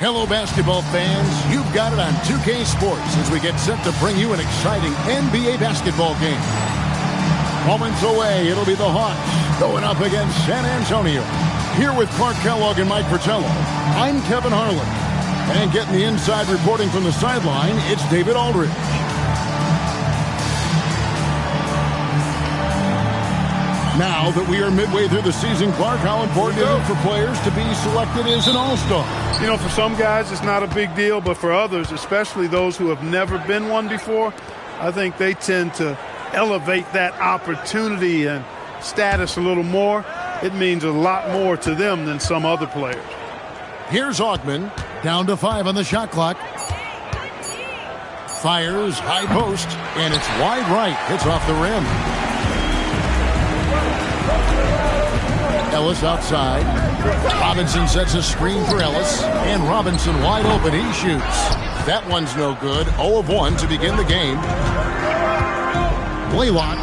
Hello, basketball fans. You've got it on 2K Sports as we get set to bring you an exciting NBA basketball game. Moments away, it'll be the Hawks going up against San Antonio. Here with Clark Kellogg and Mike Fratello, I'm Kevin Harlan. And getting the inside reporting from the sideline, it's David Aldridge. Now that we are midway through the season, Clark, how important is it for players to be selected as an all-star? You know, for some guys, it's not a big deal, but for others, especially those who have never been one before, I think they tend to elevate that opportunity and status a little more. It means a lot more to them than some other players. Here's Augman, down to 5 on the shot clock. Fires, high post, and it's wide right. Hits off the rim. Ellis outside. Robinson sets a screen for Ellis. And Robinson wide open. He shoots. That one's no good. 0 of 1 to begin the game. Blaylock.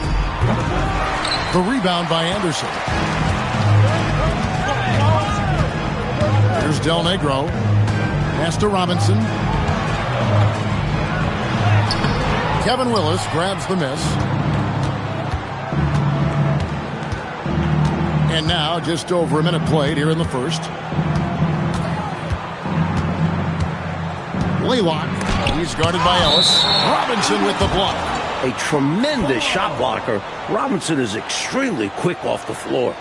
The rebound by Anderson. Here's Del Negro. Pass to Robinson. Kevin Willis grabs the miss. And now, just over a minute played here in the first. Blaylock. He's guarded by Ellis. Robinson with the block. A tremendous shot blocker. Robinson is extremely quick off the floor.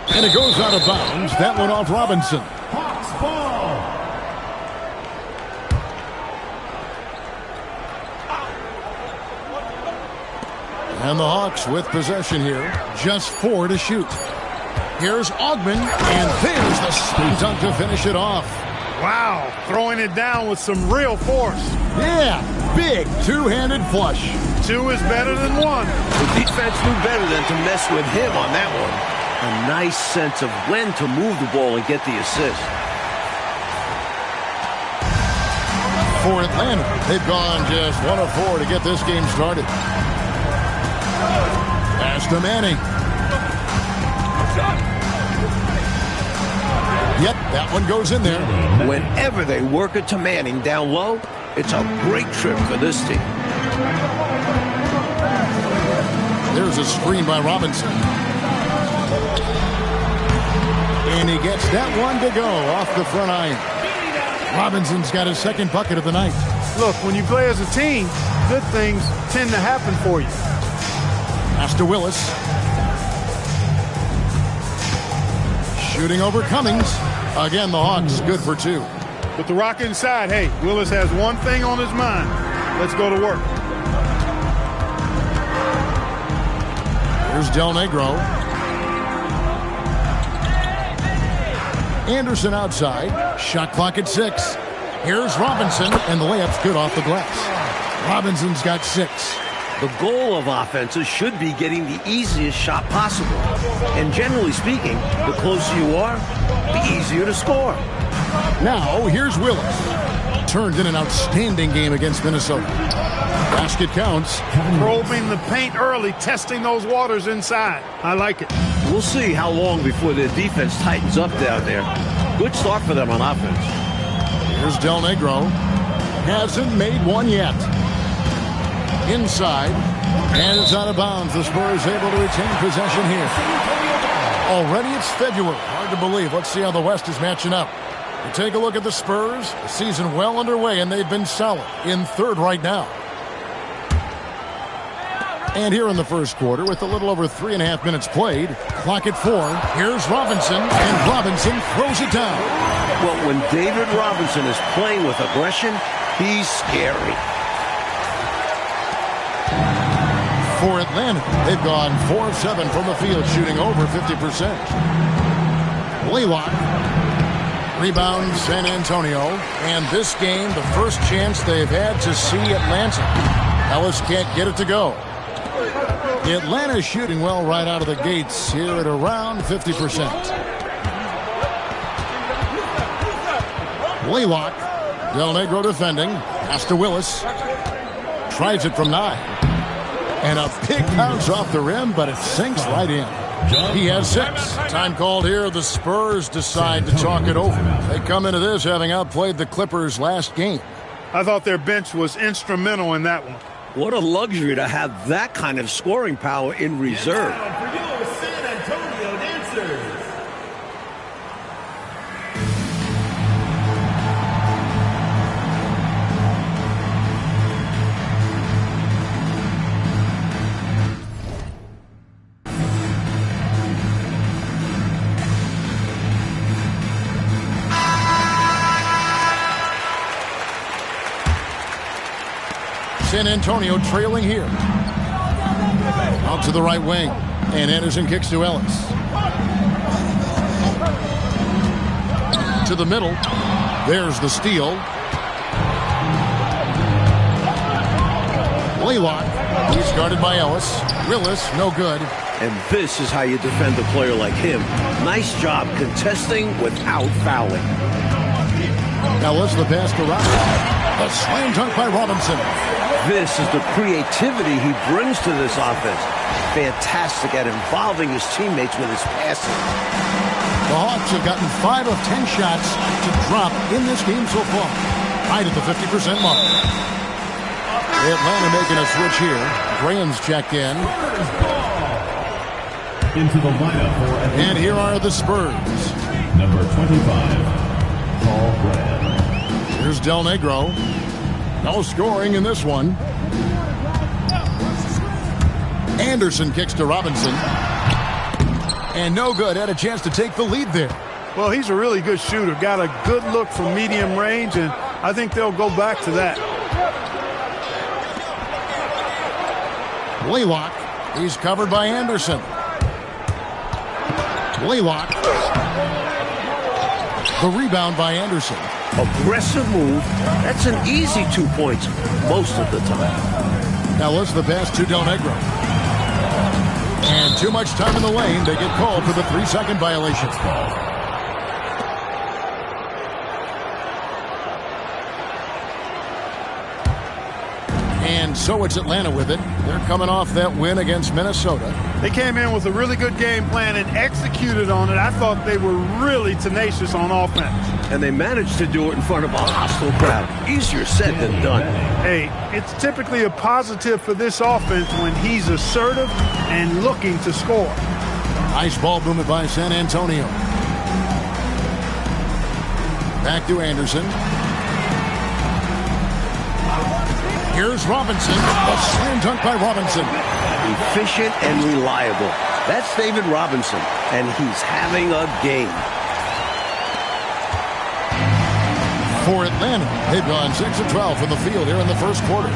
And it goes out of bounds. That one off Robinson. And the Hawks with possession here. Just 4 to shoot. Here's Augman, and there's the spin dunk to finish it off. Wow, throwing it down with some real force. Yeah, big two-handed flush. 2 is better than 1. The defense knew better than to mess with him on that one. A nice sense of when to move the ball and get the assist. For Atlanta, they've gone just 1 of 4 to get this game started. Pass to Manning. Yep, that one goes in there. Whenever they work it to Manning down low, it's a great trip for this team. There's a screen by Robinson. And he gets that one to go off the front iron. Robinson's got his second bucket of the night. Look, when you play as a team, good things tend to happen for you. Pass to Willis. Shooting over Cummings. Again, the Hawks good for 2. With the rock inside, hey, Willis has one thing on his mind. Let's go to work. Here's Del Negro. Anderson outside. Shot clock at 6. Here's Robinson, and the layup's good off the glass. Robinson's got 6. The goal of offenses should be getting the easiest shot possible. And generally speaking, the closer you are, the easier to score. Now, here's Willis. Turned in an outstanding game against Minnesota. Basket counts. Probing the paint early, testing those waters inside. I like it. We'll see how long before their defense tightens up down there. Good start for them on offense. Here's Del Negro. Hasn't made one yet. Inside, and it's out of bounds. The Spurs able to retain possession here. Already it's February. Hard to believe. Let's see how the West is matching up. You take a look at the Spurs. The season well underway, and they've been solid in 3rd right now. And here in the first quarter, with a little over 3.5 minutes played, clock at 4. Here's Robinson, and Robinson throws it down. Well, when David Robinson is playing with aggression, he's scary. For Atlanta, they've gone 4 of 7 from the field, shooting over 50%. Blaylock. Rebound San Antonio. And this game, the first chance they've had to see Atlanta. Ellis can't get it to go. Atlanta shooting well right out of the gates here at around 50%. Blaylock. Del Negro defending. Pass to Willis. Tries it from 9. And a big bounce off the rim, but it sinks right in. He has 6. Time called here. The Spurs decide to talk it over. They come into this having outplayed the Clippers last game. I thought their bench was instrumental in that one. What a luxury to have that kind of scoring power in reserve. San Antonio Dancers. San Antonio trailing here. Out to the right wing. And Anderson kicks to Ellis. To the middle. There's the steal. Blaylock. He's guarded by Ellis. Willis, no good. And this is how you defend a player like him. Nice job contesting without fouling. Ellis, the pass to Robinson. A slam dunk by Robinson. This is the creativity he brings to this offense. Fantastic at involving his teammates with his passing. The Hawks have gotten 5 of 10 shots to drop in this game so far. Right at the 50% mark. Atlanta making a switch here. Graham's checked in. Into the lineup for Atlanta. And here are the Spurs. Number 25, Paul Graham. Here's Del Negro. No scoring in this one. Anderson kicks to Robinson. And no good. Had a chance to take the lead there. Well, he's a really good shooter. Got a good look from medium range, and I think they'll go back to that. Blaylock. He's covered by Anderson. Blaylock. The rebound by Anderson. Aggressive move. That's an easy 2 points most of the time. Ellis, the pass to Del Negro. And too much time in the lane. They get called for the 3-second violation. And so it's Atlanta with it. They're coming off that win against Minnesota. They came in with a really good game plan and executed on it. I thought they were really tenacious on offense. And they managed to do it in front of a hostile crowd. Easier said than done. Hey, it's typically a positive for this offense when he's assertive and looking to score. Nice ball movement by San Antonio. Back to Anderson. Here's Robinson. A slam dunk by Robinson. Efficient and reliable. That's David Robinson, and he's having a game. For Atlanta, they've gone 6 of 12 from the field here in the first quarter.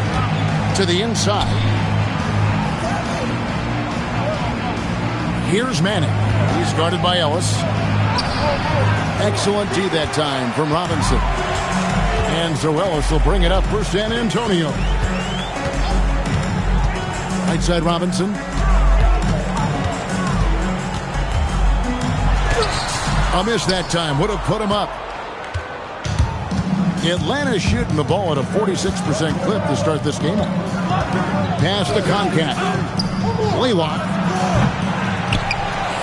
To the inside. Here's Manning. He's guarded by Ellis. Excellent D that time from Robinson. And so Ellis will bring it up for San Antonio. Right side Robinson. A miss that time. Would have put him up. Atlanta shooting the ball at a 46% clip to start this game. Pass to Concat. Blaylock.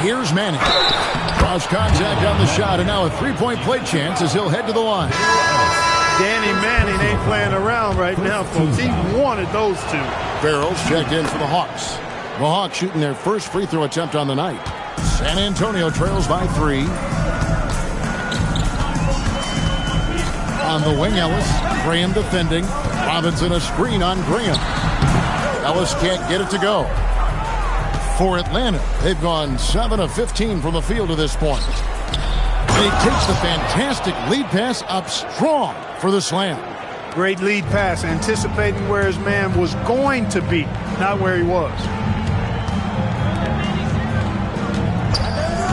Here's Manning. Cross contact on the shot, and now a three-point play chance as he'll head to the line. Danny Manning ain't playing around right now, folks. He wanted those two. Farrell's checked in for the Hawks. The Hawks shooting their first free throw attempt on the night. San Antonio trails by 3. On the wing, Ellis. Graham defending. Robinson a screen on Graham. Ellis can't get it to go. For Atlanta, they've gone 7 of 15 from the field to this point. And he takes the fantastic lead pass up strong for the slam. Great lead pass, anticipating where his man was going to be, not where he was.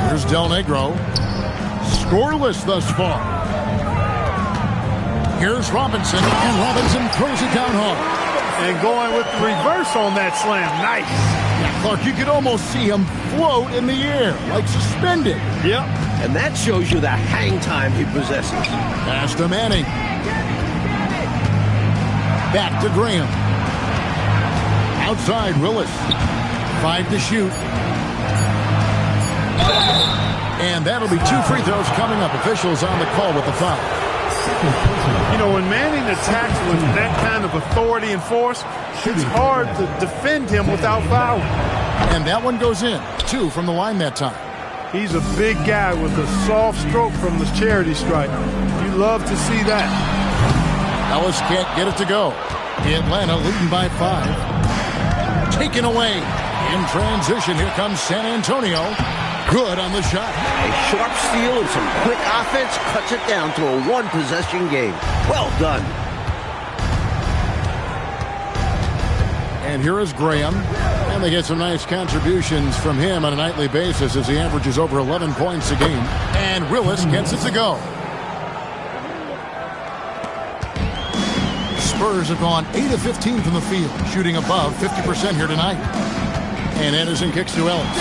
Here's Del Negro. Scoreless thus far. Here's Robinson, and Robinson throws it down hard. And going with the reverse on that slam. Nice. Yeah, Clark, you could almost see him float in the air, like suspended. Yep. And that shows you the hang time he possesses. Pass to Manning. Back to Graham. Outside, Willis. 5 to shoot. And that'll be 2 free throws coming up. Officials on the call with the foul. You know, when Manning attacks with that kind of authority and force, it's hard to defend him without fouling. And that one goes in. 2 from the line that time. He's a big guy with a soft stroke from the charity stripe. You love to see that. Ellis can't get it to go. Atlanta leading by 5. Taken away. In transition, here comes San Antonio. Good on the shot. A sharp steal and some quick offense cuts it down to a one-possession game. Well done. And here is Graham. And they get some nice contributions from him on a nightly basis as he averages over 11 points a game. And Willis gets it to go. Spurs have gone 8 of 15 from the field, shooting above 50% here tonight. And Anderson kicks to Ellis.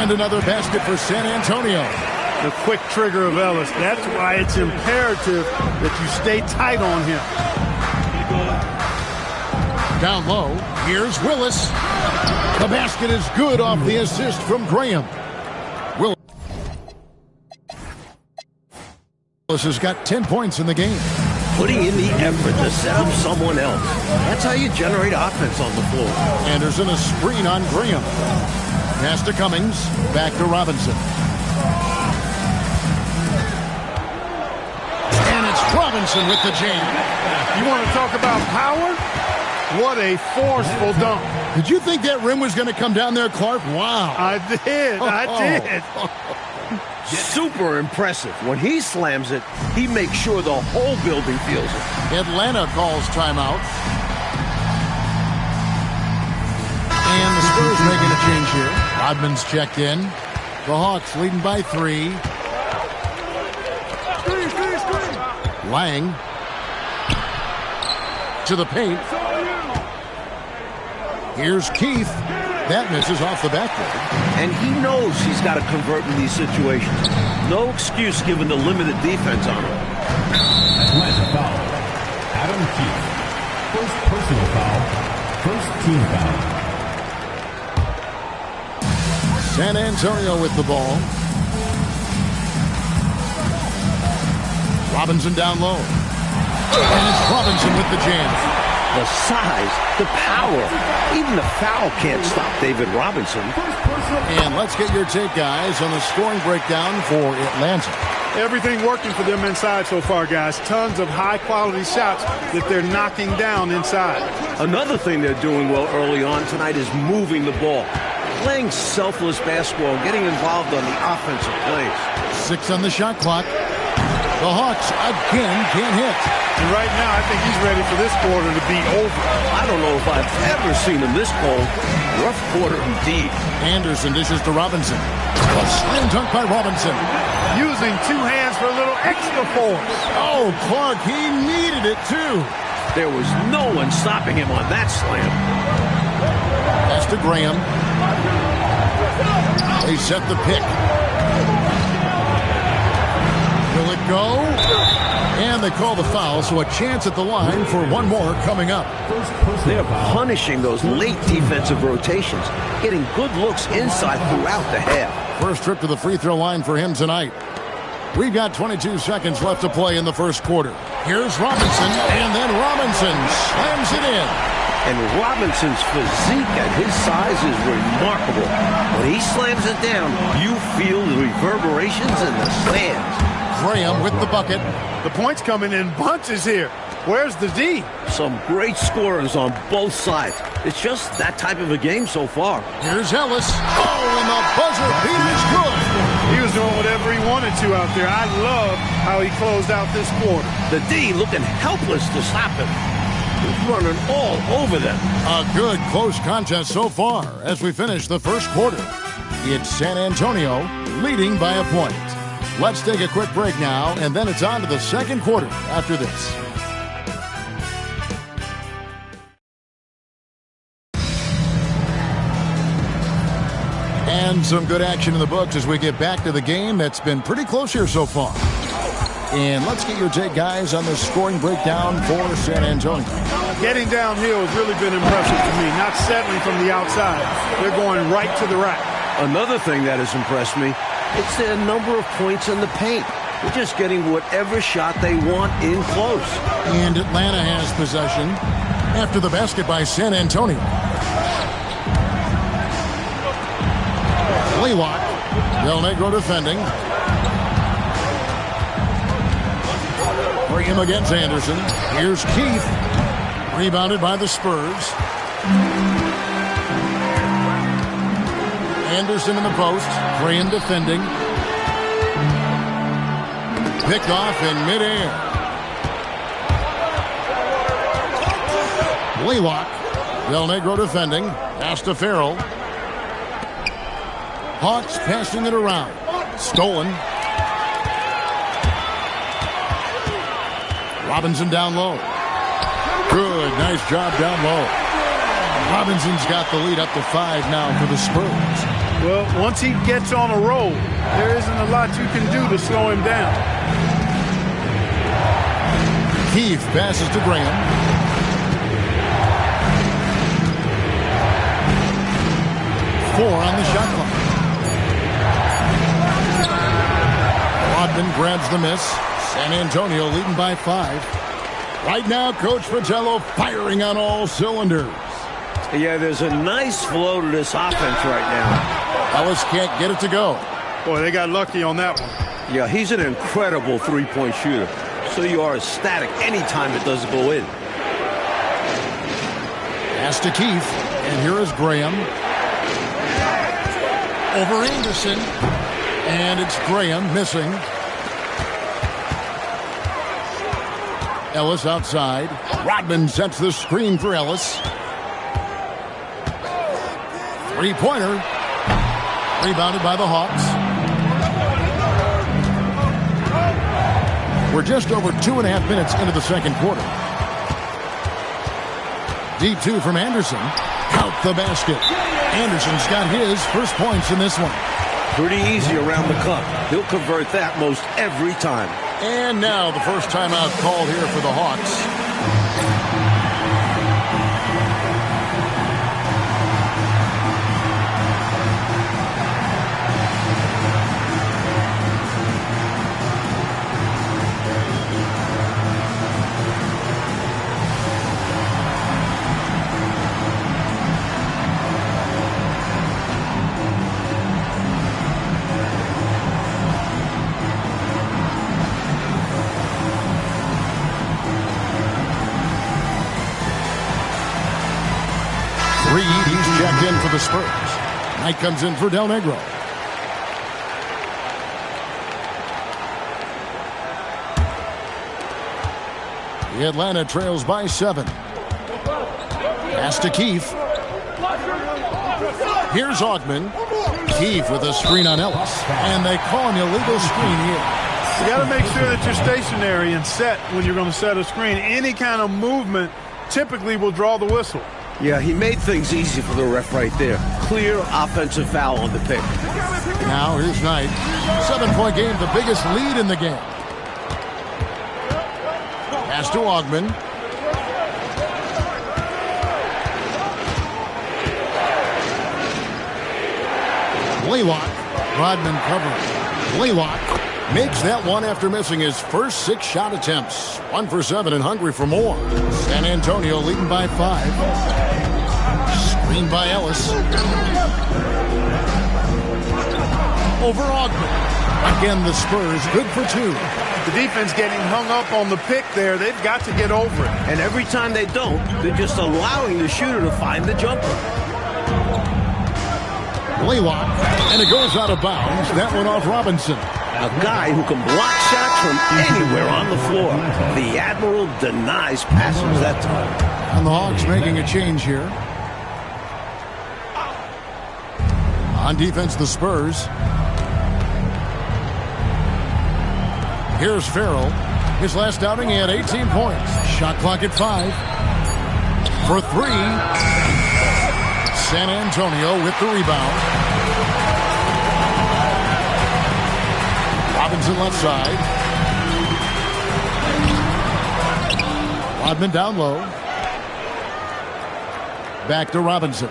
And another basket for San Antonio. The quick trigger of Ellis. That's why it's imperative that you stay tight on him. Down low, here's Willis. The basket is good off the assist from Graham. Willis has got 10 points in the game. Putting in the effort to set up someone else. That's how you generate offense on the floor. Anderson a screen on Graham. Pass to Cummings. Back to Robinson. And it's Robinson with the jam. You want to talk about power? What a forceful dunk. Did you think that rim was going to come down there, Clark? Wow. I did. Super impressive. When he slams it, he makes sure the whole building feels it. Atlanta calls timeout. And the Spurs making a change here. Rodman's checked in. The Hawks leading by 3. Lang to the paint. Here's Keith. That misses off the backboard. And he knows he's got to convert in these situations. No excuse given the limited defense on him. Atlanta foul. Adam Keith. First personal foul. First team foul. San Antonio with the ball. Robinson down low. And it's Robinson with the jam. The size, the power, even the foul can't stop David Robinson. And let's get your take, guys, on the scoring breakdown for Atlanta. Everything working for them inside so far, guys. Tons of high-quality shots that they're knocking down inside. Another thing they're doing well early on tonight is moving the ball. Playing selfless basketball, getting involved on the offensive plays. 6 on the shot clock. The Hawks again can't hit. And right now, I think he's ready for this quarter to be over. I don't know if I've ever seen him this cold. Rough quarter indeed. Anderson dishes to Robinson. A slam dunk by Robinson. Using 2 hands for a little extra force. Oh, Clark, he needed it too. There was no one stopping him on that slam. Pass to Graham. They set the pick. Will it go? And they call the foul, so a chance at the line for one more coming up. They're punishing those late defensive rotations, getting good looks inside throughout the half. First trip to the free throw line for him tonight. We've got 22 seconds left to play in the first quarter. Here's Robinson, and then Robinson slams it in. And Robinson's physique at his size is remarkable. When he slams it down, you feel the reverberations in the stands. Graham with the bucket. The points coming in bunches here. Where's the D? Some great scorers on both sides. It's just that type of a game so far. Here's Ellis. Oh, and the buzzer beat is good. He was doing whatever he wanted to out there. I love how he closed out this quarter. The D looking helpless to stop him. He's running all over them. A good close contest so far as we finish the first quarter. It's San Antonio leading by a point. Let's take a quick break now, and then it's on to the second quarter after this. And some good action in the books as we get back to the game that's been pretty close here so far. And let's get your take, guys, on the scoring breakdown for San Antonio. Getting downhill has really been impressive to me. Not settling from the outside. They're going right to the rack. Another thing that has impressed me, it's their number of points in the paint. They're just getting whatever shot they want in close. And Atlanta has possession after the basket by San Antonio. Leywalk. Del Negro defending. Bring him against Anderson. Here's Keith. Rebounded by the Spurs. Anderson in the post. Graham defending. Picked off in midair. Leywalk. Del Negro defending. Pass to Farrell. Hawks passing it around. Stolen. Robinson down low. Good. Nice job down low. Robinson's got the lead up to 5 now for the Spurs. Well, once he gets on a roll, there isn't a lot you can do to slow him down. Keith passes to Graham. Four on the shot clock. Rodman grabs the miss. San Antonio leading by 5. Right now, Coach Fratello firing on all cylinders. Yeah, there's a nice flow to this offense right now. Ellis can't get it to go. Boy, they got lucky on that one. Yeah, he's an incredible three-point shooter. So you are ecstatic anytime it doesn't go in. Pass to Keith. And here is Graham. Over Anderson. And it's Graham missing. Ellis outside. Rodman sets the screen for Ellis. Three-pointer. Rebounded by the Hawks. We're just over 2.5 minutes into the second quarter. Deep two from Anderson. Count the basket. Anderson's got his first points in this one. Pretty easy around the cup. He'll convert that most every time. And now the first timeout called here for the Hawks. He's checked in for the Spurs. Knight comes in for Del Negro. The Atlanta trails by 7. Pass to Keith. Here's Augman. Keith with a screen on Ellis. And they call an illegal screen here. You got to make sure that you're stationary and set when you're going to set a screen. Any kind of movement typically will draw the whistle. Yeah, he made things easy for the ref right there. Clear offensive foul on the pick. Now here's Knight. 7-point game, the biggest lead in the game. Pass to Augman. Leywalk. Rodman covering. Leywalk makes that one after missing his first 6 shot attempts. 1 for 7 and hungry for more. San Antonio leading by 5. Screen by Ellis. Over Augman. Again, the Spurs good for 2. The defense getting hung up on the pick there. They've got to get over it. And every time they don't, they're just allowing the shooter to find the jumper. Leywalk. And it goes out of bounds. That one off Robinson. A guy who can block shots from anywhere on the floor. The Admiral denies passes that time. And the Hawks making a change here. On defense, the Spurs. Here's Farrell. His last outing, he had 18 points. Shot clock at 5. For 3. San Antonio with the rebound. Robinson left side. Rodman down low. Back to Robinson.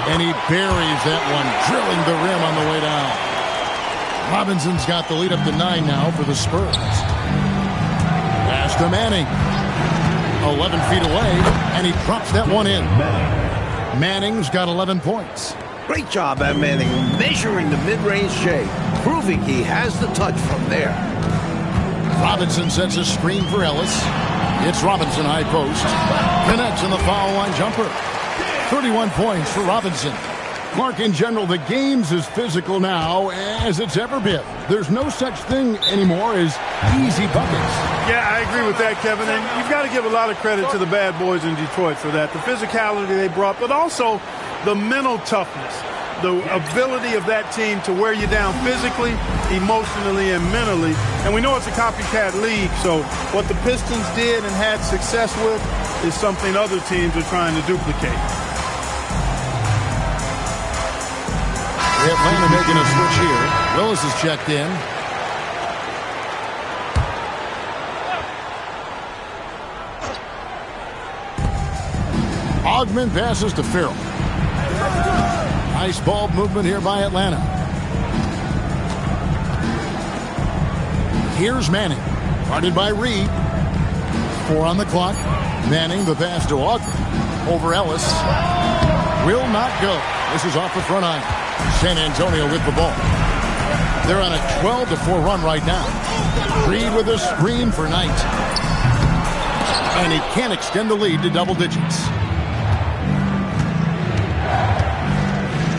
And he buries that one, drilling the rim on the way down. Robinson's got the lead up to 9 now for the Spurs. Pass to Manning. 11 feet away, and he drops that one in. Manning's got 11 points. Great job at Manning, measuring the mid-range shade, proving he has the touch from there. Robinson sets a screen for Ellis. It's Robinson high post. Connects in the foul line jumper. 31 points for Robinson. Clark, in general, the game's as physical now as it's ever been. There's no such thing anymore as easy buckets. Yeah, I agree with that, Kevin. And you've got to give a lot of credit to the bad boys in Detroit for that. The physicality they brought, but also the mental toughness. The ability of that team to wear you down physically, emotionally, and mentally. And we know it's a copycat league, so what the Pistons did and had success with is something other teams are trying to duplicate. Atlanta making a switch here. Willis is checked in. Ogman passes to Farrell. Nice ball movement here by Atlanta. Here's Manning. Guarded by Reed. 4 on the clock. Manning, the pass to Ogman. Over Ellis. Will not go. This is off the front iron. San Antonio with the ball. They're on a 12-4 run right now. Reed with a screen for Knight. And he can't extend the lead to double digits.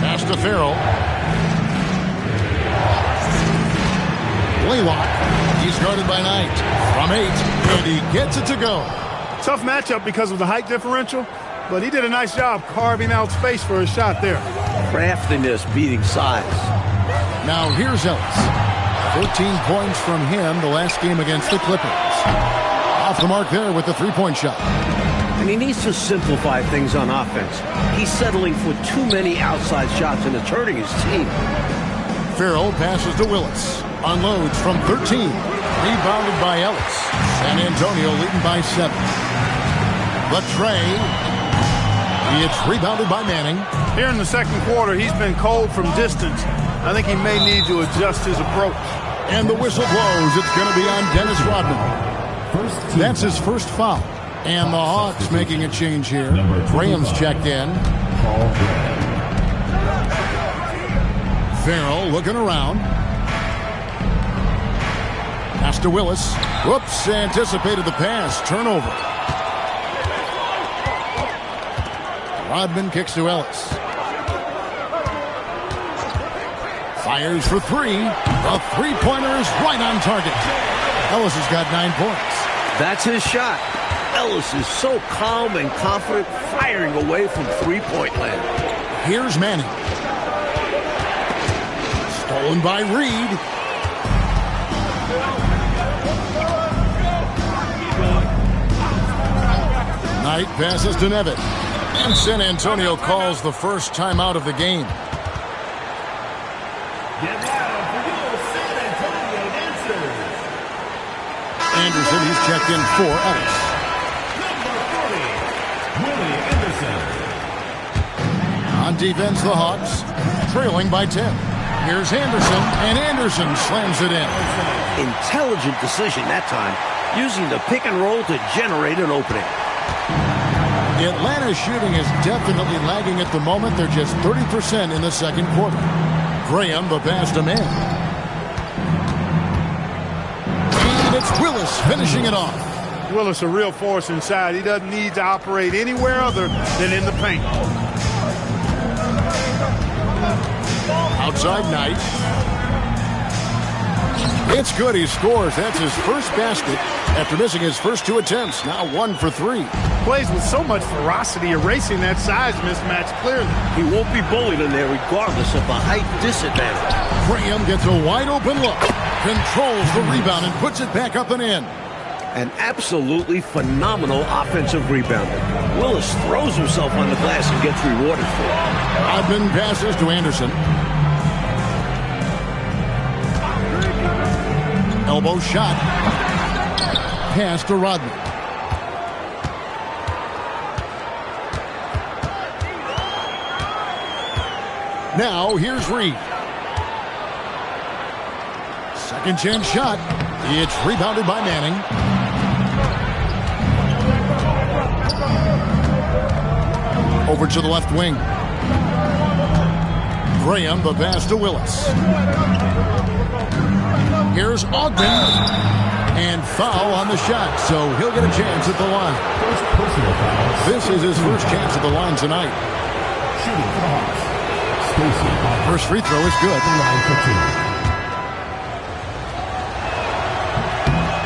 Pass to Farrell. Blaylock. He's guarded by Knight. From 8. And he gets it to go. Tough matchup because of the height differential, but he did a nice job carving out space for his shot there. Craftiness beating size. Now here's Ellis. 13 points from him the last game against the Clippers. Off the mark there with the three-point shot. And he needs to simplify things on offense. He's settling for too many outside shots and it's hurting his team. Farrell passes to Willis. Unloads from 13. Rebounded by Ellis. San Antonio leading by 7. The tray. It's rebounded by Manning. Here in the second quarter, he's been cold from distance. I think he may need to adjust his approach. And the whistle blows. It's going to be on Dennis Rodman. That's his first foul. And the Hawks making a change here. Graham's checked in. Farrell looking around. Pass to Willis. Whoops, anticipated the pass. Turnover. Rodman kicks to Ellis. Fires for 3. The three-pointer is right on target. Ellis has got 9 points. That's his shot. Ellis is so calm and confident, firing away from three-point land. Here's Manning. Stolen by Reed. Knight passes to Nevitt. And San Antonio calls the first timeout of the game. Get loud for your San Antonio Dancers. Anderson, he's checked in for Ellis. Number 40, Willie Anderson. On defense, the Hawks trailing by 10. Here's Anderson, and Anderson slams it in. Intelligent decision that time, using the pick and roll to generate an opening. Atlanta's shooting is definitely lagging at the moment. They're just 30% in the second quarter. Graham, the pass to Mann. And it's Willis finishing it off. Willis a real force inside. He doesn't need to operate anywhere other than in the paint. Outside Knight. It's good. He scores. That's his first basket after missing his first 2 attempts. Now 1 for 3. Plays with so much ferocity, erasing that size mismatch clearly. He won't be bullied in there regardless of the height disadvantage. Graham gets a wide open look. Controls the rebound and puts it back up and in. An absolutely phenomenal offensive rebounder. Willis throws himself on the glass and gets rewarded for it. Rodman passes to Anderson. Elbow shot. Pass to Rodman. Now here's Reed. Second chance shot. It's rebounded by Manning. Over to the left wing. Graham, the pass to Willis. Here's Ogden. And foul on the shot, so he'll get a chance at the line. First personal foul. This is his first chance at the line tonight. Shooting for the Hawks. Stacey Hawks. First free throw is good. Line for two.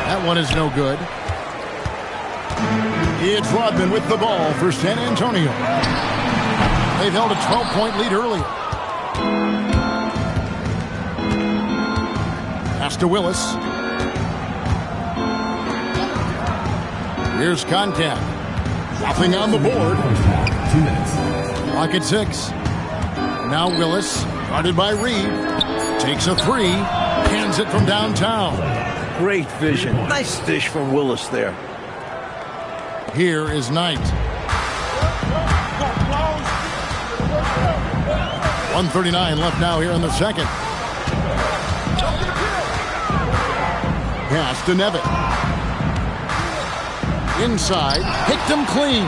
That one is no good. It's Rodman with the ball for San Antonio. They've held a 12-point lead earlier. Pass to Willis. Here's contact. Nothing on the board. 2 minutes. Clock at 6. Now Willis, guarded by Reed. Takes a three. Hands it from downtown. Great vision. Nice dish from Willis there. Here is Knight. 1:39 left now here in the second. Pass to Nevitt. Inside. Hit him clean.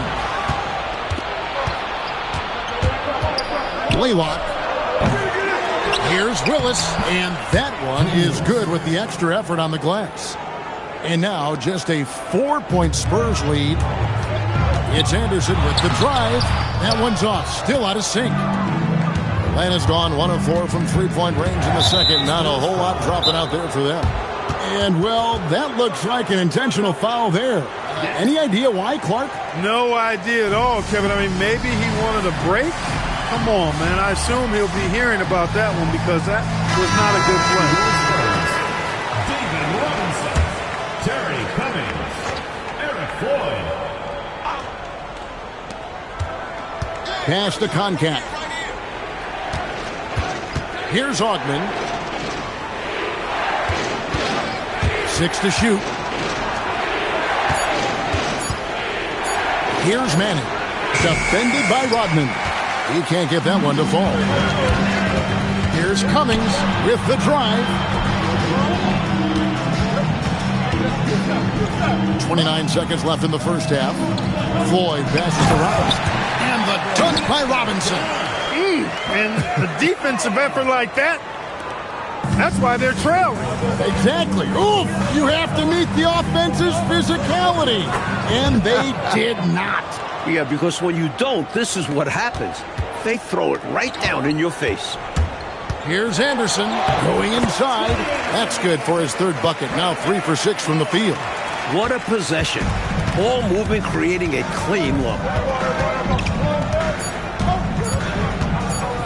Blaylock. Here's Willis. And that one is good with the extra effort on the glass. And now just a 4-point Spurs lead. It's Anderson with the drive. That one's off. Still out of sync. Atlanta's gone 1 of 4 from three-point range in the second. Not a whole lot dropping out there for them. And, well, that looks like an intentional foul there. Any idea why, Clark? No idea at all, Kevin. I mean, maybe he wanted a break. Come on, man. I assume he'll be hearing about that one because that was not a good play. David Robinson. Terry Cummings. Eric Floyd. Pass to Concat. Here's Ogden. 6 to shoot. Here's Manning. Defended by Rodman. He can't get that one to fall. Here's Cummings with the drive. 29 seconds left in the first half. Floyd passes to Robinson. And the dunk by Robinson. And the defensive effort like that, that's why they're trailing. Exactly. Oof! You have to meet the offense's physicality. And they did not. Yeah, because when you don't, this is what happens. They throw it right down in your face. Here's Anderson going inside. That's good for his third bucket. Now 3 for 6 from the field. What a possession. Ball movement, creating a clean look.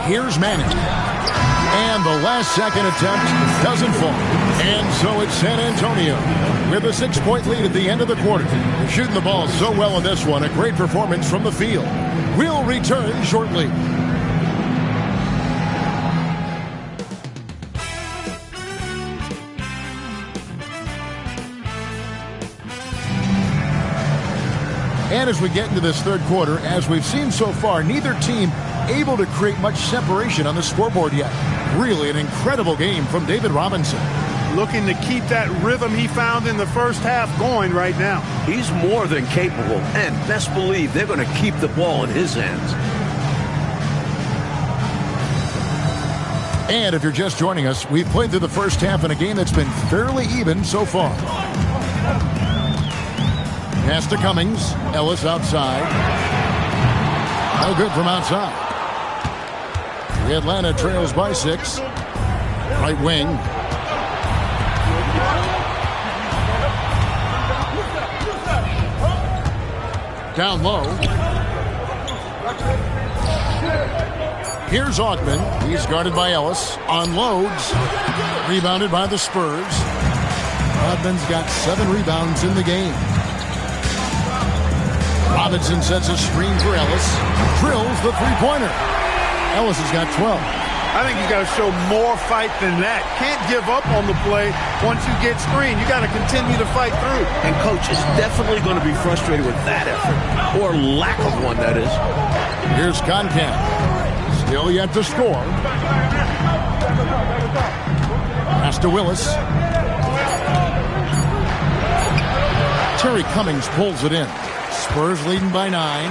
Here's Manning. And the last second attempt doesn't fall. And so it's San Antonio with a 6-point lead at the end of the quarter. They're shooting the ball so well in this one. A great performance from the field. We'll return shortly. And as we get into this third quarter, as we've seen so far, neither team able to create much separation on the scoreboard yet. Really an incredible game from David Robinson. Looking to keep that rhythm he found in the first half going right now. He's more than capable, and best believe they're going to keep the ball in his hands. And if you're just joining us, we've played through the first half in a game that's been fairly even so far. Pass to Cummings. Ellis outside. No good from outside. The Atlanta trails by 6. Right wing. Down low. Here's Ogden. He's guarded by Ellis. Unloads. Rebounded by the Spurs. Rodman's got 7 rebounds in the game. Robinson sets a screen for Ellis. Drills the three-pointer. Ellis has got 12. I think he's got to show more fight than that. Can't give up on the play once you get screened. You got to continue to fight through. And Coach is definitely going to be frustrated with that effort, or lack of one, that is. Here's Concan. Still yet to score. Pass to Willis. Terry Cummings pulls it in. Spurs leading by 9.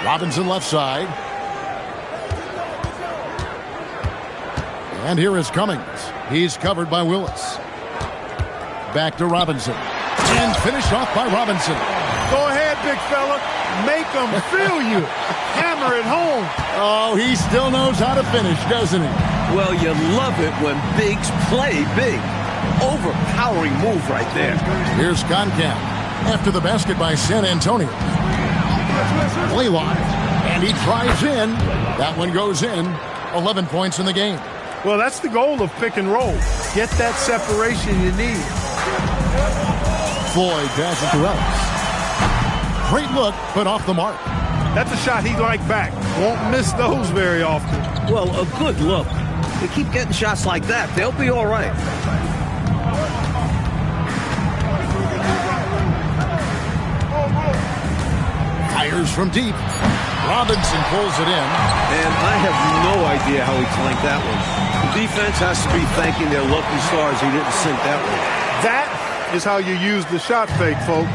Robinson left side. And here is Cummings. He's covered by Willis. Back to Robinson. And finished off by Robinson. Go ahead, big fella. Make them feel you. Hammer it home. Oh, he still knows how to finish, doesn't he? Well, you love it when bigs play big. Overpowering move right there. Here's Concan. After the basket by San Antonio. Blaylock. And he drives in. That one goes in. 11 points in the game. Well, that's the goal of pick and roll. Get that separation you need. Floyd passes to Ellis. Great look, but off the mark. That's a shot he'd like back. Won't miss those very often. Well, a good look. They keep getting shots like that. They'll be all right. Fires from deep. Robinson pulls it in. And I have no idea how he clanked that one. The defense has to be thanking their lucky stars he didn't sink that one. That is how you use the shot fake, folks.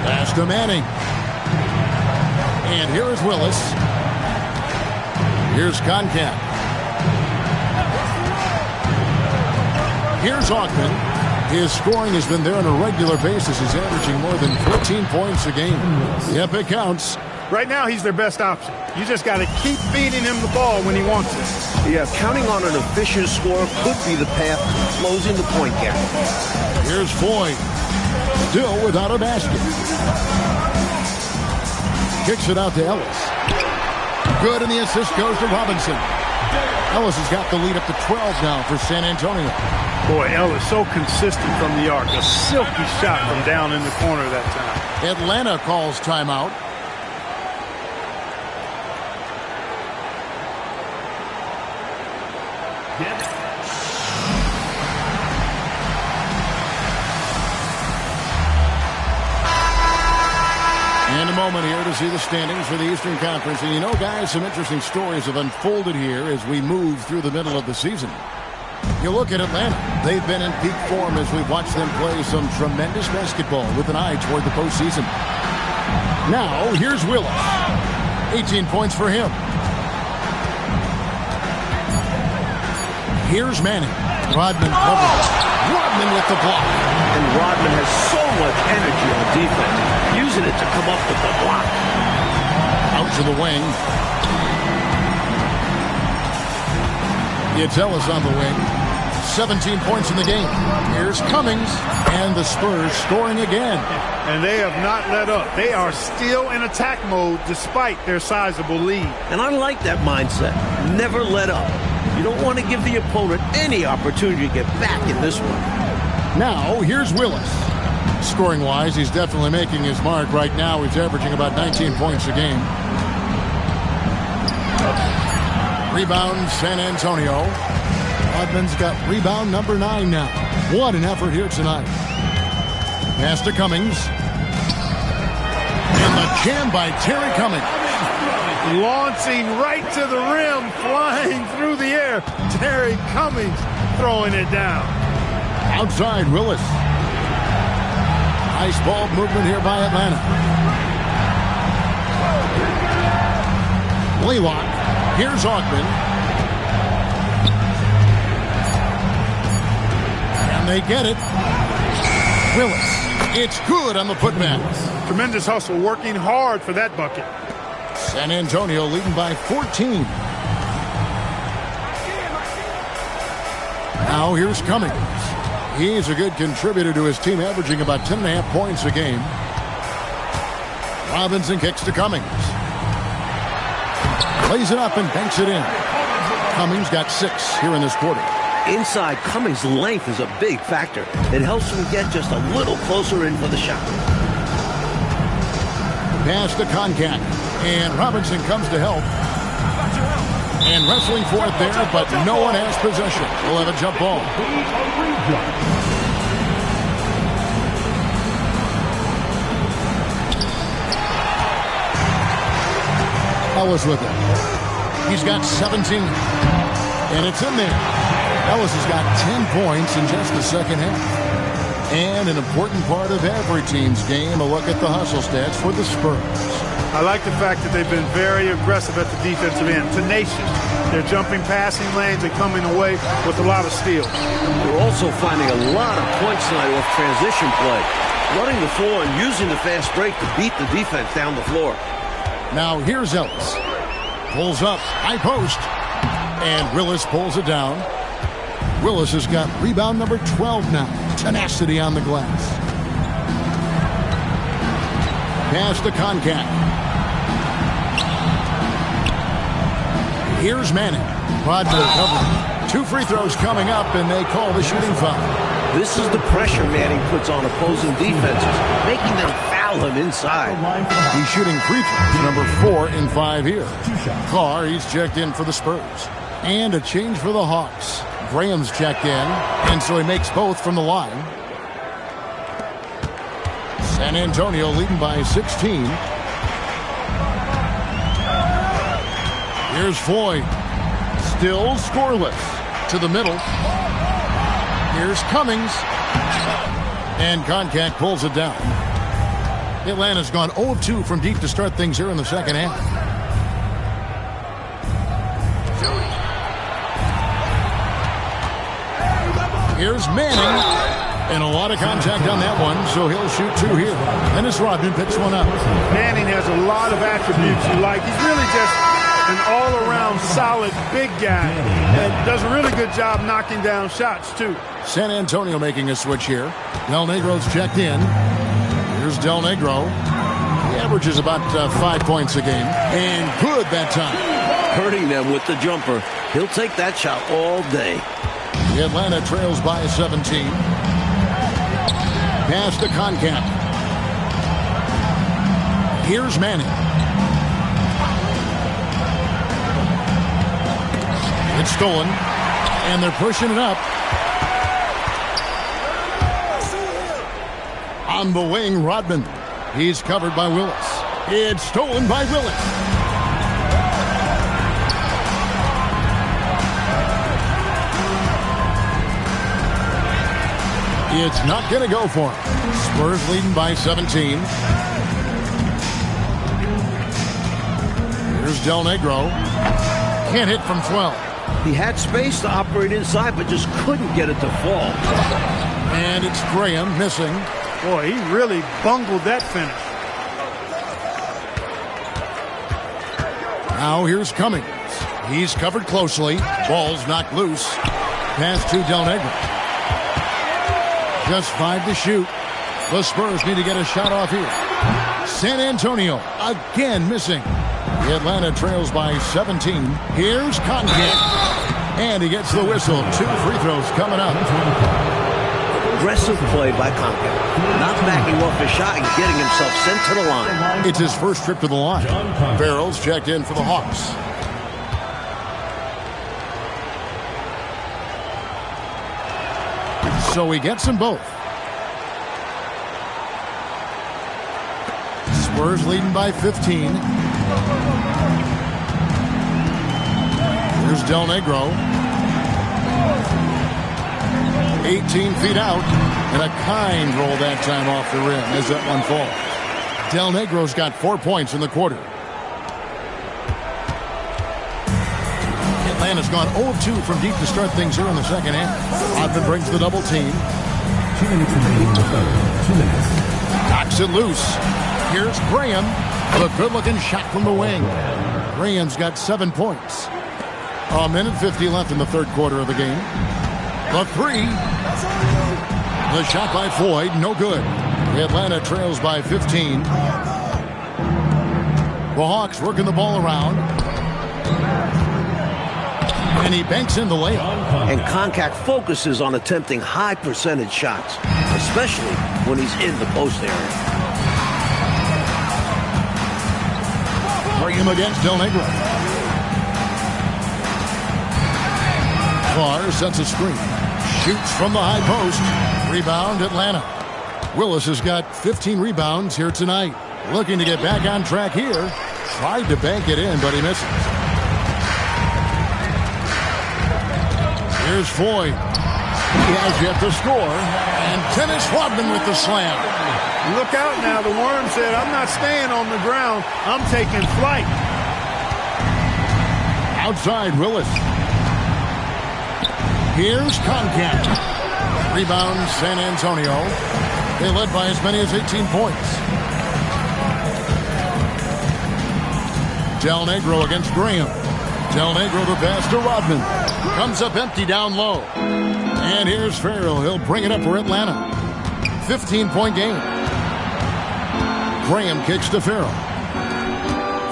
Pass to Manning. And here is Willis. Here's Concan. Here's Augman. His scoring has been there on a regular basis. He's averaging more than 14 points a game. Yep, it counts. Right now, he's their best option. You just got to keep feeding him the ball when he wants it. Yeah, counting on an efficient score could be the path to closing the point gap. Here's Floyd. Still without a basket. Kicks it out to Ellis. Good, and the assist goes to Robinson. Ellis has got the lead up to 12 now for San Antonio. Boy, Ellis so consistent from the arc. A silky shot from down in the corner that time. Atlanta calls timeout. And a moment here to see the standings for the Eastern Conference. And you know, guys, some interesting stories have unfolded here as we move through the middle of the season. You look at Atlanta. They've been in peak form as we've watched them play some tremendous basketball with an eye toward the postseason. Now, here's Willis. 18 points for him. Here's Manning. Rodman covered. Rodman with the block. And Rodman has so much energy on defense, using it to come up with the block. Out to the wing. It's Ellis on the wing. 17 points in the game. Here's Cummings. And the Spurs scoring again. And they have not let up. They are still in attack mode despite their sizable lead. And I like that mindset. Never let up. You don't want to give the opponent any opportunity to get back in this one. Now, here's Willis. Scoring-wise, he's definitely making his mark. Right now, he's averaging about 19 points a game. Rebound, San Antonio. Rodman's got rebound number 9 now. What an effort here tonight. Pass to Cummings. And the jam by Terry Cummings. Launching right to the rim, flying through the air. Terry Cummings throwing it down. Outside, Willis. Nice ball movement here by Atlanta. Blaylock. Here's Augman. And they get it. Willis. It's good on the putback. Tremendous hustle, working hard for that bucket. San Antonio leading by 14. Now here's Cummings. He's a good contributor to his team, averaging about 10.5 points a game. Robinson kicks to Cummings. Plays it up and banks it in. Cummings got 6 here in this quarter. Inside, Cummings' length is a big factor. It helps him get just a little closer in for the shot. Pass to Koncak. And Robinson comes to help. And wrestling for it there, but no one has possession. We'll have a jump ball. Ellis with it. He's got 17. And it's in there. Ellis has got 10 points in just the second half. And an important part of every team's game, a look at the hustle stats for the Spurs. I like the fact that they've been very aggressive at the defensive end, tenacious. They're jumping passing lanes and coming away with a lot of steals. They're also finding a lot of points tonight off transition play, running the floor and using the fast break to beat the defense down the floor. Now here's Ellis. Pulls up, high post, and Willis pulls it down. Willis has got rebound number 12 now. Tenacity on the glass. Pass to Koncak. Here's Manning. Rodman covering. 2 free throws coming up, and they call the shooting foul. This is the pressure Manning puts on opposing defenses, making them foul him inside. He's shooting free throws, number 4 in 5 here. Carr, he's checked in for the Spurs. And a change for the Hawks. Graham's checked in, and so he makes both from the line. San Antonio leading by 16. Here's Floyd. Still scoreless. To the middle. Here's Cummings. And Koncak pulls it down. Atlanta's gone 0 of 2 from deep to start things here in the second half. Here's Manning, and a lot of contact on that one, so he'll shoot 2 here. Dennis Rodman picks one up. Manning has a lot of attributes you like. He's really just an all-around solid big guy and does a really good job knocking down shots, too. San Antonio making a switch here. Del Negro's checked in. Here's Del Negro. He averages about 5 points a game, and good that time. Hurting them with the jumper. He'll take that shot all day. Atlanta trails by 17. Pass to Koncak. Here's Manning. It's stolen, and they're pushing it up. On the wing, Rodman. He's covered by Willis. It's stolen by Willis. It's not going to go for him. Spurs leading by 17. Here's Del Negro. Can't hit from 12. He had space to operate inside, but just couldn't get it to fall. And it's Graham missing. Boy, he really bungled that finish. Now here's Cummings. He's covered closely. Ball's knocked loose. Pass to Del Negro. Just 5 to shoot. The Spurs need to get a shot off here. San Antonio again missing. The Atlanta trails by 17. Here's Koncak. And he gets the whistle. 2 free throws coming up. Aggressive play by Koncak. Not backing off his shot and getting himself sent to the line. It's his first trip to the line. Farrell's checked in for the Hawks. So he gets them both. Spurs leading by 15. Here's Del Negro. 18 feet out. And a kind roll that time off the rim as that one falls. Del Negro's got 4 points in the quarter. Atlanta's gone 0 of 2 from deep to start things here in the second half. Rodman brings the double team. 2 minutes remaining in the third. 2 minutes. Knocks it loose. Here's Graham with a good-looking shot from the wing. Graham's got 7 points. 1:50 left in the third quarter of the game. The 3. The shot by Floyd, no good. Atlanta trails by 15. The Hawks working the ball around. And he banks in the layup. And Koncak focuses on attempting high percentage shots, especially when he's in the post area. Graham against Del Negro. Carr sets a screen. Shoots from the high post. Rebound, Atlanta. Willis has got 15 rebounds here tonight. Looking to get back on track here. Tried to bank it in, but he misses. Here's Floyd. He has yet to score. And Dennis Rodman with the slam. Look out now. The Worm said, I'm not staying on the ground. I'm taking flight. Outside, Willis. Here's Concat. Rebound, San Antonio. They led by as many as 18 points. Del Negro against Graham. Del Negro the pass to Rodman. Comes up empty down low. And here's Farrell. He'll bring it up for Atlanta. 15-point game. Graham kicks to Farrell.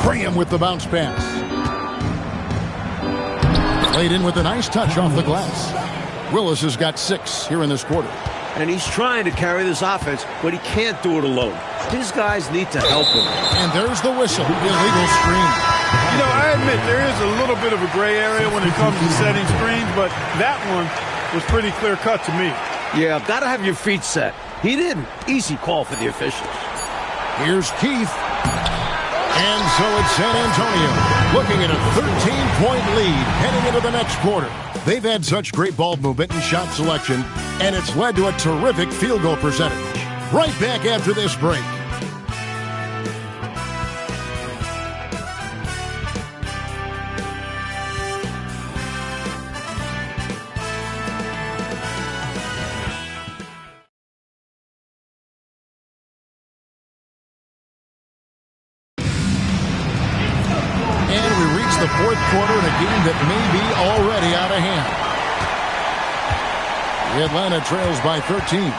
Graham with the bounce pass. Played in with a nice touch off the glass. Willis has got 6 here in this quarter. And he's trying to carry this offense, but he can't do it alone. His guys need to help him. And there's the whistle. Illegal screen. You know, I admit there is a little bit of a gray area when it comes to setting screens, but that one was pretty clear-cut to me. Yeah, gotta have your feet set. He didn't. Easy call for the officials. Here's Keith. And so it's San Antonio looking at a 13-point lead heading into the next quarter. They've had such great ball movement and shot selection, and it's led to a terrific field goal percentage. Right back after this break. The fourth quarter in a game that may be already out of hand. The Atlanta trails by 13.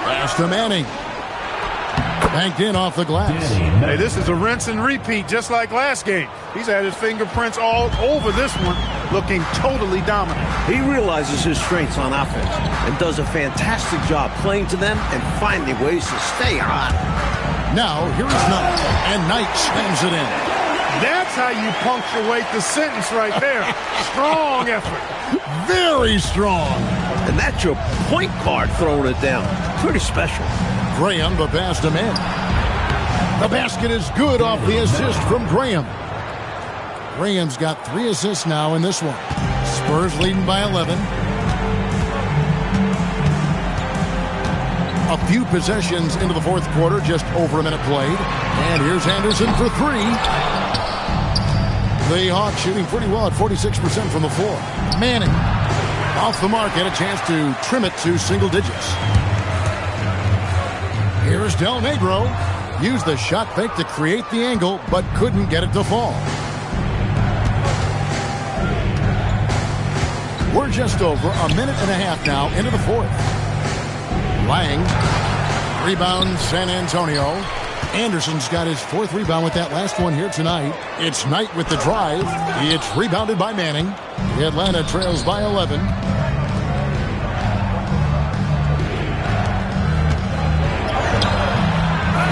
Pass to Manning. Banked in off the glass. Hey, this is a rinse and repeat just like last game. He's had his fingerprints all over this one, looking totally dominant. He realizes his strengths on offense and does a fantastic job playing to them and finding ways to stay hot. Now, here is Knight, and Knight slams it in. That's how you punctuate the sentence right there. Strong effort. Very strong. And that's your point guard throwing it down. Pretty special. Graham, the pass to Manning. The basket is good off the assist from Graham. Graham's got 3 assists now in this one. Spurs leading by 11. A few possessions into the fourth quarter, just over a minute played. And here's Anderson for 3. The Hawks shooting pretty well at 46% from the floor. Manning off the mark, had a chance to trim it to single digits. Here's Del Negro. Used the shot fake to create the angle, but couldn't get it to fall. We're just over a minute and a half now into the fourth. Lang. Rebound, San Antonio. Anderson's got his 4th rebound with that last one here tonight. It's Knight with the drive. It's rebounded by Manning. The Atlanta trails by 11.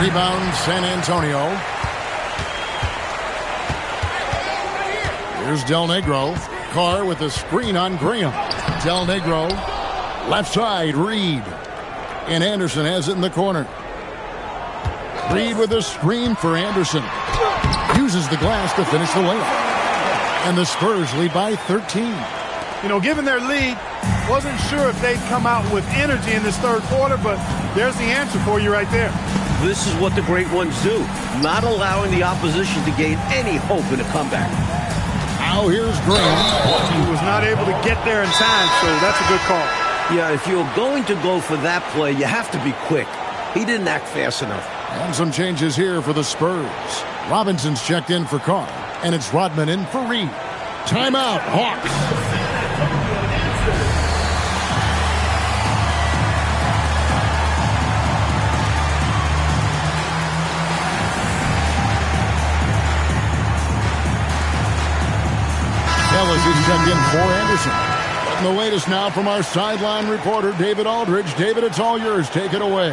Rebound, San Antonio. Here's Del Negro. Carr with a screen on Graham. Del Negro. Left side, Reed. And Anderson has it in the corner. Reed with a screen for Anderson. Uses the glass to finish the layup. And the Spurs lead by 13. You know, given their lead, wasn't sure if they'd come out with energy in this third quarter, but there's the answer for you right there. This is what the great ones do, not allowing the opposition to gain any hope in a comeback. Now here's Graham. He was not able to get there in time, so that's a good call. Yeah, if you're going to go for that play, you have to be quick. He didn't act fast enough. And some changes here for the Spurs. Robinson's checked in for Carr, and it's Rodman in for Reed. Timeout, Hawks. Ellis is checked in for Anderson. And the latest now from our sideline reporter, David Aldridge. David, it's all yours. Take it away.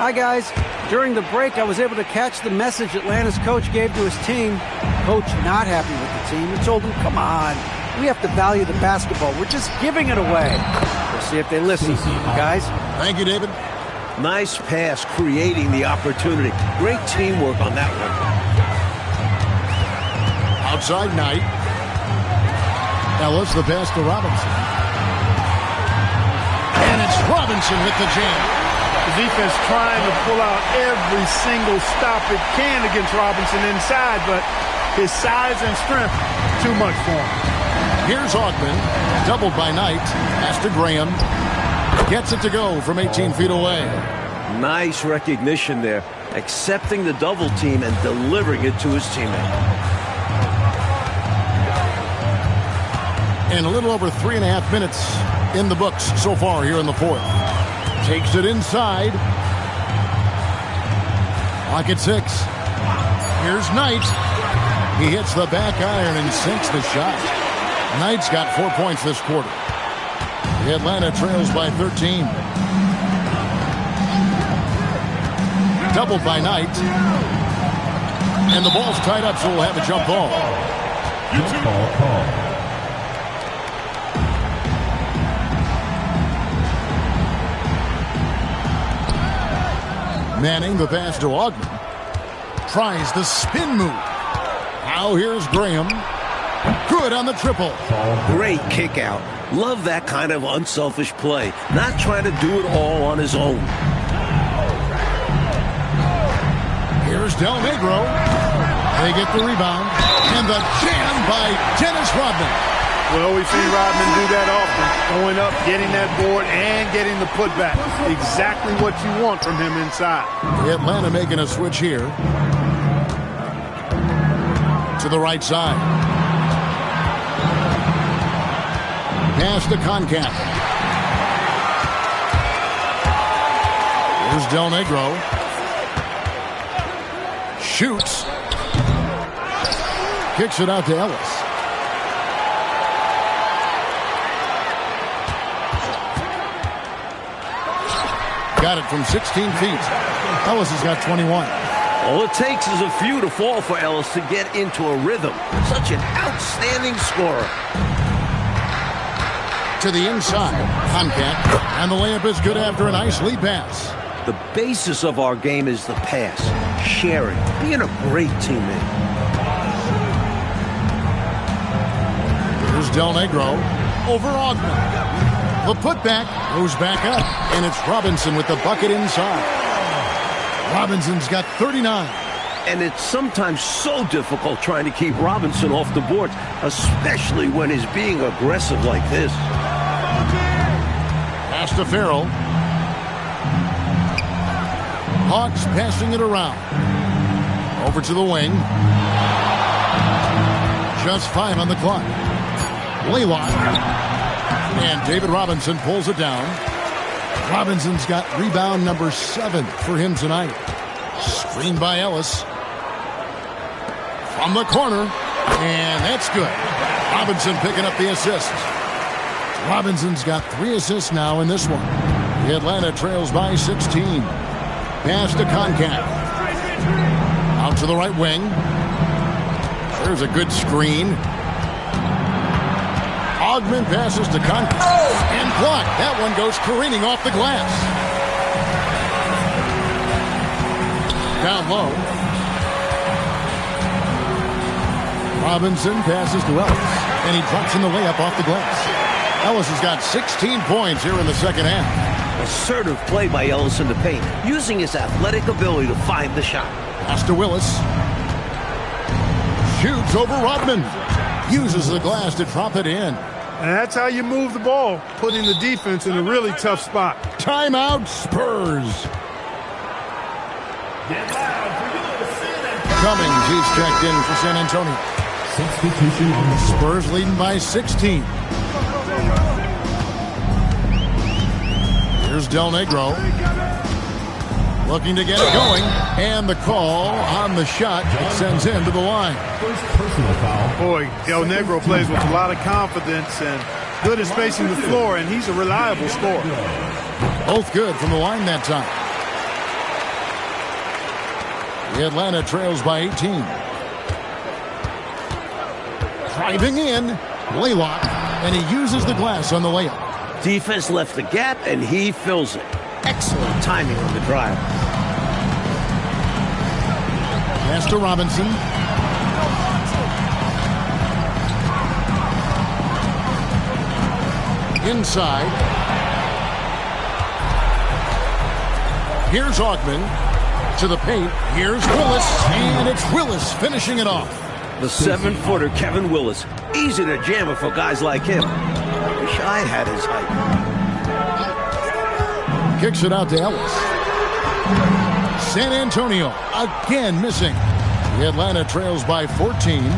Hi, guys. During the break, I was able to catch the message Atlanta's coach gave to his team. Coach not happy with the team and told them, come on, we have to value the basketball. We're just giving it away. We'll see if they listen, guys. Thank you, David. Nice pass, creating the opportunity. Great teamwork on that one. Outside Knight. Ellis, the pass to Robinson. And it's Robinson with the jam. The defense trying to pull out every single stop it can against Robinson inside, but his size and strength, too much for him. Here's Augman, doubled by Knight. Pass to Graham. Gets it to go from 18 feet away. Nice recognition there. Accepting the double team and delivering it to his teammate. And a little over 3.5 minutes in the books so far here in the fourth. Takes it inside. Clock at 6. Here's Knight. He hits the back iron and sinks the shot. Knight's got 4 points this quarter. The Atlanta trails by 13. Doubled by Knight. And the ball's tied up, so we'll have a jump ball. Jump ball call. Manning the pass to Augman. Tries the spin move. Now here's Graham. Good on the triple. Great kick out. Love that kind of unselfish play. Not trying to do it all on his own. Here's Del Negro. They get the rebound. And the jam by Dennis Rodman. Well, we've seen Rodman do that often. Going up, getting that board, and getting the putback. Exactly what you want from him inside. Atlanta making a switch here. To the right side. Pass to Concap. Here's Del Negro. Shoots. Kicks it out to Ellis. Got it from 16 feet. Ellis has got 21. All it takes is a few to fall for Ellis to get into a rhythm. Such an outstanding scorer. To the inside. Concap. And the layup is good after a nice lead pass. The basis of our game is the pass. Sharing. Being a great teammate. Here's Del Negro. Over Augman. The putback goes back up, and it's Robinson with the bucket inside. Robinson's got 39. And it's sometimes so difficult trying to keep Robinson off the board, especially when he's being aggressive like this. Pass to Farrell. Hawks passing it around. Over to the wing. Just 5 on the clock. Laylock. And David Robinson pulls it down. Robinson's got rebound number 7 for him tonight. Screened by Ellis. From the corner. And that's good. Robinson picking up the assist. Robinson's got 3 assists now in this one. The Atlanta trails by 16. Pass to Concap. Out to the right wing. There's a good screen. Augman passes to Concap. And blocked. That one goes careening off the glass. Down low. Robinson passes to Ellis. And he drops in the layup off the glass. Ellis has got 16 points here in the second half. Assertive play by Ellis in the paint, using his athletic ability to find the shot. Pass to Willis. Shoots over Rodman. Uses the glass to drop it in. And that's how you move the ball, putting the defense in a really tough spot. Timeout, Spurs. Cummings, he's checked in for San Antonio. Substitution on the floor. Spurs leading by 16. Here's Del Negro. Looking to get it going. And the call on the shot. It sends him to the line. First personal foul. Boy, Del Negro plays with a lot of confidence and good at spacing the floor, and he's a reliable scorer. Both good from the line that time. Atlanta trails by 18. Driving in, Blaylock, and he uses the glass on the layup. Defense left the gap, and he fills it. Excellent timing on the drive. Pass to Robinson. Inside. Here's Augman to the paint. Here's Willis, and it's Willis finishing it off. The 7-footer Kevin Willis. Easy to jam it for guys like him. I wish I had his height. Kicks it out to Ellis. San Antonio again missing. The Atlanta trails by 14.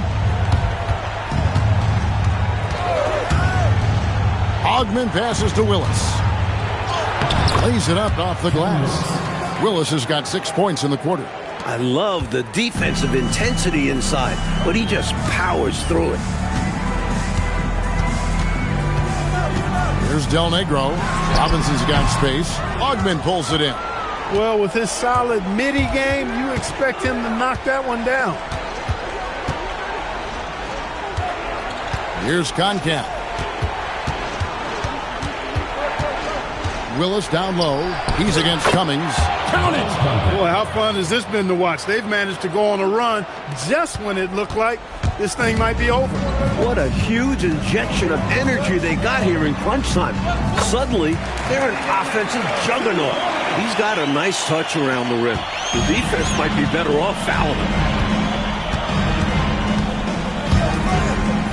Augman passes to Willis. Lays it up off the glass. Willis has got 6 points in the quarter. I love the defensive intensity inside, but he just powers through it. Here's Del Negro. Robinson's got space. Augman pulls it in. Well, with his solid midi game, you expect him to knock that one down. Here's Concap. Willis down low. He's against Cummings. Count it! Boy, how fun has this been to watch? They've managed to go on a run just when it looked like this thing might be over. What a huge injection of energy they got here in crunch time. Suddenly, they're an offensive juggernaut. He's got a nice touch around the rim. The defense might be better off fouling him.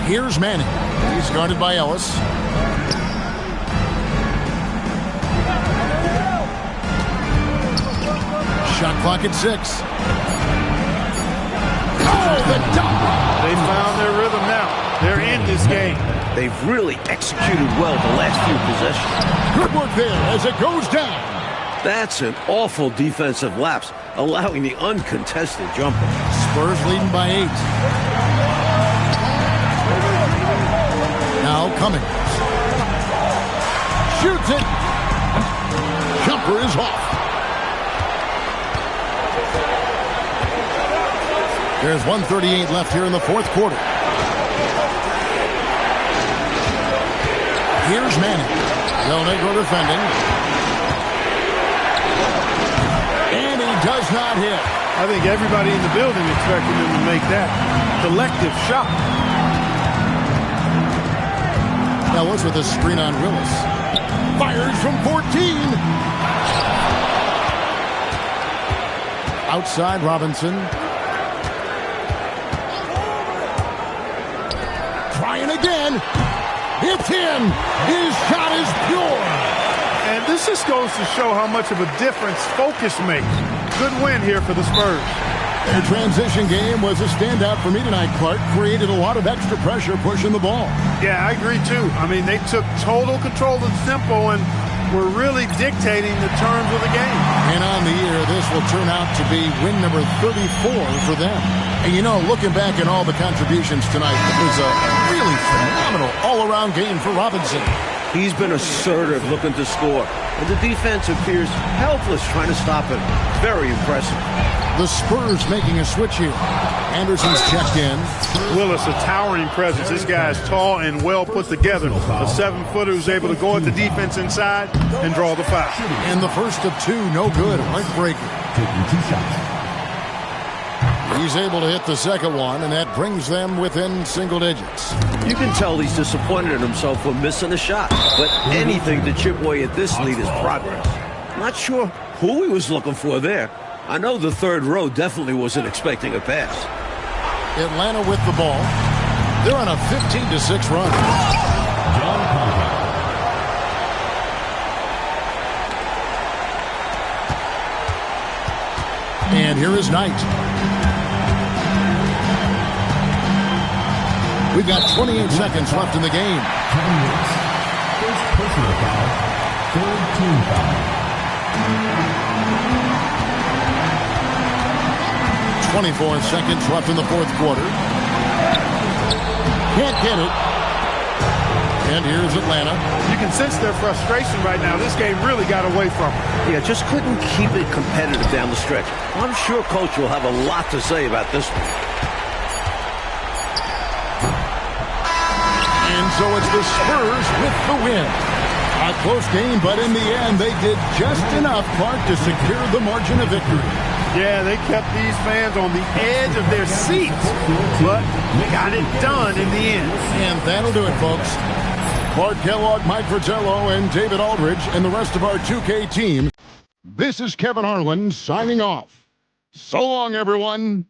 Here's Manning. He's guarded by Ellis. Shot clock at 6. Oh, the dunk! They found their rhythm now. They're in this game. They've really executed well the last few possessions. Good work there as it goes down. That's an awful defensive lapse, allowing the uncontested jumper. Spurs leading by 8. Now Cummings. Shoots it. Jumper is off. There's 1:38 left here in the fourth quarter. Here's Manning. Del Negro defending. And he does not hit. I think everybody in the building expected him to make that collective shot. Ellis with a screen on Willis. Fires from 14. Outside Robinson. Trying again. It's in. His shot is pure. And this just goes to show how much of a difference focus makes. Good win here for the Spurs. Their transition game was a standout for me tonight, Clark. Created a lot of extra pressure pushing the ball. Yeah, I agree, too. I mean, they took total control of the tempo and were really dictating the terms of the game. And on the year, this will turn out to be win number 34 for them. And, you know, looking back at all the contributions tonight, it was a really phenomenal all-around game for Robinson. He's been assertive looking to score, and the defense appears helpless trying to stop him. Very impressive. The Spurs making a switch here. Anderson's checked in. Willis, a towering presence. This guy is tall and well put together. A 7-footer who's able to go at the defense inside and draw the foul. And the first of 2, no good. Heartbreaker. Taking 2 shots. He's able to hit the second one, and that brings them within single digits. You can tell he's disappointed in himself for missing a shot, but anything to chip away at this lead is progress. Not sure who he was looking for there. I know the third row definitely wasn't expecting a pass. Atlanta with the ball. They're on a 15-6 run. John Conrad. And here is Knight. We've got 28 seconds left in the game. Kevin Willis. First personal foul. Third team foul. 24 seconds left in the fourth quarter. Can't get it. And here's Atlanta. You can sense their frustration right now. This game really got away from them. Yeah, just couldn't keep it competitive down the stretch. I'm sure Coach will have a lot to say about this one. And so it's the Spurs with the win. A close game, but in the end, they did just enough, Clark, to secure the margin of victory. Yeah, they kept these fans on the edge of their seats, but they got it done in the end. And that'll do it, folks. Clark Kellogg, Mike Fratello, and David Aldridge, and the rest of our 2K team. This is Kevin Harlan signing off. So long, everyone.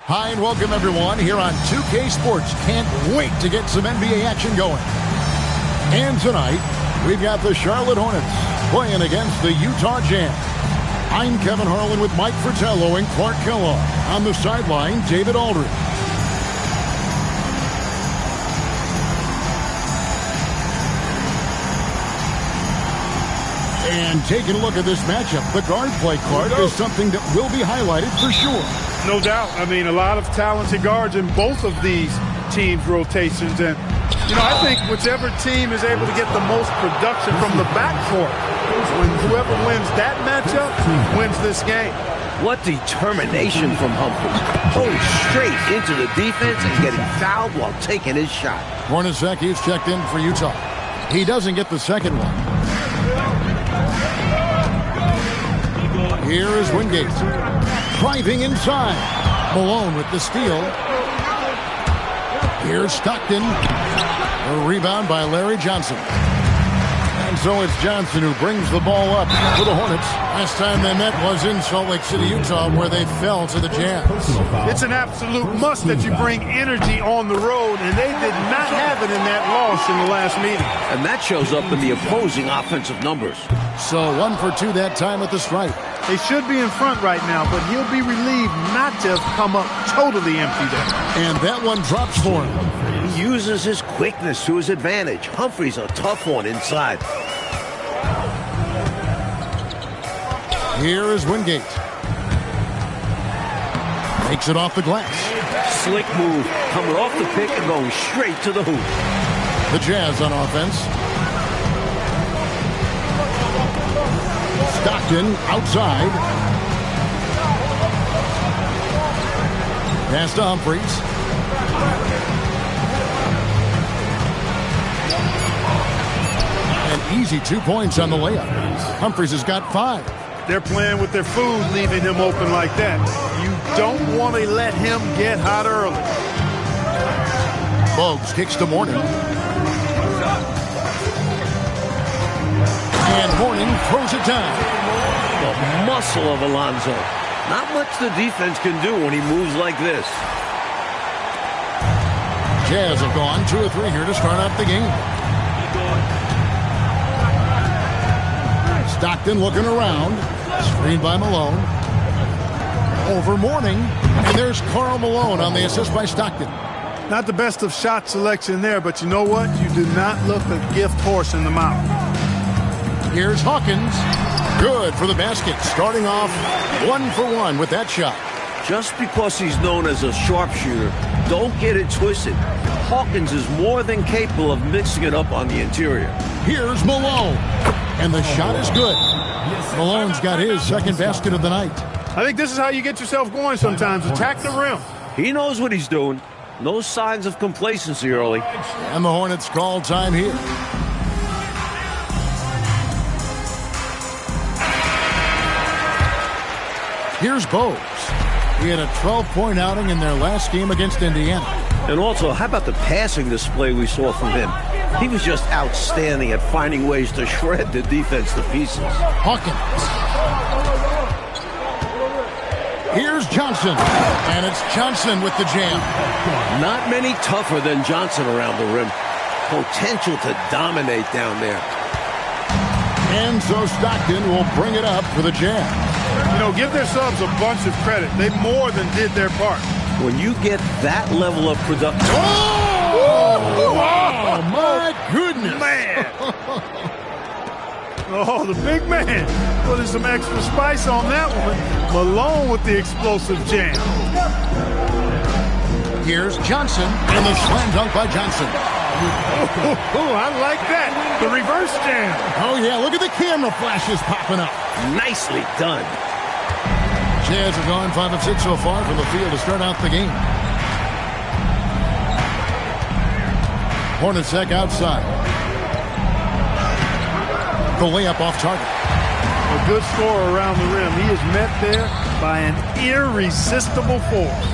Hi and welcome everyone here on 2K Sports. Can't wait to get some NBA action going. And tonight, we've got the Charlotte Hornets playing against the Utah Jazz. I'm Kevin Harlan with Mike Fratello and Clark Kellogg. On the sideline, David Aldridge. And taking a look at this matchup, the guard play, Clark, is something that will be highlighted for sure. No doubt. I mean, a lot of talented guards in both of these teams' rotations. And, you know, I think whichever team is able to get the most production from the backcourt, whoever wins that matchup wins this game. What determination from Humphrey. Going straight into the defense and getting fouled while taking his shot. Hornacek is checked in for Utah. He doesn't get the second one. Here is Wingate. Driving inside. Malone with the steal. Here's Stockton. A rebound by Larry Johnson. And so it's Johnson who brings the ball up for the Hornets. Last time they met was in Salt Lake City, Utah, where they fell to the Jazz. It's an absolute must that you bring energy on the road, and they did not have it in that loss in the last meeting. And that shows up in the opposing offensive numbers. So 1 for 2 that time at the stripe. They should be in front right now, but he'll be relieved not to have come up totally empty there. And that one drops for him. He uses his quickness to his advantage. Humphrey's a tough one inside. Here is Wingate. Takes it off the glass. Slick move, coming off the pick and going straight to the hoop. The Jazz on offense. Stockton outside. Pass to Humphries. An easy 2 points on the layup. Humphries has got 5. They're playing with their food, leaving him open like that. You don't want to let him get hot early. Bogues kicks to Mourning. And Mourning throws it down. The muscle of Alonzo. Not much the defense can do when he moves like this. Jazz have gone 2 or 3 here to start out the game. Stockton looking around. Screened by Malone. Over Mourning. And there's Karl Malone on the assist by Stockton. Not the best of shot selection there, but you know what? You do not look a gift horse in the mouth. Here's Hawkins. Good for the basket. Starting off 1 for 1 with that shot. Just because he's known as a sharpshooter, don't get it twisted. Hawkins is more than capable of mixing it up on the interior. Here's Malone. And the shot is good. Malone's got his second basket of the night. I think this is how you get yourself going sometimes. Attack the rim. He knows what he's doing. No signs of complacency early. And the Hornets call time here. Here's Bogues. He had a 12-point outing in their last game against Indiana. And also, how about the passing display we saw from him? He was just outstanding at finding ways to shred the defense to pieces. Hawkins. Here's Johnson. And it's Johnson with the jam. Not many tougher than Johnson around the rim. Potential to dominate down there. And so Stockton will bring it up for the Jazz. You know, give their subs a bunch of credit. They more than did their part. When you get that level of production. Oh, my goodness. Man. Oh, the big man putting some extra spice on that one. Malone with the explosive jam. Here's Johnson and the slam dunk by Johnson. Oh, I like that. The reverse jam. Oh, yeah, look at the camera flashes popping up. Nicely done. Jazz have gone 5 of 6 so far from the field to start out the game. Hornacek outside. The layup off target. A good scorer around the rim. He is met there by an irresistible force.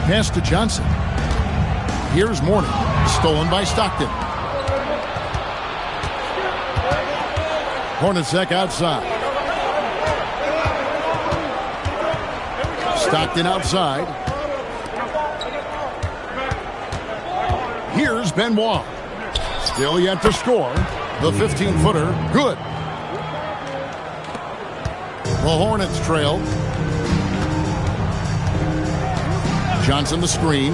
Pass to Johnson. Here's Mourning. Stolen by Stockton. Hornacek outside. Stockton outside. Here's Benoit. Still yet to score. The 15-footer, good. The Hornets trail. Johnson the screen.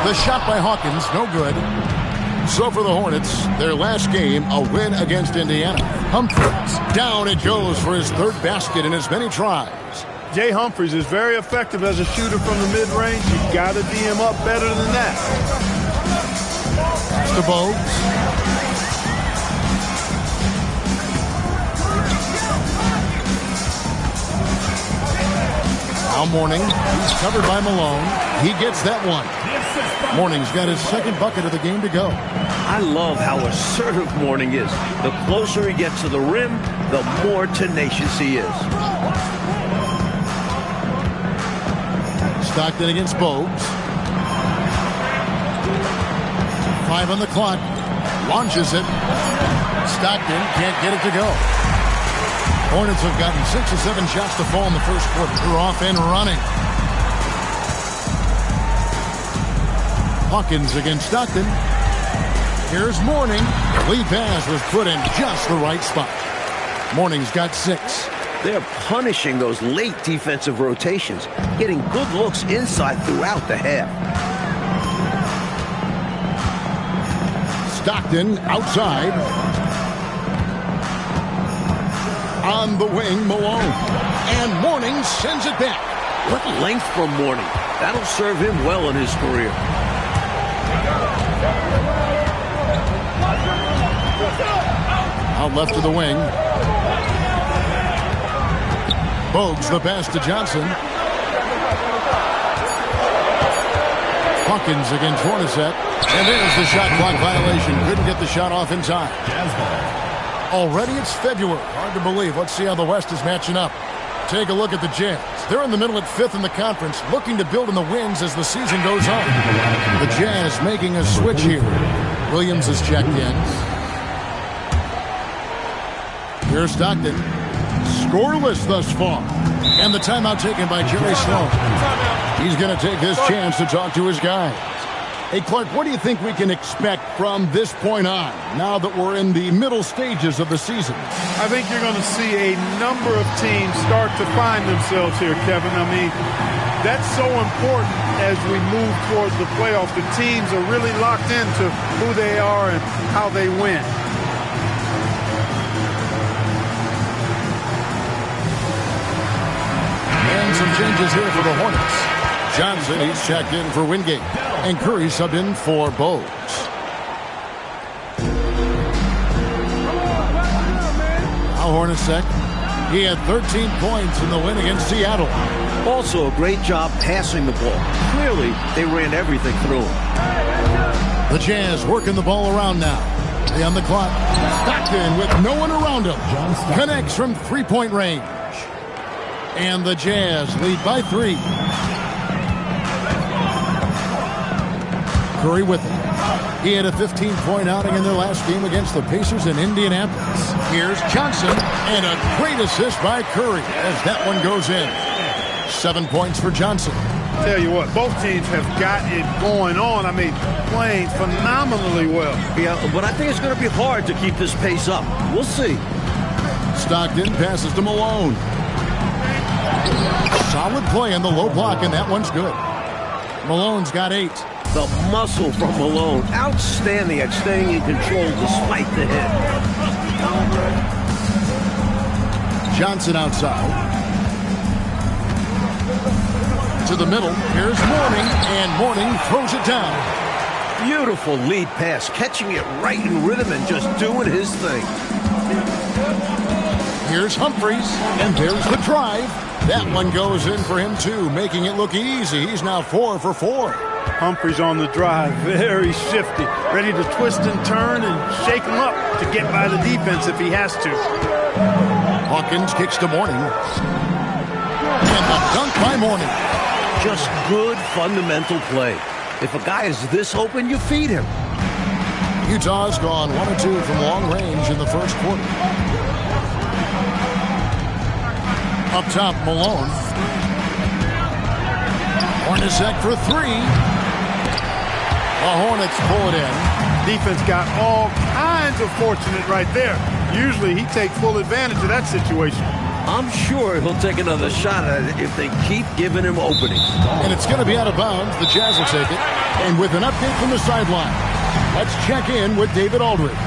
The shot by Hawkins, no good. So for the Hornets, their last game, a win against Indiana. Humphries, down it goes for his third basket in as many tries. Jay Humphries is very effective as a shooter from the mid-range. You've got to D him up better than that. To Bogues. Now Mourning, he's covered by Malone. He gets that one. Mourning's got his second bucket of the game to go. I love how assertive Mourning is. The closer he gets to the rim, the more tenacious he is. Stockton against Bogues. 5 on the clock. Launches it. Stockton can't get it to go. Hornets have gotten 6 or 7 shots to fall in the first quarter. They're off and running. Hawkins against Stockton. Here's Mourning. Lead pass was put in just the right spot. Mourning's got 6. They're punishing those late defensive rotations, getting good looks inside throughout the half. Stockton outside. On the wing, Malone. And Mourning sends it back. What length from Mourning. That'll serve him well in his career. Out left to the wing. Bogues the pass to Johnson. Hawkins against Hornacek. And there's the shot clock violation. Couldn't get the shot off in time. Already it's February. Hard to believe. Let's see how the West is matching up. Take a look at the Jazz. They're in the middle at 5th in the conference, looking to build in the wins as the season goes on. The Jazz making a switch here. Williams is checked in. Here's Stockton. Scoreless thus far. And the timeout taken by Jerry Sloan. He's going to take this chance to talk to his guys. Hey, Clark, what do you think we can expect from this point on, now that we're in the middle stages of the season? I think you're going to see a number of teams start to find themselves here, Kevin. I mean, that's so important as we move towards the playoffs. The teams are really locked into who they are and how they win. And some changes here for the Hornets. Johnson, he's checked in for Wingate. And Curry subbed in for Bogues. Now Hornacek. He had 13 points in the win against Seattle. Also a great job passing the ball. Clearly, they ran everything through him. The Jazz working the ball around now. They on the clock. Stockton with no one around him. Connects from three-point range. And the Jazz lead by 3. Curry with it. He had a 15-point outing in their last game against the Pacers in Indianapolis. Here's Johnson, and a great assist by Curry as that one goes in. 7 points for Johnson. Tell you what, both teams have got it going on. I mean, playing phenomenally well. Yeah, but I think it's going to be hard to keep this pace up. We'll see. Stockton passes to Malone. Solid play in the low block, and that one's good. Malone's got 8. The muscle from Malone. Outstanding at staying in control despite the hit. Johnson outside. To the middle. Here's Mourning, and Mourning throws it down. Beautiful lead pass, catching it right in rhythm and just doing his thing. Here's Humphries, and there's the drive. That one goes in for him, too, making it look easy. He's now 4 for 4. Humphries on the drive, very shifty, ready to twist and turn and shake him up to get by the defense if he has to. Hawkins kicks to Mourning. And the dunk by Mourning. Just good fundamental play. If a guy is this open, you feed him. Utah's gone 1 or 2 from long range in the first quarter. Up top, Malone. Hornacek for three. The Hornets pull it in. Defense got all kinds of fortunate right there. Usually he takes full advantage of that situation. I'm sure he'll take another shot at it if they keep giving him openings. And it's going to be out of bounds. The Jazz will take it. And with an update from the sideline, let's check in with David Aldridge.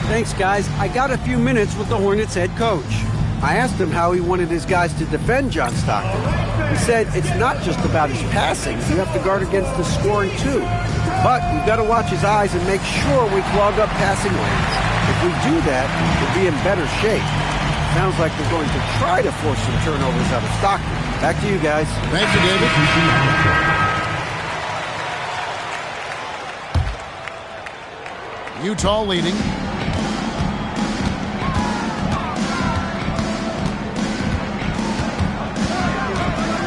Thanks, guys. I got a few minutes with the Hornets head coach. I asked him how he wanted his guys to defend John Stockton. He said it's not just about his passing. You have to guard against the scoring, too. But we've got to watch his eyes and make sure we clog up passing lanes. If we do that, we'll be in better shape. Sounds like we're going to try to force some turnovers out of Stockton. Back to you guys. Thank you, David. Utah leading.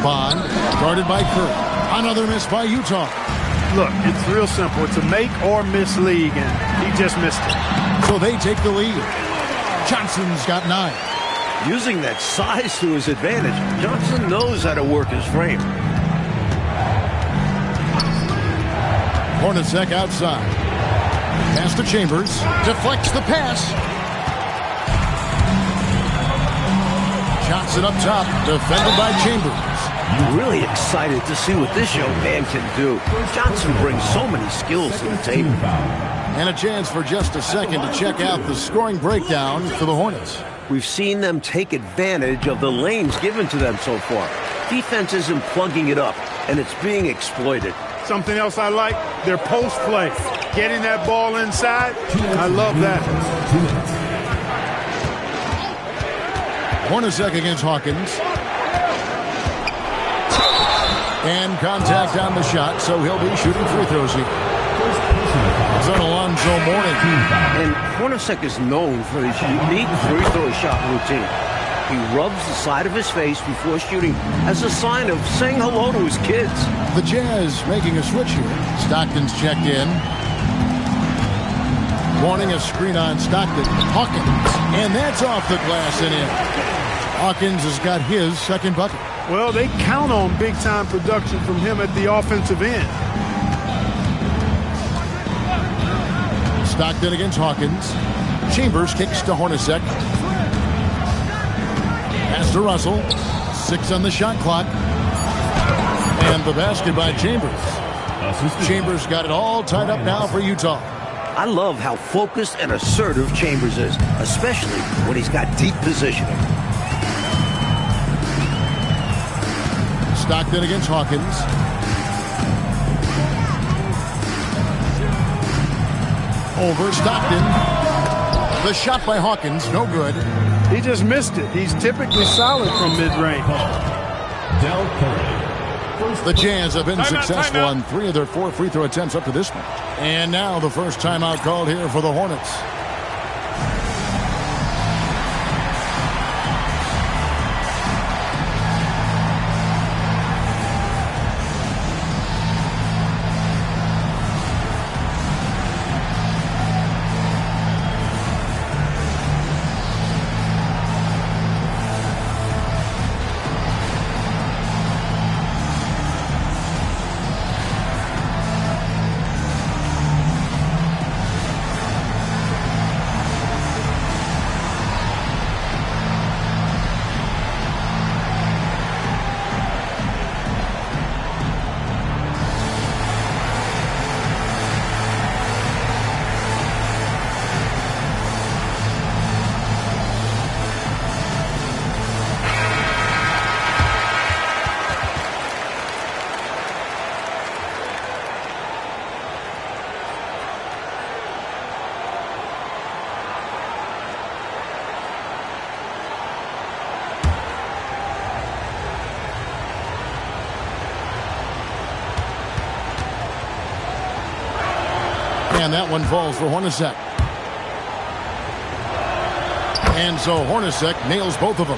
Bond, guarded by Curry. Another miss by Utah. Look, it's real simple. It's a make or miss league, and he just missed it. So they take the lead. Johnson's got 9. Using that size to his advantage, Johnson knows how to work his frame. Hornacek outside. Pass to Chambers. Deflects the pass. Johnson up top. Defended by Chambers. Really excited to see what this young man can do. Johnson brings so many skills to the table. And a chance for just a second to check out the scoring breakdown for the Hornets. We've seen them take advantage of the lanes given to them so far. Defense isn't plugging it up, and it's being exploited. Something else I like, their post play. Getting that ball inside, I love that. Hornacek against Hawkins. And contact on the shot, so he'll be shooting free throws here. It's on Alonzo Mourning. And Hornacek is known for his unique free throw shot routine. He rubs the side of his face before shooting as a sign of saying hello to his kids. The Jazz making a switch here. Stockton's checked in. Warning a screen on Stockton. Hawkins. And that's off the glass and in. Hawkins has got his second bucket. Well, they count on big-time production from him at the offensive end. Stockton against Hawkins. Chambers kicks to Hornacek. Pass to Russell. 6 on the shot clock. And the basket by Chambers. Chambers got it all tied up now for Utah. I love how focused and assertive Chambers is, especially when he's got deep positioning. Stockton against Hawkins. Over Stockton. The shot by Hawkins, no good. He just missed it. He's typically solid from mid-range. Del Curry. The Jazz have been successful on 3 of their 4 free throw attempts up to this point. And now the first timeout called here for the Hornets. And that one falls for Hornacek. And so Hornacek nails both of them.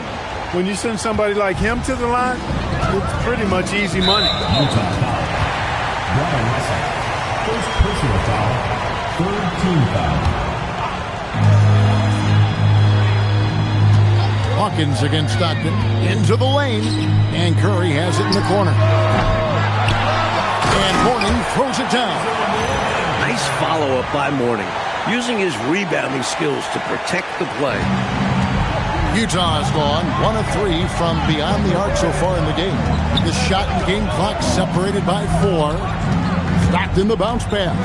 When you send somebody like him to the line, it's pretty much easy money. Utah foul. Brian Russell. First personal foul. Third team foul. Hawkins against Stockton. Into the lane. And Curry has it in the corner. And Mourning throws it down. Nice follow-up by Mourning, using his rebounding skills to protect the play. Utah has gone 1 of 3 from beyond the arc so far in the game. The shot and game clock separated by 4. Stockton the bounce pass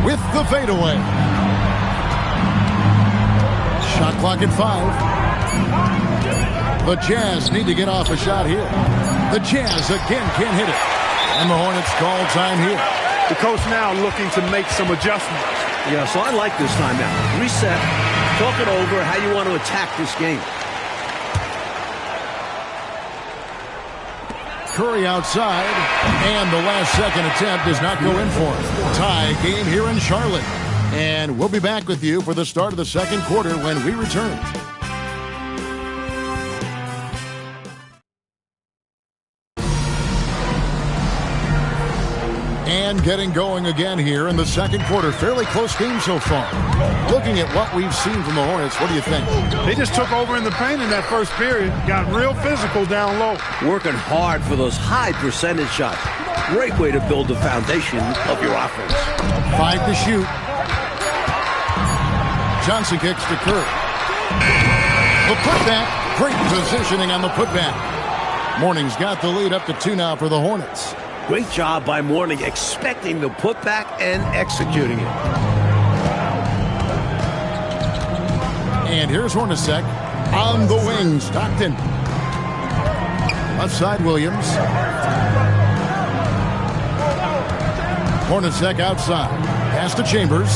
with the fadeaway. Shot clock at 5. The Jazz need to get off a shot here. The Jazz again can't hit it. And the Hornets call time here. The coach now looking to make some adjustments. Yeah, so I like this timeout. Reset, talk it over, how you want to attack this game. Curry outside, and the last-second attempt does not go in for it. Tie game here in Charlotte. And we'll be back with you for the start of the second quarter when we return. And getting going again here in the second quarter. Fairly close game so far. Looking at what we've seen from the Hornets, what do you think? They just took over in the paint in that first period. Got real physical down low. Working hard for those high percentage shots. Great way to build the foundation of your offense. 5 to shoot. Johnson kicks to Curry. The putback. Great positioning on the putback. Mourning's got the lead up to 2 now for the Hornets. Great job by Mourning, expecting the putback and executing it. And here's Hornacek on the wing. Stockton. Left side, Williams. Hornacek outside. Pass to Chambers.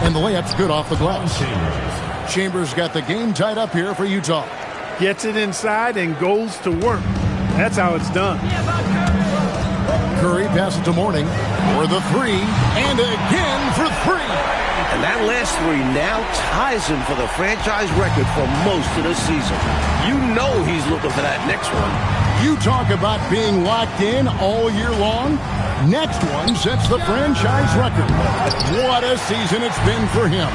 And the layup's good off the glass. Chambers got the game tied up here for Utah. Gets it inside and goes to work. That's how it's done. Curry passes to Mourning for the 3, and again for 3. And that last 3 now ties him for the franchise record for most of the season. You know he's looking for that next one. You talk about being locked in all year long. Next one sets the franchise record. What a season it's been for him.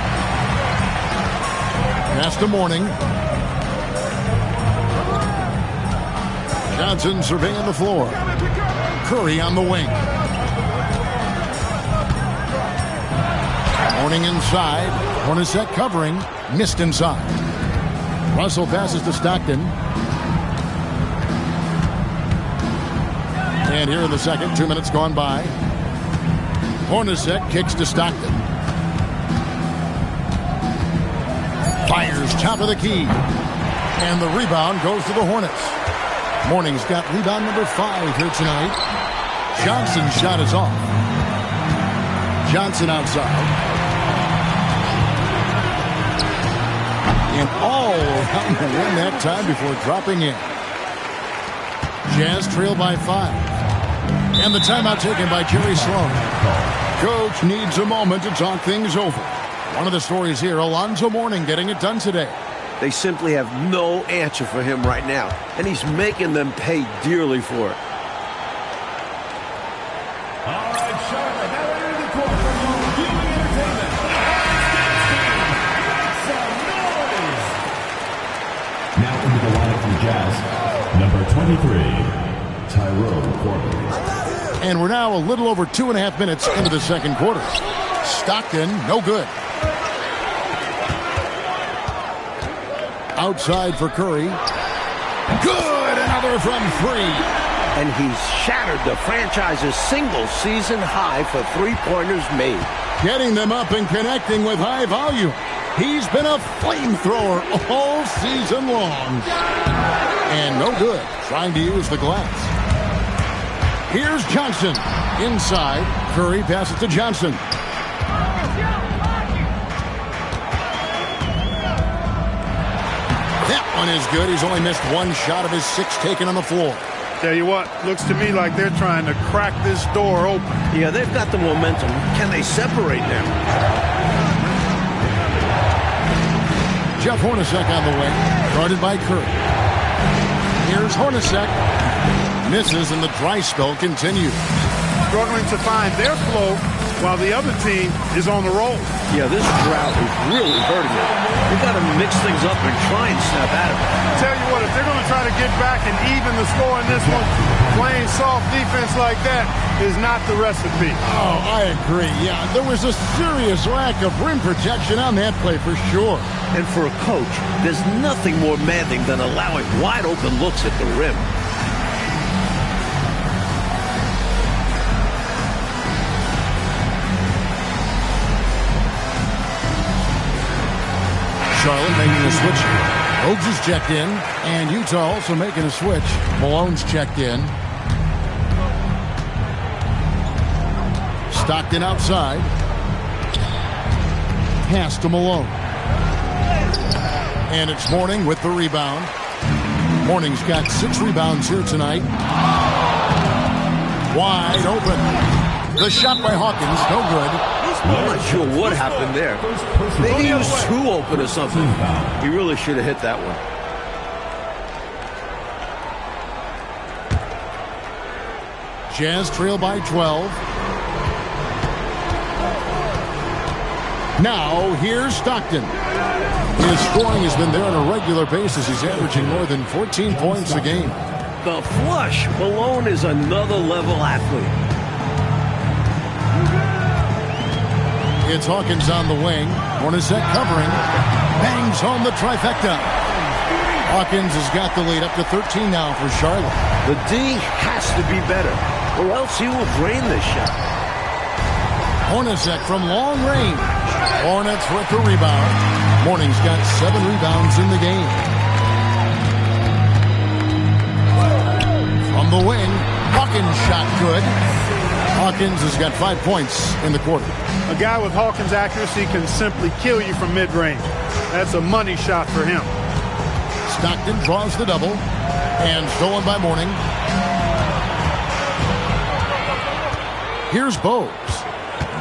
Pass to Mourning. Johnson surveying the floor. Curry on the wing. Mourning inside. Hornacek covering. Missed inside. Russell passes to Stockton. And here in the second, 2 minutes gone by. Hornacek kicks to Stockton. Fires top of the key. And the rebound goes to the Hornets. Mourning's got rebound number 5 here tonight. Johnson's shot is off. Johnson outside. And all around the rim that time before dropping in. Jazz trail by 5. And the timeout taken by Jerry Sloan. Coach needs a moment to talk things over. One of the stories here, Alonzo Mourning getting it done today. They simply have no answer for him right now, and he's making them pay dearly for it. All right, Charlotte, now entering the court for Viewing Entertainment. Some noise! Now into the lineup from Jazz, number 23, Tyrone Corbin. And we're now a little over 2.5 minutes into the second quarter. Stockton, no good. Outside for Curry. Good! Another from 3. And he's shattered the franchise's single-season high for three-pointers made. Getting them up and connecting with high volume. He's been a flamethrower all season long. And no good. Trying to use the glass. Here's Johnson. Inside. Curry passes to Johnson. That one is good. He's only missed 1 shot of his 6 taken on the floor. Tell you what, looks to me like they're trying to crack this door open. Yeah, they've got the momentum. Can they separate now? Jeff Hornacek on the wing, guarded by Curry. Here's Hornacek. Misses, and the dry spell continues. Struggling to find their flow while the other team is on the roll. Yeah, this drought is really hurting them. They got to mix things up and try and snap out of it. Tell you what, if they're going to try to get back and even the score in this one, playing soft defense like that is not the recipe. Oh, I agree. Yeah, there was a serious lack of rim protection on that play for sure. And for a coach, there's nothing more maddening than allowing wide open looks at the rim. Charlotte making a switch. Oaks is checked in, and Utah also making a switch. Malone's checked in. Stockton outside. Pass to Malone. And it's Mourning with the rebound. Mourning's got 6 rebounds here tonight. Wide open. The shot by Hawkins, no good. I'm not sure what happened there. Maybe he was too open or something. He really should have hit that one. Jazz trail by 12. Now, here's Stockton. His scoring has been there on a regular basis. He's averaging more than 14 points a game. The flush. Malone is another level athlete. It's Hawkins on the wing. Hornacek covering. Bangs home the trifecta. Hawkins has got the lead up to 13 now for Charlotte. The D has to be better, or else he will drain this shot. Hornacek from long range. Hornets with the rebound. Mourning's got 7 rebounds in the game. From the wing, Hawkins shot good. Hawkins has got 5 points in the quarter. A guy with Hawkins' accuracy can simply kill you from mid-range. That's a money shot for him. Stockton draws the double, and stolen by Mourning. Here's Bogues.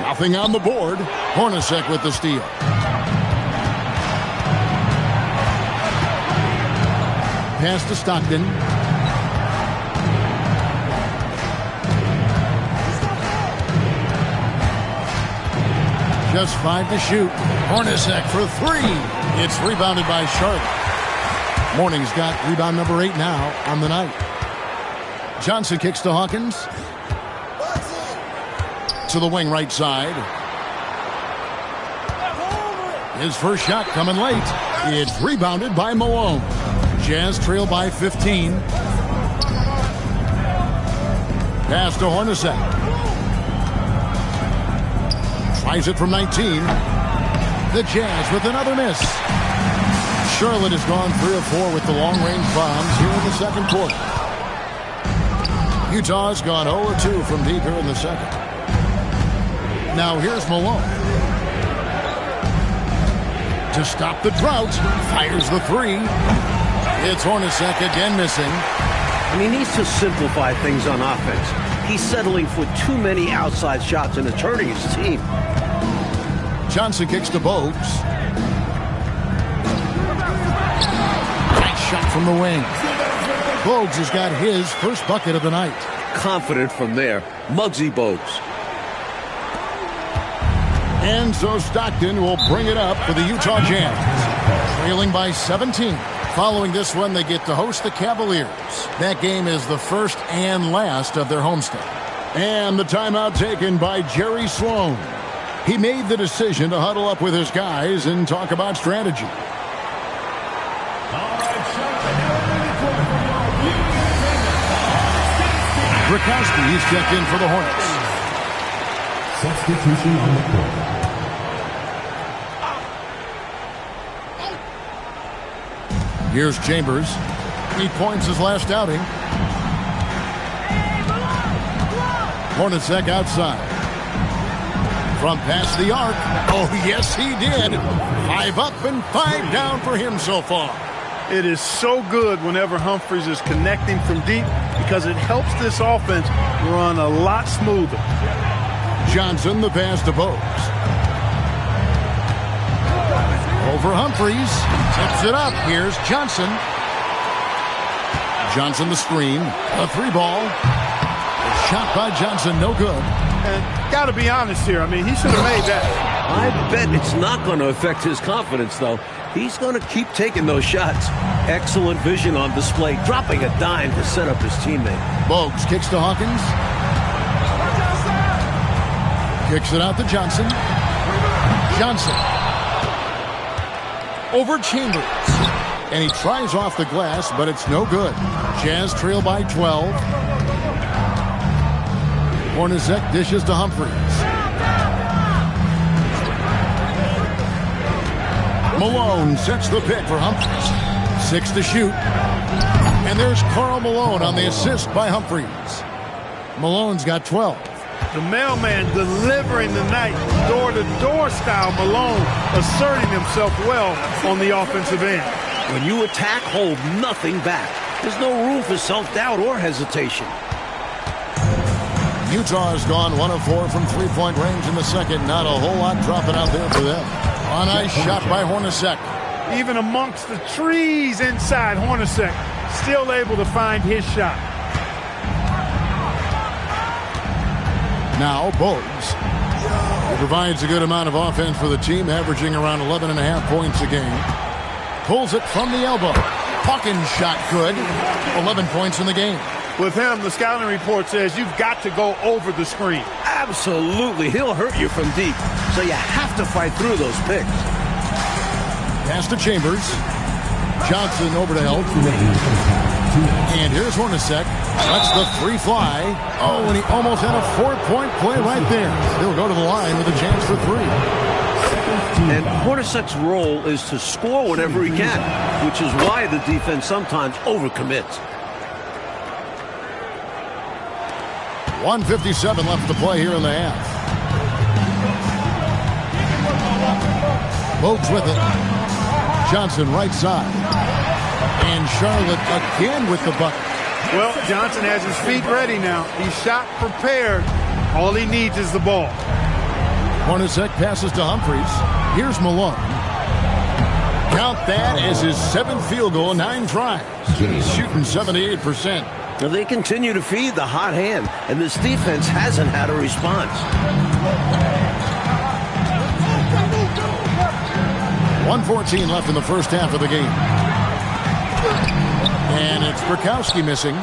Nothing on the board. Hornacek with the steal. Pass to Stockton. Just 5 to shoot. Hornacek for 3. It's rebounded by Charlotte. Mourning's got rebound number 8 now on the night. Johnson kicks to Hawkins. To the wing right side. His first shot coming late. It's rebounded by Malone. Jazz trail by 15. Pass to Hornacek. Tries it from 19. The Jazz with another miss. Charlotte has gone 3 of 4 with the long-range bombs here in the second quarter. Utah's gone 0 of 2 from deep here in the second. Now here's Malone. To stop the drought, fires the 3. It's Hornacek again missing. And he needs to simplify things on offense. He's settling for too many outside shots and it's hurting his team. Johnson kicks to Bogues. Nice shot from the wing. Bogues has got his first bucket of the night. Confident from there. Muggsy Bogues. And so Stockton will bring it up for the Utah Jazz. Trailing by 17. Following this one, they get to host the Cavaliers. That game is the first and last of their homestand. And the timeout taken by Jerry Sloan. He made the decision to huddle up with his guys and talk about strategy. Rakowski is checked in for the Hornets. Substitution on the court. Here's Chambers. 8 points his last outing. Hornacek outside. From past the arc. Oh, yes, he did. 5 up and 5 down for him so far. It is so good whenever Humphries is connecting from deep because it helps this offense run a lot smoother. Johnson, the pass to Bogues. Over Humphries. Tips it up. Here's Johnson. Johnson the screen. A 3 ball. A shot by Johnson, no good. And got to be honest here. I mean, he should have made that. I bet it's not going to affect his confidence, though. He's going to keep taking those shots. Excellent vision on display, dropping a dime to set up his teammate. Bogues kicks to Hawkins. Kicks it out to Johnson. Johnson. Over Chambers. And he tries off the glass, but it's no good. Jazz trail by 12. Hornacek dishes to Humphries. Malone sets the pick for Humphries. 6 to shoot. And there's Karl Malone on the assist by Humphries. Malone's got 12. The mailman delivering the night, door-to-door style. Malone asserting himself well on the offensive end. When you attack, hold nothing back. There's no room for self-doubt or hesitation. Utah's gone 1 of 4 from three-point range in the second. Not a whole lot dropping out there for them. A nice shot by Hornacek. Even amongst the trees inside, Hornacek still able to find his shot. Now Bogues. He provides a good amount of offense for the team, averaging around 11.5 points a game. Pulls it from the elbow. Hawkins shot good. 11 points in the game. With him, the scouting report says you've got to go over the screen. Absolutely. He'll hurt you from deep. So you have to fight through those picks. Pass to Chambers. Johnson over to help. And here's Hornacek. Lets the three fly. Oh, and he almost had a 4-point play right there. He'll go to the line with a chance for 3. And Hornacek's role is to score whenever he can, which is why the defense sometimes overcommits. 1:57 left to play here in the half. Bogues with it. Johnson right side. And Charlotte again with the bucket. Well, Johnson has his feet ready now. He's shot prepared. All he needs is the ball. Hornacek passes to Humphries. Here's Malone. Count that as his 7th field goal in 9 tries. He's shooting 78%. Now they continue to feed the hot hand, and this defense hasn't had a response. 1:14 left in the first half of the game. And it's Bukowski missing.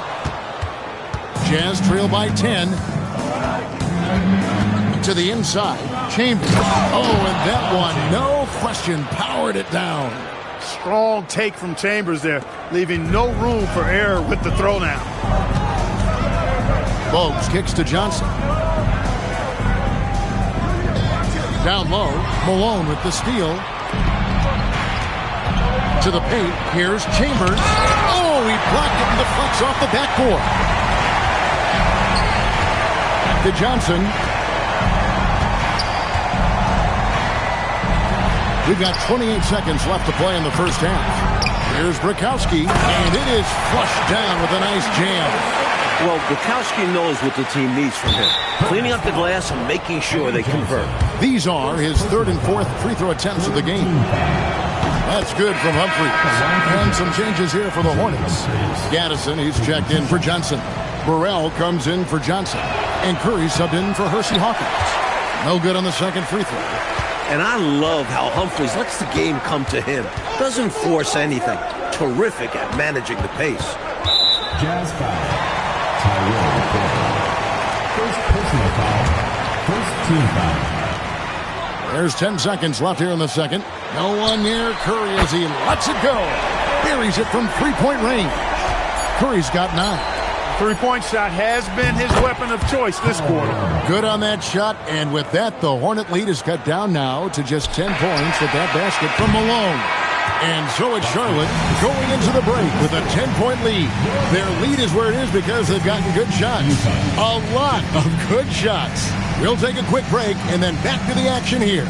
Jazz trail by 10. To the inside. Chambers. Oh, and that one, no question, powered it down. Strong take from Chambers there, leaving no room for error with the throw now. Bogues kicks to Johnson. Down low, Malone with the steal. To the paint, here's Chambers. Oh, he blocked it and deflects off the backboard. To Johnson. We've got 28 seconds left to play in the first half. Here's Bukowski, and it is flushed down with a nice jam. Well, Bukowski knows what the team needs from him. Cleaning up the glass and making sure they convert. These are his 3rd and 4th free throw attempts of the game. That's good from Humphries. And some changes here for the Hornets. Gaddison, he's checked in for Johnson. Burrell comes in for Johnson. And Curry subbed in for Hersey Hawkins. No good on the second free throw. And I love how Humphries lets the game come to him. Doesn't force anything. Terrific at managing the pace. Jazz foul. Tyrone Brooks. First personal foul. First team foul. There's 10 seconds left here in the second. No one near Curry as he lets it go. Buries it from 3-point range. Curry's got 9. Three-point shot has been his weapon of choice this quarter. Good on that shot, and with that, the Hornet lead is cut down now to just 10 points with that basket from Malone. And so it's Charlotte going into the break with a 10-point lead. Their lead is where it is because they've gotten good shots. A lot of good shots. We'll take a quick break and then back to the action here.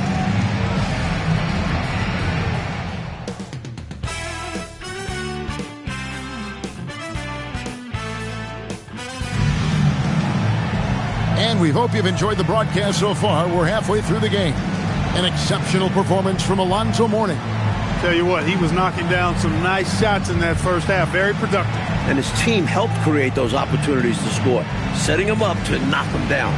And we hope you've enjoyed the broadcast so far. We're halfway through the game. An exceptional performance from Alonzo Mourning. Tell you what, he was knocking down some nice shots in that first half. Very productive. And his team helped create those opportunities to score, setting him up to knock them down.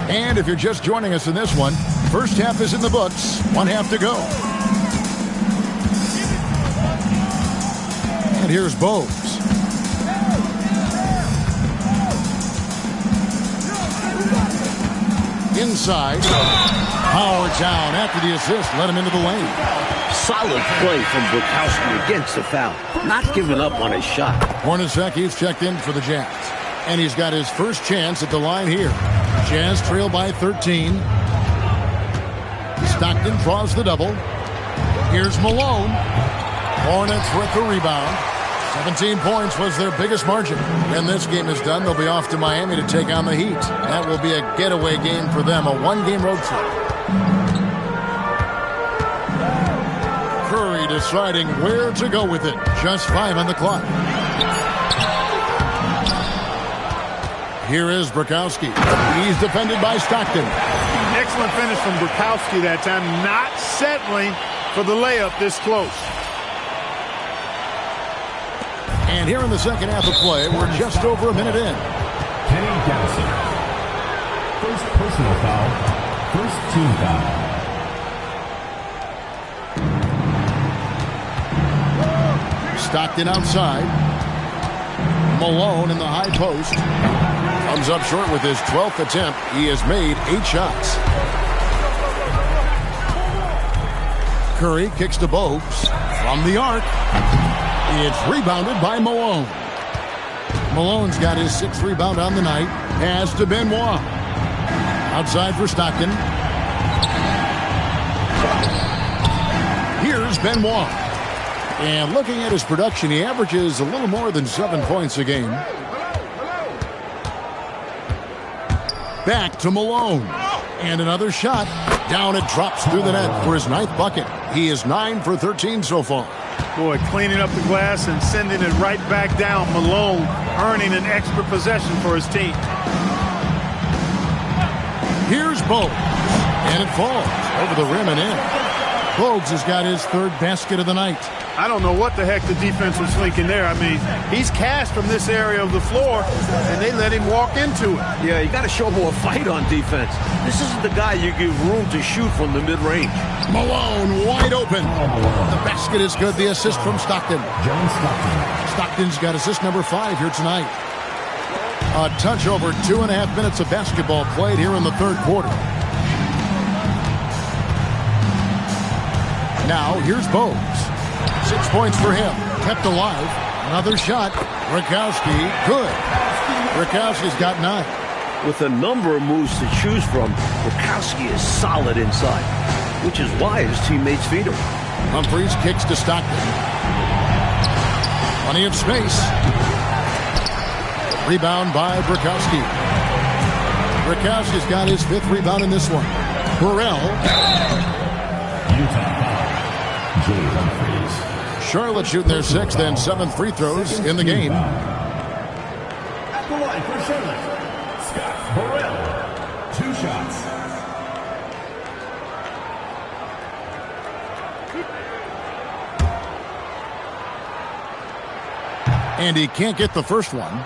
And if you're just joining us in this one, first half is in the books. 1 half to go. And here's Bowes. Inside. Power down after the assist. Let him into the lane. Solid play from Bukowski against the foul. Not giving up on his shot. Hornacek, he's checked in for the Jazz. And he's got his first chance at the line here. Jazz trail by 13. Stockton draws the double. Here's Malone. Hornets with the rebound. 17 points was their biggest margin. When this game is done, they'll be off to Miami to take on the Heat. That will be a getaway game for them, a one-game road trip. Curry deciding where to go with it. Just 5 on the clock. Here is Bukowski. He's defended by Stockton. Excellent finish from Bukowski that time, not settling for the layup this close. And here in the second half of play, we're just over a minute in. Kenny Gattison. First personal foul. First team foul. Stockton outside. Malone in the high post. Comes up short with his 12th attempt. He has made 8 shots. Curry kicks to Bowes from the arc. It's rebounded by Malone. Malone's got his 6th rebound on the night. Pass to Benoit. Outside for Stockton. Here's Benoit. And looking at his production, he averages a little more than 7 points a game. Back to Malone. And another shot. Down it drops through the net for his 9th bucket. He is 9 for 13 so far. Boy, cleaning up the glass and sending it right back down. Malone earning an extra possession for his team. Here's Bowes. And it falls over the rim and in. Bowes has got his 3rd basket of the night. I don't know what the heck the defense was thinking there. I mean, he's cast from this area of the floor, and they let him walk into it. Yeah, you got to show more fight on defense. This isn't the guy you give room to shoot from the mid-range. Malone wide open. The basket is good. The assist from Stockton. John Stockton. Stockton's got assist number 5 here tonight. A touch over 2.5 minutes of basketball played here in the 3rd quarter. Now, here's Bowes. 6 points for him. Kept alive. Another shot. Bukowski. Good. Bukowski's got 9. With a number of moves to choose from, Bukowski is solid inside, which is why his teammates feed him. Humphries kicks to Stockton. Plenty of space. Rebound by Bukowski. Bukowski's got his 5th rebound in this one. Burrell. Utah foul. Jay Humphries. Charlotte shooting their 6th and 7th free throws in the game. At the line for Charlotte, Scott Burrell. 2 shots. And he can't get the first one.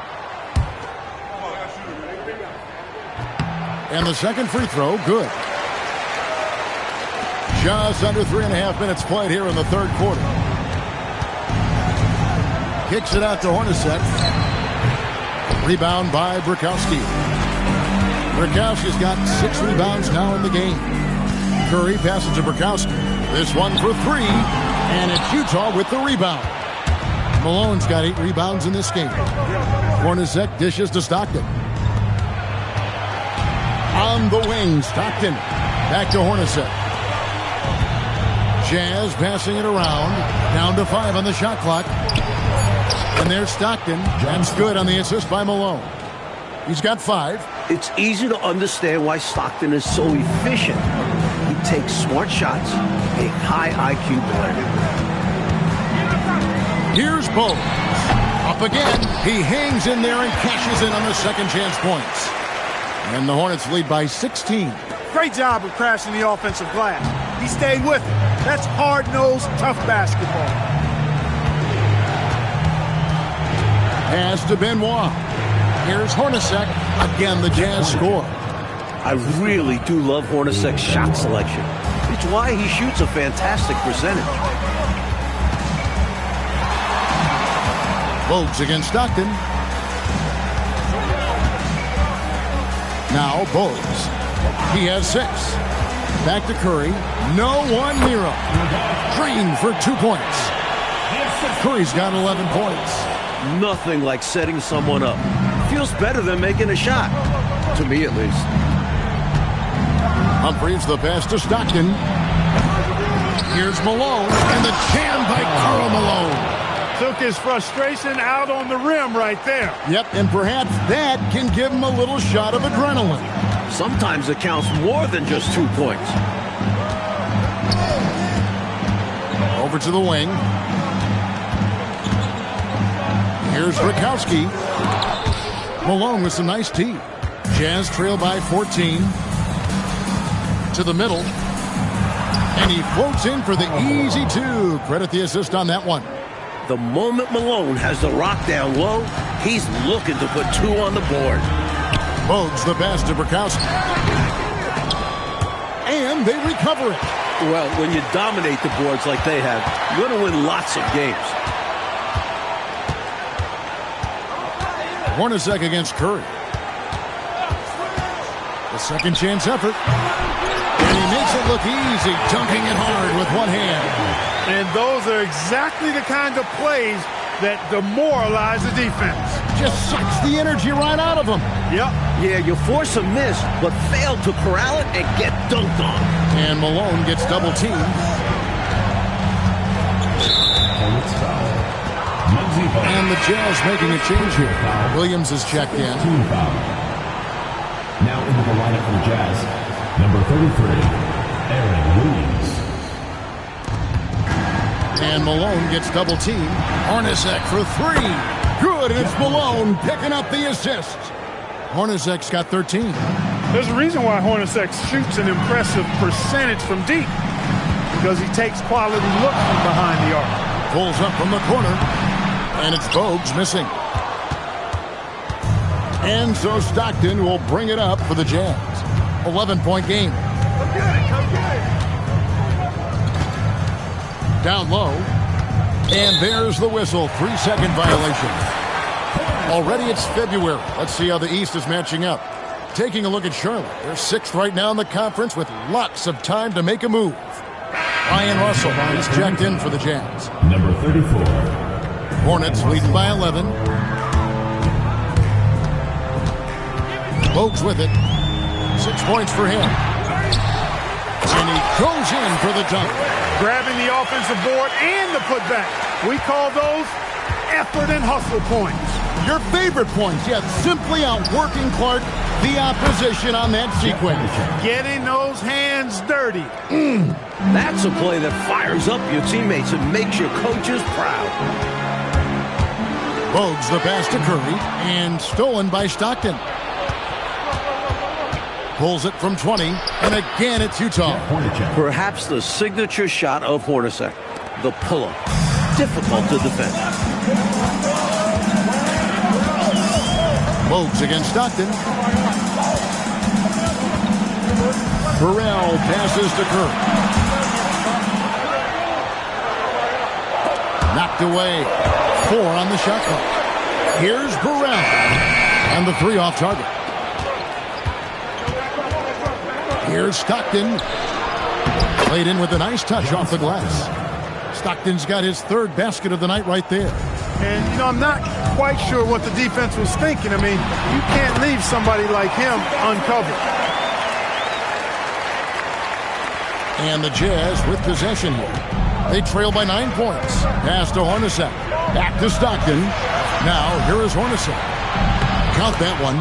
And the second free throw, good. Just under 3.5 minutes played here in the 3rd quarter. Kicks it out to Hornacek. Rebound by Bukowski. Bukowski's got 6 rebounds now in the game. Curry passes to Bukowski. This one for 3. And it's Utah with the rebound. Malone's got 8 rebounds in this game. Hornacek dishes to Stockton. On the wing, Stockton. Back to Hornacek. Jazz passing it around. Down to 5 on the shot clock. And there's Stockton. That's good on the assist by Malone. He's got 5. It's easy to understand why Stockton is so efficient. He takes smart shots, a high IQ player. Here's Bowes. Up again. He hangs in there and cashes in on the second chance points. And the Hornets lead by 16. Great job of crashing the offensive glass. He stayed with it. That's hard-nosed, tough basketball. Pass to Benoit. Here's Hornacek. Again, the Jazz score. I really do love Hornacek's shot selection. It's why he shoots a fantastic percentage. Bogues against Stockton. Now Bogues. He has 6. Back to Curry. No one near him. Green for 2 points. Curry's got 11 points. Nothing like setting someone up. Feels better than making a shot. To me, at least. Humphries the pass to Stockton. Here's Malone. And the jam by Karl Malone. Took his frustration out on the rim right there. Yep, and perhaps that can give him a little shot of adrenaline. Sometimes it counts more than just 2 points. Over to the wing. Here's Rakowski. Malone with some nice tea. Jazz trail by 14. To the middle. And he floats in for the easy 2. Credit the assist on that one. The moment Malone has the rock down low, he's looking to put 2 on the board. Bogues the pass to Rakowski. And they recover it. Well, when you dominate the boards like they have, you're going to win lots of games. Hornacek against Curry. The second chance effort. And he makes it look easy, dunking it hard with one hand. And those are exactly the kind of plays that demoralize the defense. Just sucks the energy right out of them. Yep. Yeah, you force a miss, but fail to corral it and get dunked on. And Malone gets double teamed. And the Jazz making a change here. Williams is checked in. Now into the lineup for the Jazz, number 33, Aaron Williams. And Malone gets double teamed. Hornacek for 3. Good, and it's Malone picking up the assist. Hornacek's got 13. There's a reason why Hornacek shoots an impressive percentage from deep. Because he takes quality looks from behind the arc. Pulls up from the corner. And it's Bogues missing. And so Stockton will bring it up for the Jazz. 11-point game. Come get it, come get it. Down low. And there's the whistle. 3-second violation. Already it's February. Let's see how the East is matching up. Taking a look at Charlotte. They're 6th right now in the conference with lots of time to make a move. Ryan Russell is checked in for the Jazz. Number 34. Hornets leading by 11. Bogues with it. 6 points for him. And he goes in for the dunk. Grabbing the offensive board and the putback. We call those effort and hustle points. Your favorite points, yet simply outworking Clark, the opposition on that sequence. Getting those hands dirty. That's a play that fires up your teammates and makes your coaches proud. Bogues the pass to Curry, and stolen by Stockton. Pulls it from 20, and again it's Utah. Perhaps the signature shot of Hornacek, the pull-up. Difficult to defend. Bogues against Stockton. Burrell passes to Curry. Knocked away. 4 on the shot clock. Here's Burrell. And the 3 off target. Here's Stockton. Played in with a nice touch off the glass. Stockton's got his 3rd basket of the night right there. And, you know, I'm not quite sure what the defense was thinking. I mean, you can't leave somebody like him uncovered. And the Jazz with possession here. They trail by 9 points. Pass to Hornacek. Back to Stockton. Now, here is Hornacek. Count that one.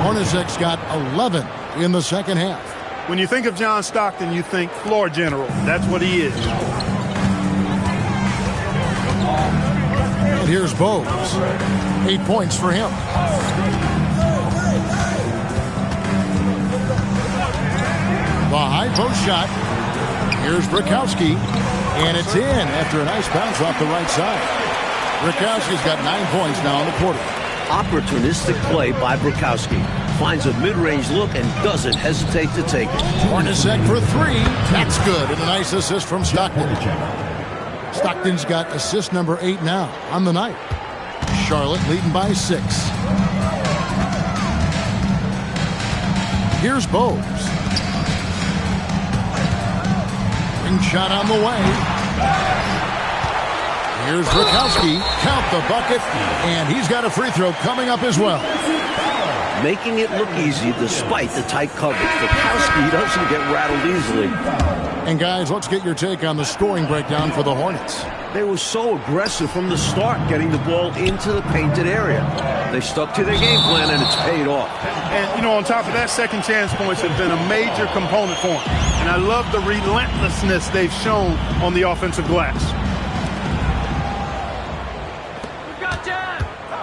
Hornacek's got 11 in the second half. When you think of John Stockton, you think floor general. That's what he is. And here's Bogues. 8 points for him. The high post shot. Here's Rakowski. And it's in after a nice bounce off the right side. Rakowski's got 9 points now in the quarter. Opportunistic play by Bukowski. finds a mid-range look and doesn't hesitate to take it. Hornacek for three. That's good. And a nice assist from Stockton. Stockton's got assist number 8 now on the night. Charlotte leading by 6. Here's Bogues. Ring shot on the way. Here's Rakowski. Count the bucket. And he's got a free throw coming up as well. Making it look easy despite the tight coverage. Rakowski doesn't get rattled easily. And guys, let's get your take on the scoring breakdown for the Hornets. They were so aggressive from the start, getting the ball into the painted area. They stuck to their game plan, and it's paid off. And, you know, on top of that, second chance points have been a major component for them. And I love the relentlessness they've shown on the offensive glass.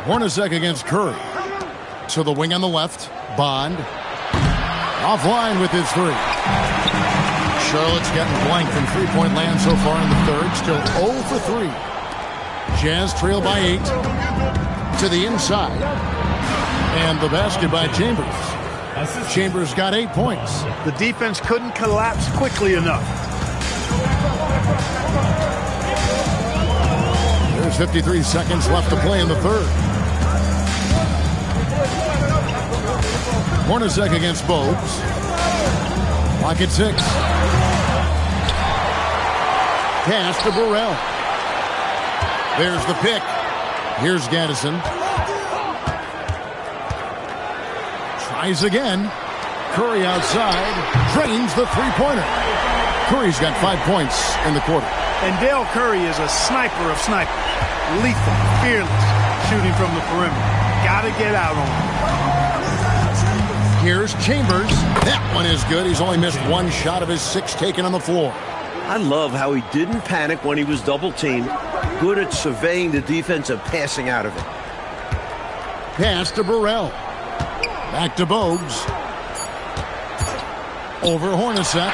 Hornacek against Curry. To the wing on the left. Bond. Offline with his three. Charlotte's gotten blank from three-point land so far in the third. Still 0 for 3. Jazz trail by 8. To the inside. And the basket by Chambers. Chambers got 8 points. The defense couldn't collapse quickly enough. There's 53 seconds left to play in the third. Hornacek against Bogues. Clock at 6. Pass to Burrell. There's the pick. Here's Gaddison. Tries again. Curry outside. Drains the three-pointer. Curry's got 5 points in the quarter. And Dell Curry is a sniper of snipers. Lethal, fearless, shooting from the perimeter. Gotta get out on him. Here's Chambers. That one is good. He's only missed 1 shot of his 6 taken on the floor. I love how he didn't panic when he was double-teamed. Good at surveying the defense and passing out of it. Pass to Burrell. Back to Bogues. Over Hornacek.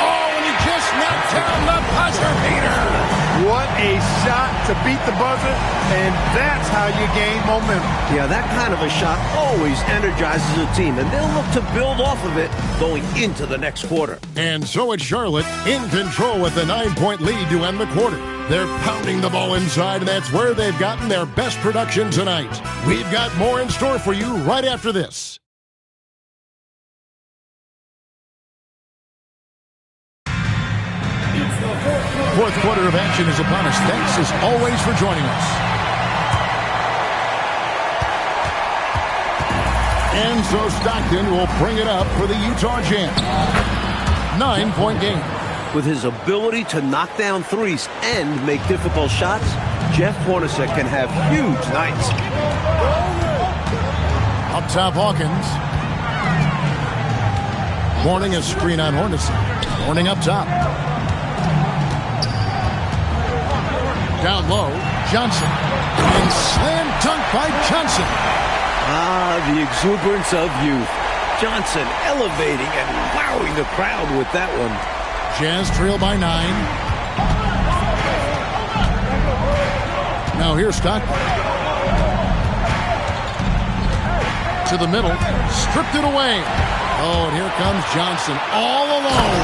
Oh, and he just knocked down the buzzer beater. What a shot to beat the buzzer, and that's how you gain momentum. Yeah, that kind of a shot always energizes a team, and they'll look to build off of it going into the next quarter. And so it's Charlotte in control with a 9-point lead to end the quarter. They're pounding the ball inside, and that's where they've gotten their best production tonight. We've got more in store for you right after this. Fourth quarter of action is upon us. Thanks as always for joining us. And so Stockton will bring it up for the Utah Jazz. 9-point game. With his ability to knock down threes and make difficult shots, Jeff Hornacek can have huge nights. Up top, Hawkins. Morning a screen on Hornacek. Morning up top. Down low, Johnson. And slam dunk by Johnson. Ah, the exuberance of youth. Johnson elevating and wowing the crowd with that one. Jazz trail by 9. Now here's Stockton. To the middle, stripped it away. Oh, and here comes Johnson all alone.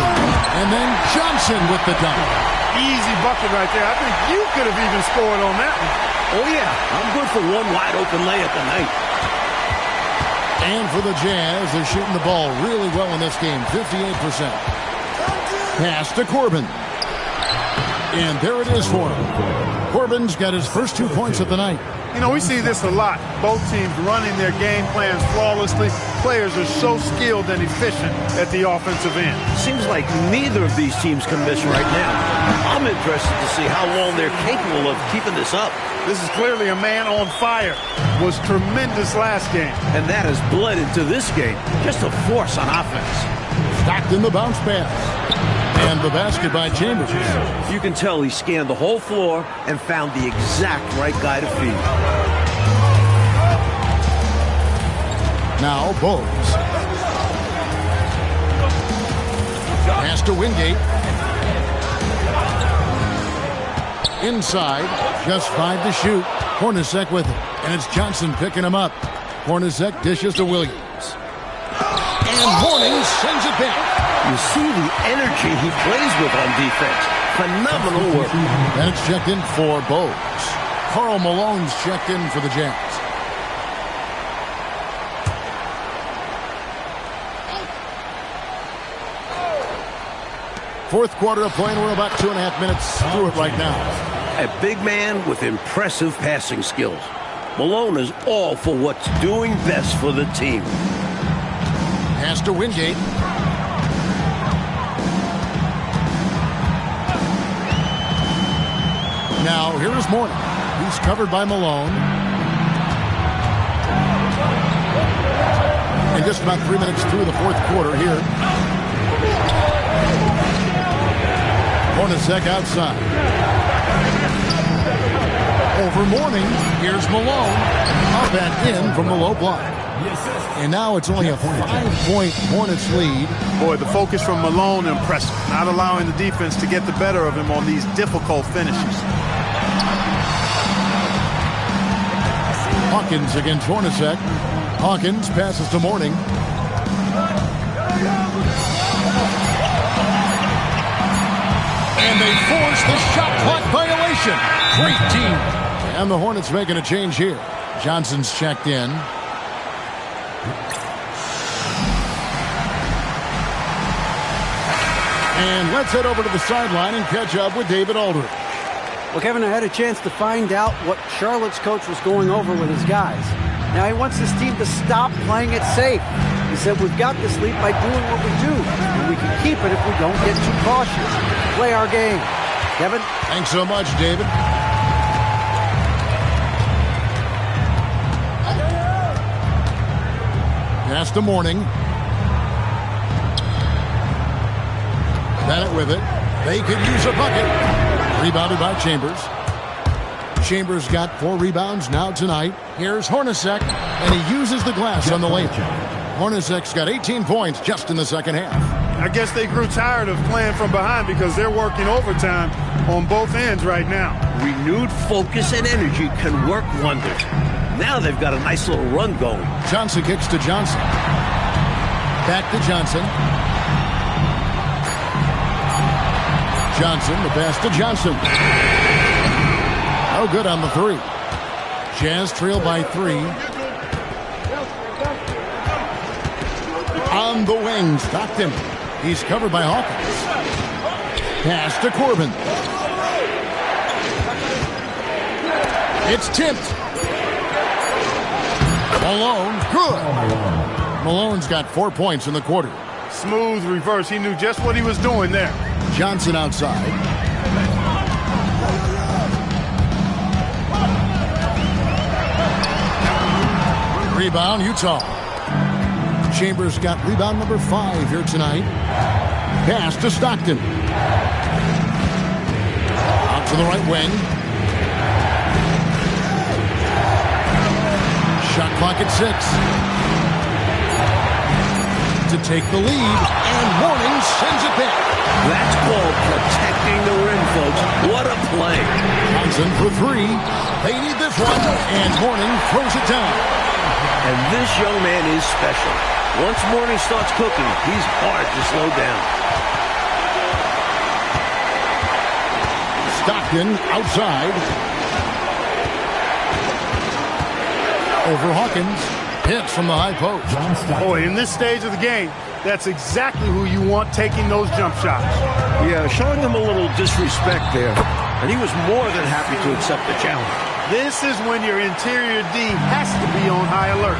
And then Johnson with the dunk. Easy bucket right there. I think you could have even scored on that one. Oh, yeah. I'm good for one wide-open layup a night. And for the Jazz, they're shooting the ball really well in this game, 58%. Pass to Corbin. And there it is for him. Corbin's got his first 2 points of the night. You know, we see this a lot. Both teams running their game plans flawlessly. Players are so skilled and efficient at the offensive end. Seems like neither of these teams can miss right now. I'm interested to see how long they're capable of keeping this up. This is clearly a man on fire. Was tremendous last game. And that has bled into this game. Just a force on offense. Stockton the bounce pass. And the basket by Chambers. You can tell he scanned the whole floor and found the exact right guy to feed. Now Bogues. Pass to Wingate. Inside. Just 5 to shoot. Hornacek with it. And it's Johnson picking him up. Hornacek dishes to Williams. And Mourning sends it back. You see the energy he plays with on defense. Phenomenal work. And it's checked in for Bowes. Karl Malone's checked in for the Jazz. Fourth quarter of play, and we're about 2.5 minutes through it right now. A big man with impressive passing skills. Malone is all for what's doing best for the team. Pass to Wingate. Now, here's Mourning. He's covered by Malone. And just about 3 minutes through the fourth quarter here. Hornacek outside. Over Mourning. Here's Malone. Up and in from the low block. And now it's only a 5-point Hornets lead. Boy, the focus from Malone impressive. Not allowing the defense to get the better of him on these difficult finishes. Hawkins against Hornacek. Hawkins passes to Mourning. And they force the shot clock violation. Great team. And the Hornets making a change here. Johnson's checked in. And let's head over to the sideline and catch up with David Aldridge. Well, Kevin, I had a chance to find out what Charlotte's coach was going over with his guys. Now, he wants his team to stop playing it safe. He said, we've got this lead by doing what we do, and we can keep it if we don't get too cautious. Play our game. Kevin? Thanks so much, David. Pass to Mourning. Bennett with it. They could use a bucket. Rebounded by Chambers. Chambers got 4 rebounds now tonight. Here's Hornacek, and he uses the glass on the layup. Hornacek's got 18 points just in the second half. I guess they grew tired of playing from behind because they're working overtime on both ends right now. Renewed focus and energy can work wonders. Now they've got a nice little run going. Johnson kicks to Johnson. Back to Johnson. Johnson, the pass to Johnson. No good on the 3. Jazz trail by 3. On the wing, Stockton. He's covered by Hawkins. Pass to Corbin. It's tipped. Malone, good. Malone's got 4 points in the quarter. Smooth reverse. He knew just what he was doing there. Johnson outside. Rebound, Utah. Chambers got rebound number 5 here tonight. Pass to Stockton. Out to the right wing. Shot clock at 6. To take the lead, and Mourning sends it back. That's called protecting the rim, folks. What a play. Johnson for 3. They need this one, and Mourning throws it down. And this young man is special. Once Mourning starts cooking, he's hard to slow down. Stockton outside. Over Hawkins. Hits from the high post. Boy, in this stage of the game, that's exactly who you want taking those jump shots. Yeah, showing him a little disrespect there. And he was more than happy to accept the challenge. This is when your interior D has to be on high alert.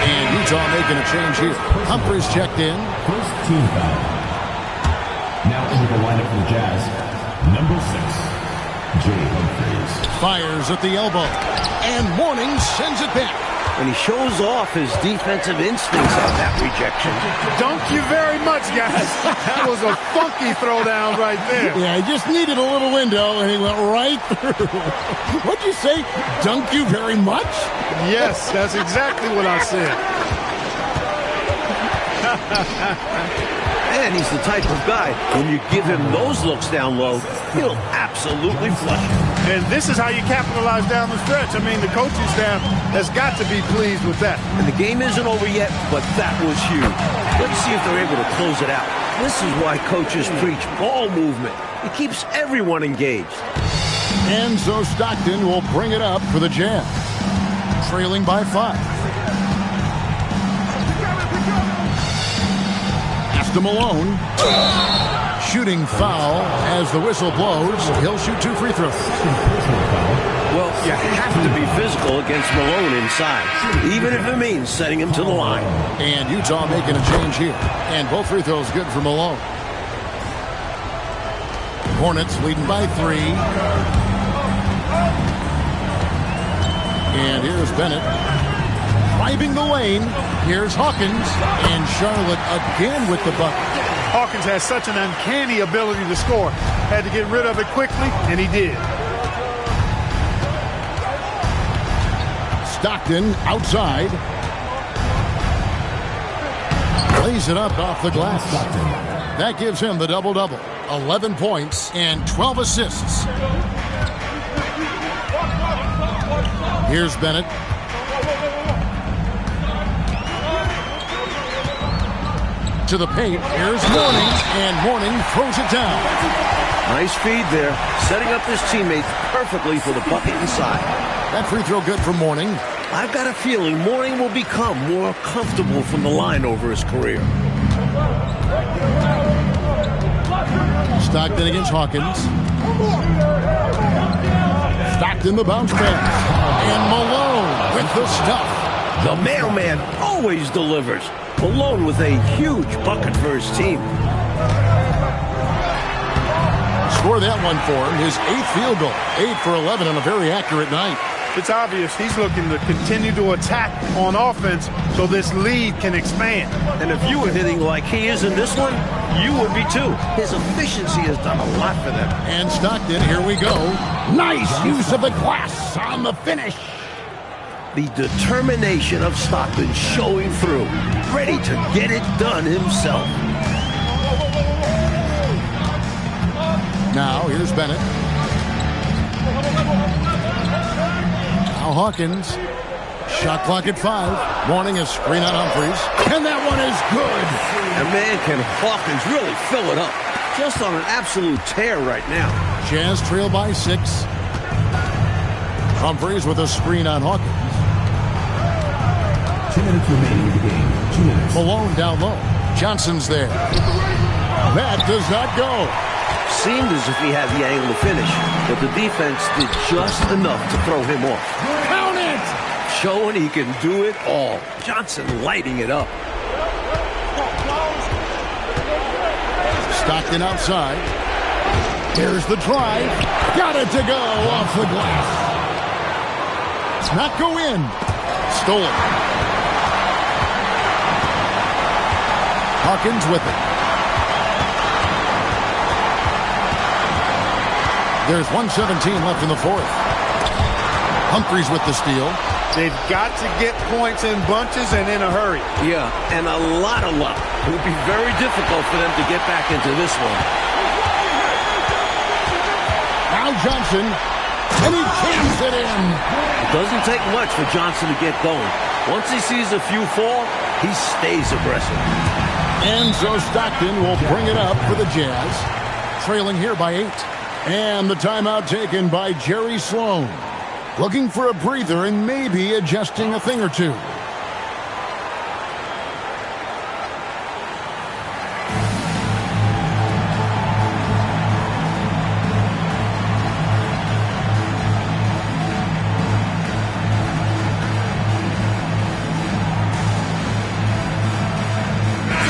And Utah making a change here. Humphries checked in. First team foul. Now into the lineup for the Jazz, number 6. Jay Humphries. Fires at the elbow. And Mourning sends it back. And he shows off his defensive instincts on that rejection. Dunk you very much, guys. That was a funky throwdown right there. Yeah, he just needed a little window, and he went right through. What'd you say? Dunk you very much? Yes, that's exactly what I said. And he's the type of guy, when you give him those looks down low, he'll absolutely flush it. And this is how you capitalize down the stretch. I mean, the coaching staff has got to be pleased with that. And the game isn't over yet, but that was huge. Let's see if they're able to close it out. This is why coaches preach ball movement. It keeps everyone engaged. And so Stockton will bring it up for the Jazz, trailing by 5. Pass to Malone. Shooting foul as the whistle blows. He'll shoot 2 free throws. Well, you have to be physical against Malone inside, even if it means setting him to the line. And Utah making a change here. And both free throws good for Malone. Hornets leading by 3. And here's Bennett. Driving the lane. Here's Hawkins. And Charlotte again with the bucket. Hawkins has such an uncanny ability to score. Had to get rid of it quickly, and he did. Stockton outside. Lays it up off the glass. That gives him the double-double. 11 points and 12 assists. Here's Bennett. To the paint. Here's Mourning, and Mourning throws it down. Nice feed there, setting up his teammates perfectly for the bucket inside. That free throw good for Mourning. I've got a feeling Mourning will become more comfortable from the line over his career. Stockton against Hawkins. Stockton the bounce pass. And Malone with the stuff. The mailman always delivers. Malone with a huge bucket for his team. Score that one for him. His 8th field goal. 8 for 11 on a very accurate night. It's obvious he's looking to continue to attack on offense so this lead can expand. And if you were hitting like he is in this one, you would be too. His efficiency has done a lot for them. And Stockton, here we go. Nice use of the glass on the finish. The determination of Stockton showing through, ready to get it done himself. Now, here's Bennett. Now Hawkins. Shot clock at 5. Mourning a screen on Humphries. And that one is good. And man, can Hawkins really fill it up. Just on an absolute tear right now. Jazz trail by 6. Humphries with a screen on Hawkins. 2 minutes remaining in the game. 2 minutes. Malone down low. Johnson's there. That does not go. Seemed as if he had the angle to finish, but the defense did just enough to throw him off. Count it! Showing he can do it all. Johnson lighting it up. Stockton outside. Here's the drive. Got it to go off the glass. Not go in. Stolen. Hawkins with it. There's 1:17 left in the 4th. Humphries with the steal. They've got to get points in bunches and in a hurry. Yeah, and a lot of luck. It would be very difficult for them to get back into this one. Now Johnson. And he jams it in. It doesn't take much for Johnson to get going. Once he sees a few fall, he stays aggressive. And so Stockton will bring it up for the Jazz. Trailing here by 8. And the timeout taken by Jerry Sloan. Looking for a breather and maybe adjusting a thing or two.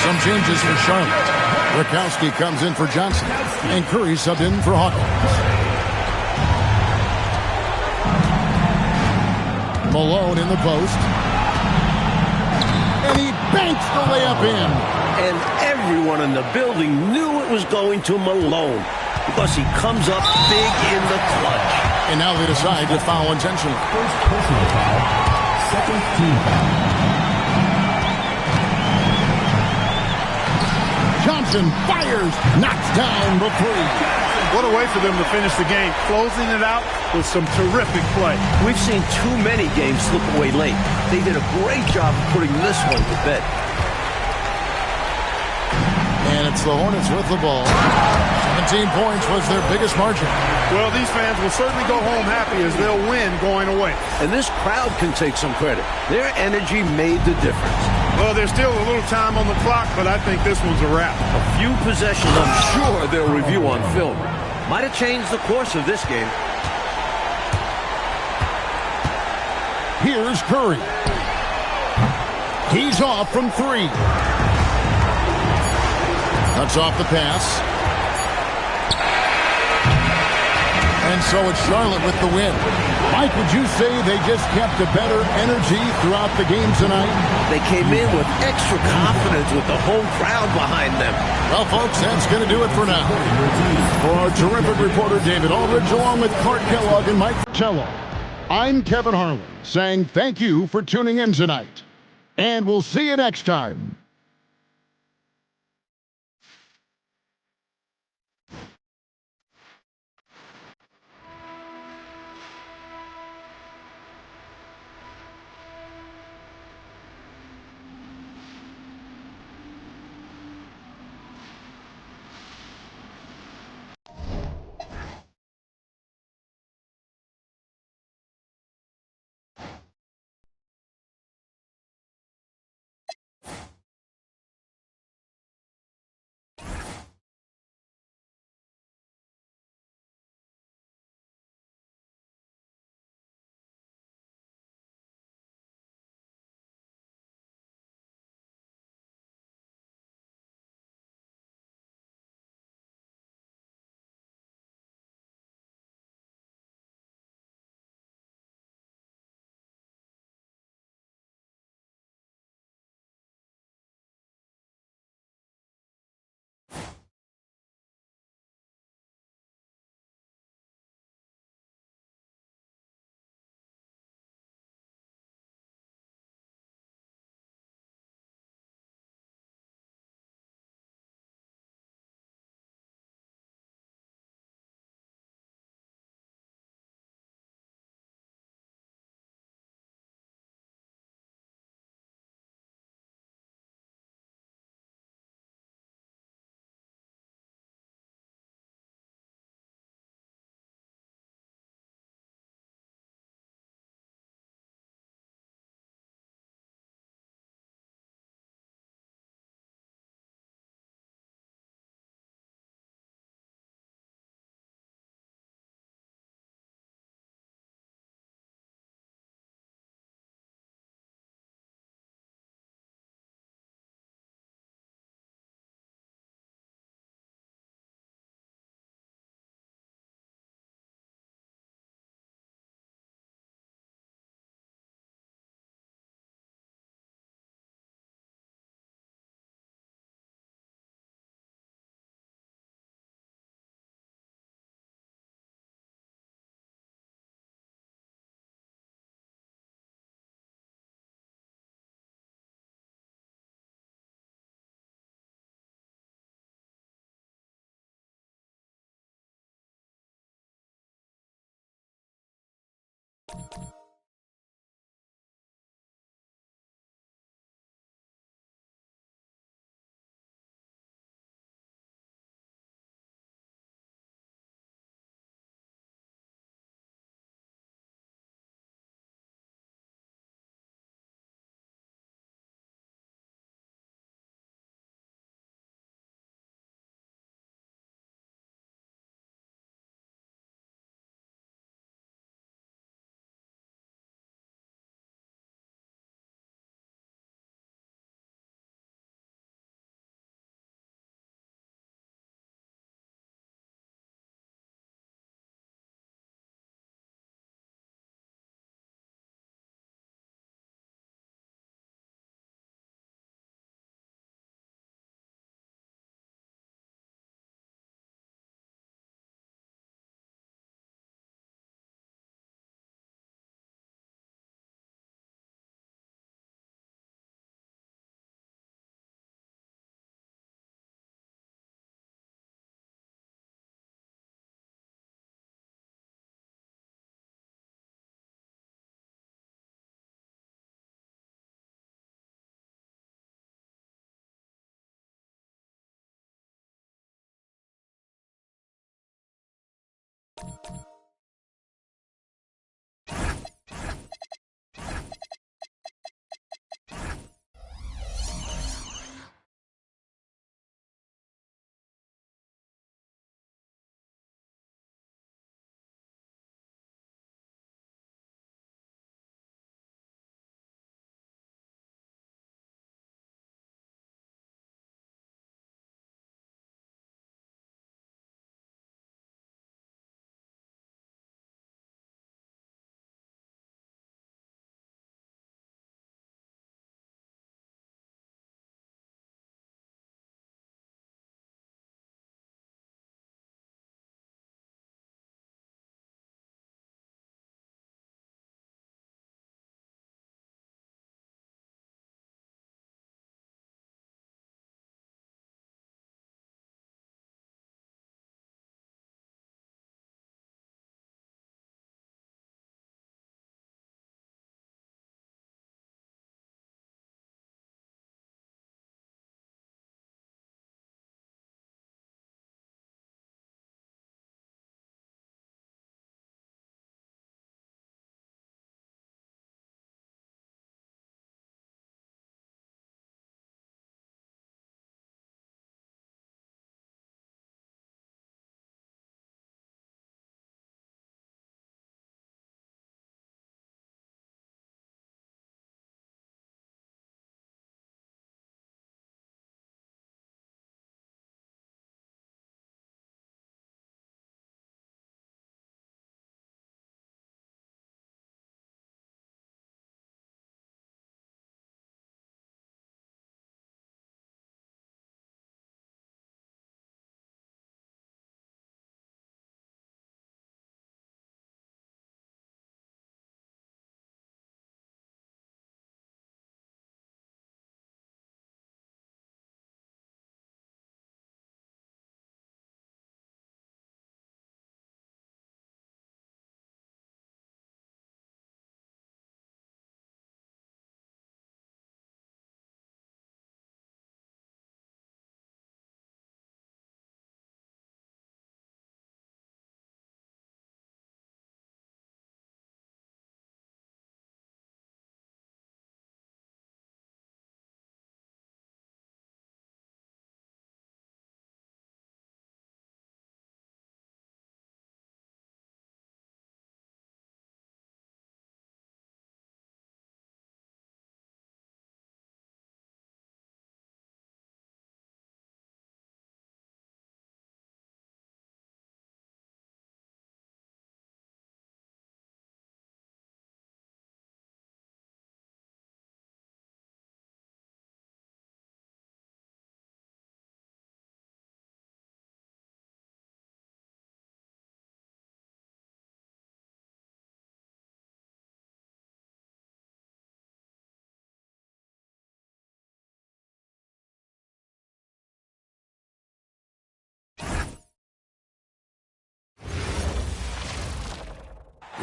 Some changes for Charlotte. Rakowski comes in for Johnson. And Curry subbed in for Hawkins. Malone in the post. And he banks the layup in. And everyone in the building knew it was going to Malone because he comes up big in the clutch. And now they decide to foul intentionally. First personal foul. Second team foul. Johnson fires, knocks down the 3. What a way for them to finish the game, closing it out with some terrific play. We've seen too many games slip away late. They did a great job of putting this one to bed. And it's the Hornets with the ball. 17 points was their biggest margin. Well, these fans will certainly go home happy as they'll win going away. And this crowd can take some credit. Their energy made the difference. Well, there's still a little time on the clock, but I think this one's a wrap. A few possessions I'm sure they'll review on film. Might have changed the course of this game. Here's Curry. He's off from three. Cuts off the pass. And so it's Charlotte with the win. Mike, would you say they just kept a better energy throughout the game tonight? They came in with extra confidence with the whole crowd behind them. Well, folks, that's going to do it for now. For our terrific reporter, David Aldridge, along with Clark Kellogg and Mike Fratello, I'm Kevin Harlan, saying thank you for tuning in tonight. And we'll see you next time.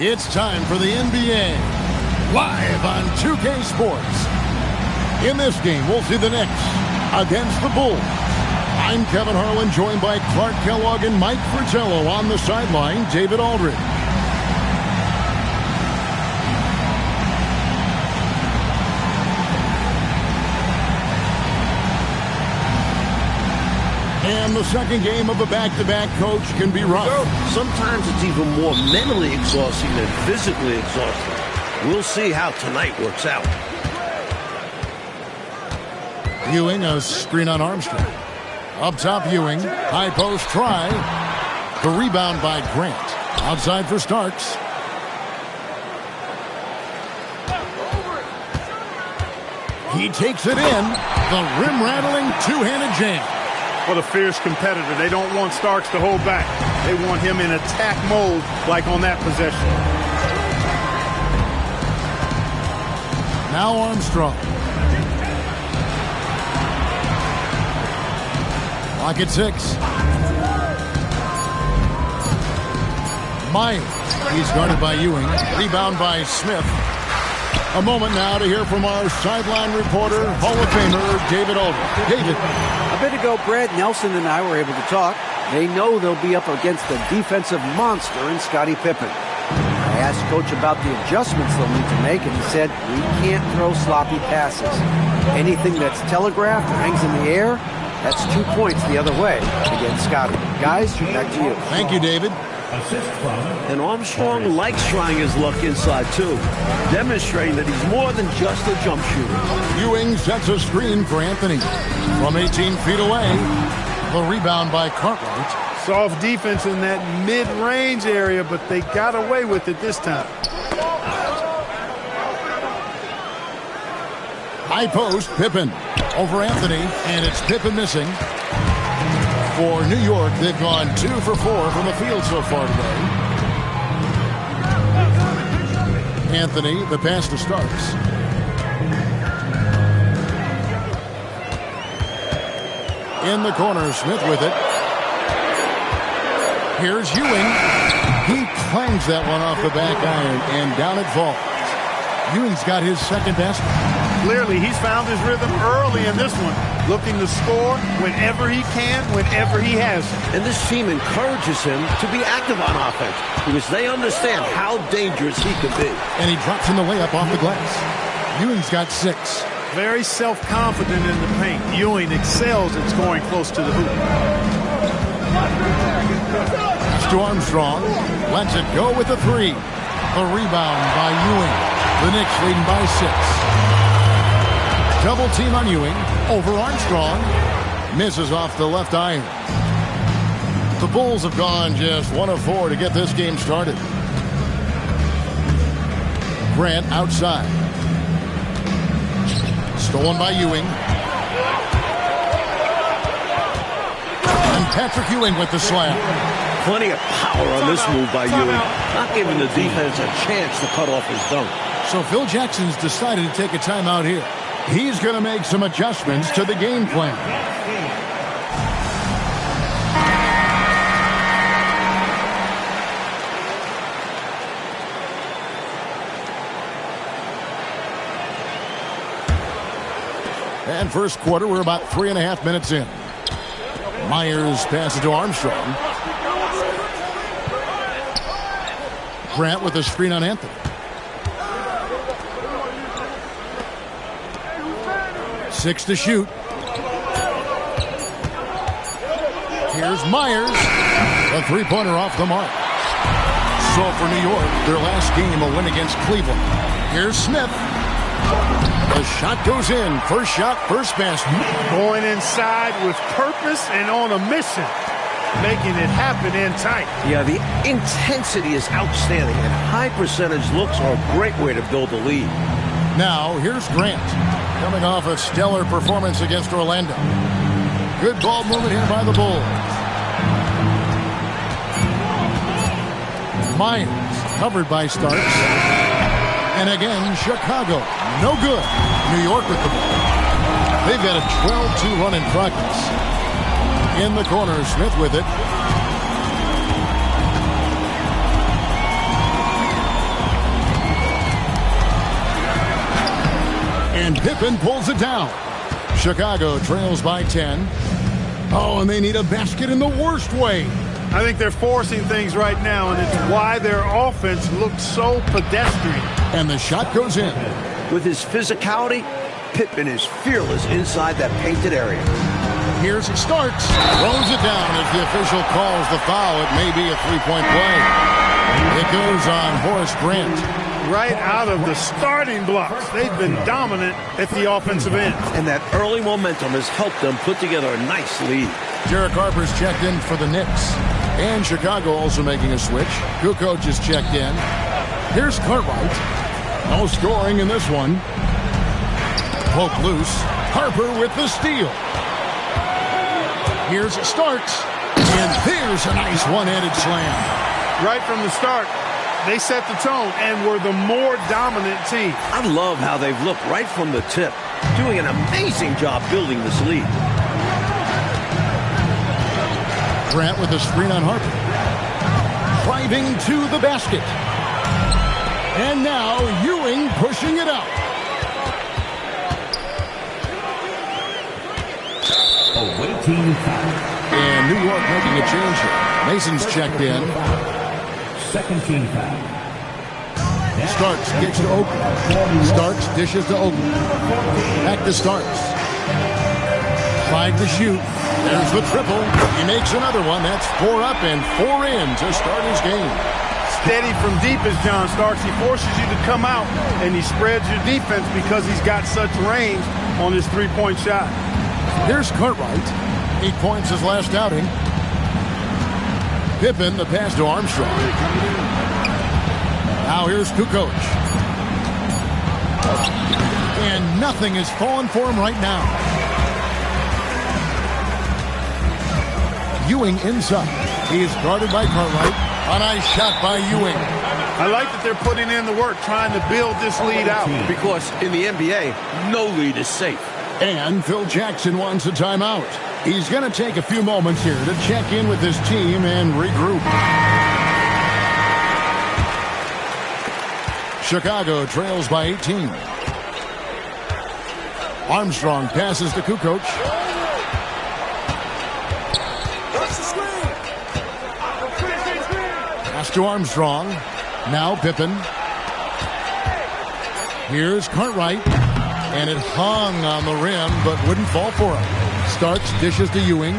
It's time for the NBA, live on 2K Sports. In this game, we'll see the Knicks against the Bulls. I'm Kevin Harlan, joined by Clark Kellogg and Mike Fratello. On the sideline, David Aldridge. And the second game of a back-to-back, coach, can be rough. Sometimes it's even more mentally exhausting than physically exhausting. We'll see how tonight works out. Ewing, a screen on Armstrong. Up top, Ewing. High post try. The rebound by Grant. Outside for Starks. He takes it in. The rim-rattling two-handed jam. What a fierce competitor. They don't want Starks to hold back. They want him in attack mode like on that possession. Now Armstrong. Clock at 6. Myers. He's guarded by Ewing. Rebound by Smith. A moment now to hear from our sideline reporter, Hall of Famer David Aldridge. David. A bit ago, Brad Nelson and I were able to talk. They know they'll be up against a defensive monster in Scottie Pippen. I asked Coach about the adjustments they'll need to make, and he said, we can't throw sloppy passes. Anything that's telegraphed or hangs in the air, that's 2 points the other way against Scottie. Guys, back to you. Thank you, David. And Armstrong likes trying his luck inside, too, demonstrating that he's more than just a jump shooter. Ewing sets a screen for Anthony. From 18 feet away, the rebound by Cartwright. Soft defense in that mid-range area, but they got away with it this time. High post, Pippen over Anthony, and it's Pippen missing. For New York, they've gone 2 for 4 from the field so far today. Anthony, the pass to Starks. In the corner, Smith with it. Here's Ewing. He clangs that one off the back iron, and down it falls. Ewing's got his second basket. Clearly, he's found his rhythm early in this one, looking to score whenever he can, whenever he has. And this team encourages him to be active on offense because they understand how dangerous he can be. And he drops in the layup off the glass. Ewing's got 6. Very self-confident in the paint. Ewing excels at scoring close to the hoop. To Armstrong. Lets it go with the 3. The rebound by Ewing. The Knicks leading by 6. Double team on Ewing over Armstrong. Misses off the left iron. The Bulls have gone just 1 of 4 to get this game started. Grant outside. Stolen by Ewing. And Patrick Ewing with the slam. Plenty of power on this move by Ewing. Not giving the defense a chance to cut off his dunk. So Phil Jackson's decided to take a timeout here. He's going to make some adjustments to the game plan. And first quarter, we're about 3.5 minutes in. Myers passes to Armstrong. Grant with a screen on Anthony. 6 to shoot. Here's Myers. A three-pointer off the mark. So for New York, their last game, a win against Cleveland. Here's Smith. The shot goes in. First shot, first basket. Going inside with purpose and on a mission. Making it happen in tight. Yeah, the intensity is outstanding, and high percentage looks are a great way to build a lead. Now, here's Grant, coming off a stellar performance against Orlando. Good ball movement here by the Bulls. Myers, covered by Starks. And again, Chicago, no good. New York with the ball. They've got a 12-2 run in progress. In the corner, Smith with it. And Pippen pulls it down. Chicago trails by 10. Oh, and they need a basket in the worst way. I think they're forcing things right now, and it's why their offense looks so pedestrian. And the shot goes in. With his physicality, Pippen is fearless inside that painted area. Here's Starks. Throws it down as the official calls the foul. It may be a three-point play. It goes on Horace Grant. Right out of the starting blocks. They've been dominant at the offensive end. And that early momentum has helped them put together a nice lead. Derek Harper's checked in for the Knicks. And Chicago also making a switch. Kukoc is checked in. Here's Cartwright. No scoring in this one. Poke loose. Harper with the steal. Here's Starks. And there's a nice one-handed slam. Right from the start, they set the tone and were the more dominant team. I love how they've looked right from the tip, doing an amazing job building this lead. Grant with a screen on Harper. Driving to the basket. And now Ewing pushing it out. Awaiting foul. And New York making a change here. Mason's checked in. Second team foul. Starks kicks to Oakland. Starks dishes to Oakland. Back to Starks. Tried to shoot. There's the triple. He makes another one. That's 4 up and 4 in to start his game. Steady from deep is John Starks. He forces you to come out, and he spreads your defense because he's got such range on his three-point shot. Here's Cartwright. 8 points his last outing. Pippen, the pass to Armstrong. Now here's Kukoc. And nothing is falling for him right now. Ewing inside. He is guarded by Cartwright. A nice shot by Ewing. I like that they're putting in the work, trying to build this lead out. Because in the NBA, no lead is safe. And Phil Jackson wants a timeout. He's going to take a few moments here to check in with his team and regroup. Chicago trails by 18. Armstrong passes to Kukoc. Pass to Armstrong. Now Pippen. Here's Cartwright. And it hung on the rim, but wouldn't fall for him. Starks dishes to Ewing.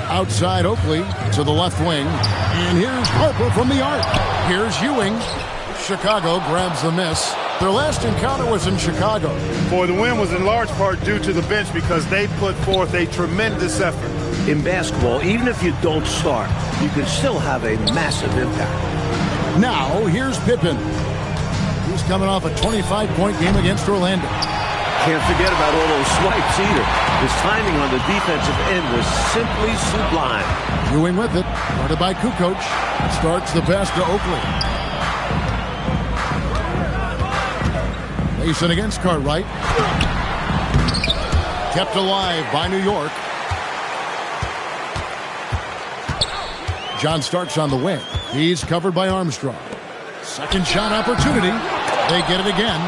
Outside Oakley to the left wing. And here's Harper from the arc. Here's Ewing. Chicago grabs the miss. Their last encounter was in Chicago. Boy, the win was in large part due to the bench because they put forth a tremendous effort. In basketball, even if you don't start, you can still have a massive impact. Now, here's Pippen. He's coming off a 25-point game against Orlando. Can't forget about all those swipes either. His timing on the defensive end was simply sublime. Ewing with it. Guarded by Kukoc. Starts the pass to Oakley. Mason against Cartwright. Kept alive by New York. John Starks on the wing. He's covered by Armstrong. Second shot opportunity. They get it again.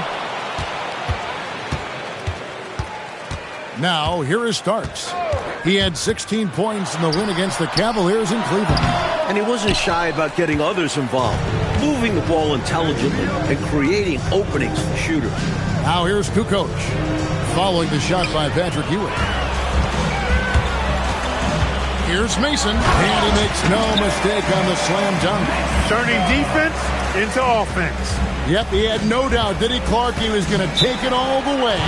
Now, here is Starks. He had 16 points in the win against the Cavaliers in Cleveland. And he wasn't shy about getting others involved, moving the ball intelligently and creating openings for shooters. Now here's Kukoc, following the shot by Patrick Ewing. Here's Mason, and he makes no mistake on the slam dunk. Turning defense into offense. Yep, he had no doubt, did he, Clark? He was going to take it all the way.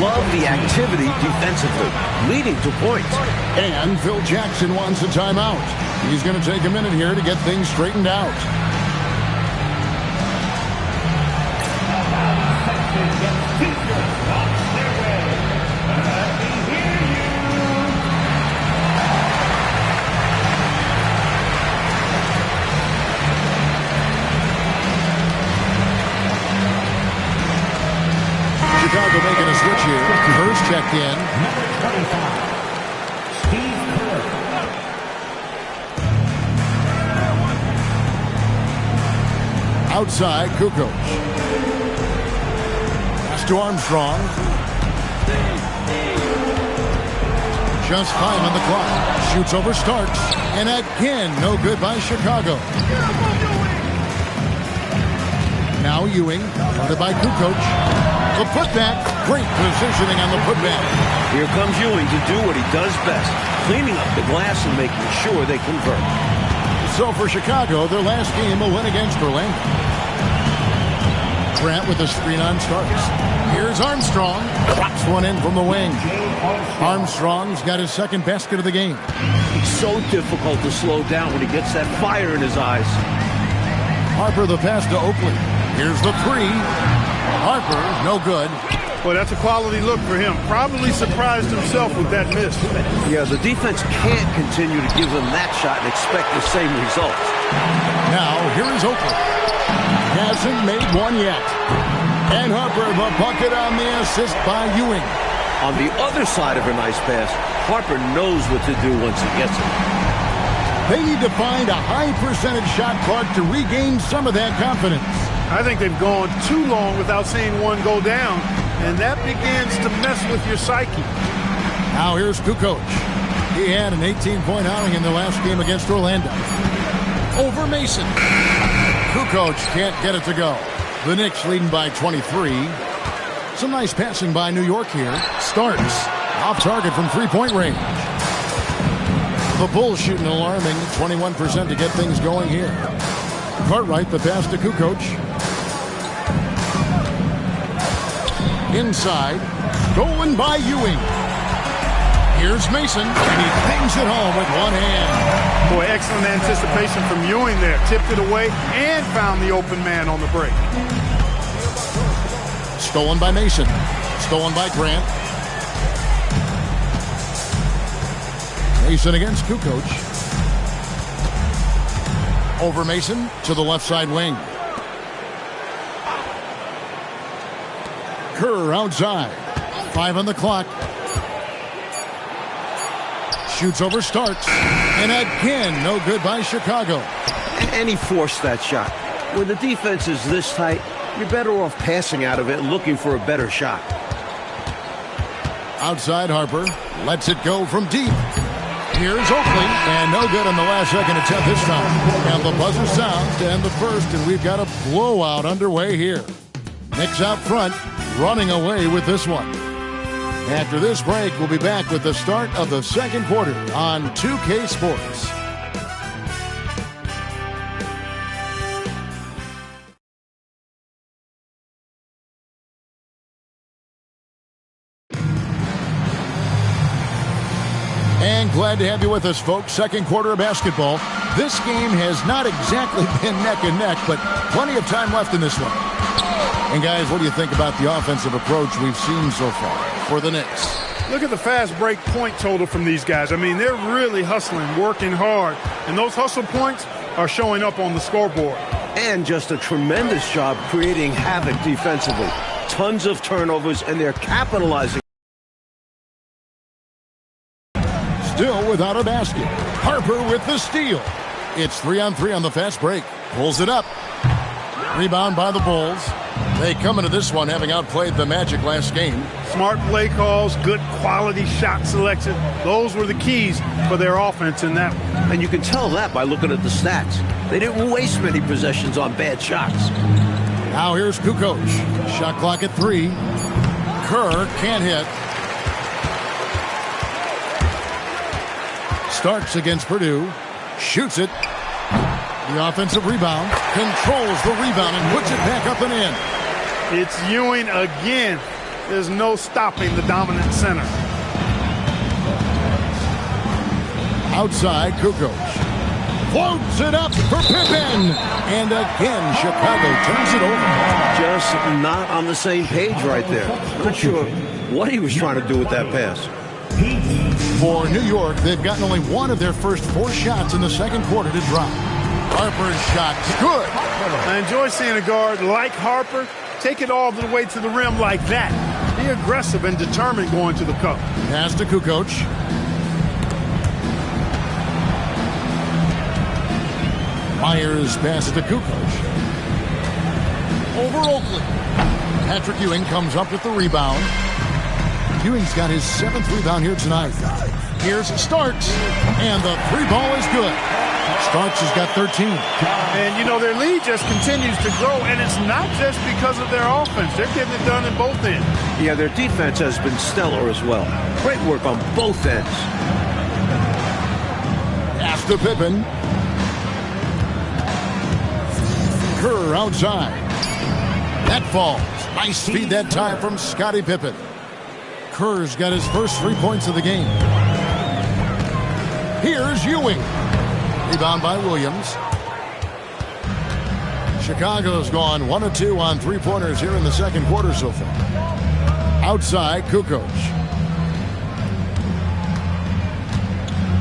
Love the activity defensively, leading to points. And Phil Jackson wants a timeout. He's going to take a minute here to get things straightened out. Chicago making a switch here. Kerr's checked in. Number 25, Steve Kerr. Outside, Kukoc. Pass to to Armstrong. Just 5 on the clock. Shoots over Starks. And again, no good by Chicago. Now Ewing, guarded by Kukoc. The putback. Great positioning on the putback. Here comes Ewing to do what he does best, cleaning up the glass and making sure they convert. So for Chicago, their last game will win against Orlando. Grant with the screen on Starks. Here's Armstrong. Drops one in from the wing. Armstrong's got his second basket of the game. It's so difficult to slow down when he gets that fire in his eyes. Harper the pass to Oakley. Here's the three. Harper, no good. Well, that's a quality look for him. Probably surprised himself with that miss. Yeah, the defense can't continue to give him that shot and expect the same results. Now, here is Oakley. Hasn't made one yet. And Harper, the bucket on the assist by Ewing. On the other side of a nice pass, Harper knows what to do once he gets it. They need to find a high percentage shot, Clark, to regain some of that confidence. I think they've gone too long without seeing one go down, and that begins to mess with your psyche. Now here's Kukoc. He had an 18-point outing in the last game against Orlando. Over Mason. Kukoc can't get it to go. The Knicks leading by 23. Some nice passing by New York here. Starks off target from three-point range. The Bulls shooting alarming 21% to get things going here. Cartwright the pass to Kukoc. Inside, going by Ewing. Here's Mason, and he bangs it home with one hand. Boy, excellent anticipation from Ewing there. Tipped it away and found the open man on the break. Stolen by Mason. Stolen by Grant. Mason against Kukoc. Over Mason to the left side wing. Kerr outside. 5 on the clock. Shoots over Starks. And again, no good by Chicago. And he forced that shot. When the defense is this tight, you're better off passing out of it and looking for a better shot. Outside Harper. Lets it go from deep. Here's Oakley. And no good on the last second attempt this time. And the buzzer sounds to end the first, and we've got a blowout underway here. Knicks out front, running away with this one. After this break, we'll be back with the start of the second quarter on 2K Sports. And glad to have you with us, folks. Second quarter of basketball. This game has not exactly been neck and neck, but plenty of time left in this one. And guys, what do you think about the offensive approach we've seen so far for the Knicks? Look at the fast break point total from these guys. I mean, they're really hustling, working hard, and those hustle points are showing up on the scoreboard. And just a tremendous job creating havoc defensively. Tons of turnovers, and they're capitalizing. Still without a basket. Harper with the steal. It's 3-on-3 on the fast break. Pulls it up. Rebound by the Bulls. They come into this one having outplayed the Magic last game. Smart play calls, good quality shot selection. Those were the keys for their offense in that one. And you can tell that by looking at the stats. They didn't waste many possessions on bad shots. Now here's Kukoc. Shot clock at 3. Kerr can't hit. Starks against Purdue. Shoots it. The offensive rebound. Controls the rebound and puts it back up and in. It's Ewing again. There's no stopping the dominant center. Outside, Kukoc. Floats it up for Pippen. And again, Chicago turns it over. Just not on the same page right there. Not sure what he was trying to do with that pass. For New York, they've gotten only one of their first 4 shots in the second quarter to drop. Harper's shot, good. I enjoy seeing a guard like Harper take it all the way to the rim like that. Be aggressive and determined going to the cup. Pass to Kukoc. Myers passes to Kukoc. Over Oakley. Patrick Ewing comes up with the rebound. Ewing's got his 7th rebound here tonight. Here's Starks, and the 3 ball is good. Starks has got 13. And, you know, their lead just continues to grow, and it's not just because of their offense. They're getting it done in both ends. Yeah, their defense has been stellar as well. Great work on both ends. Pass to Pippen. Kerr outside. That falls. Nice feed that time from Scottie Pippen. Kerr's got his first 3 points of the game. Here's Ewing. Rebound by Williams. Chicago's gone 1 of 2 on 3-pointers here in the second quarter so far. Outside, Kukoc.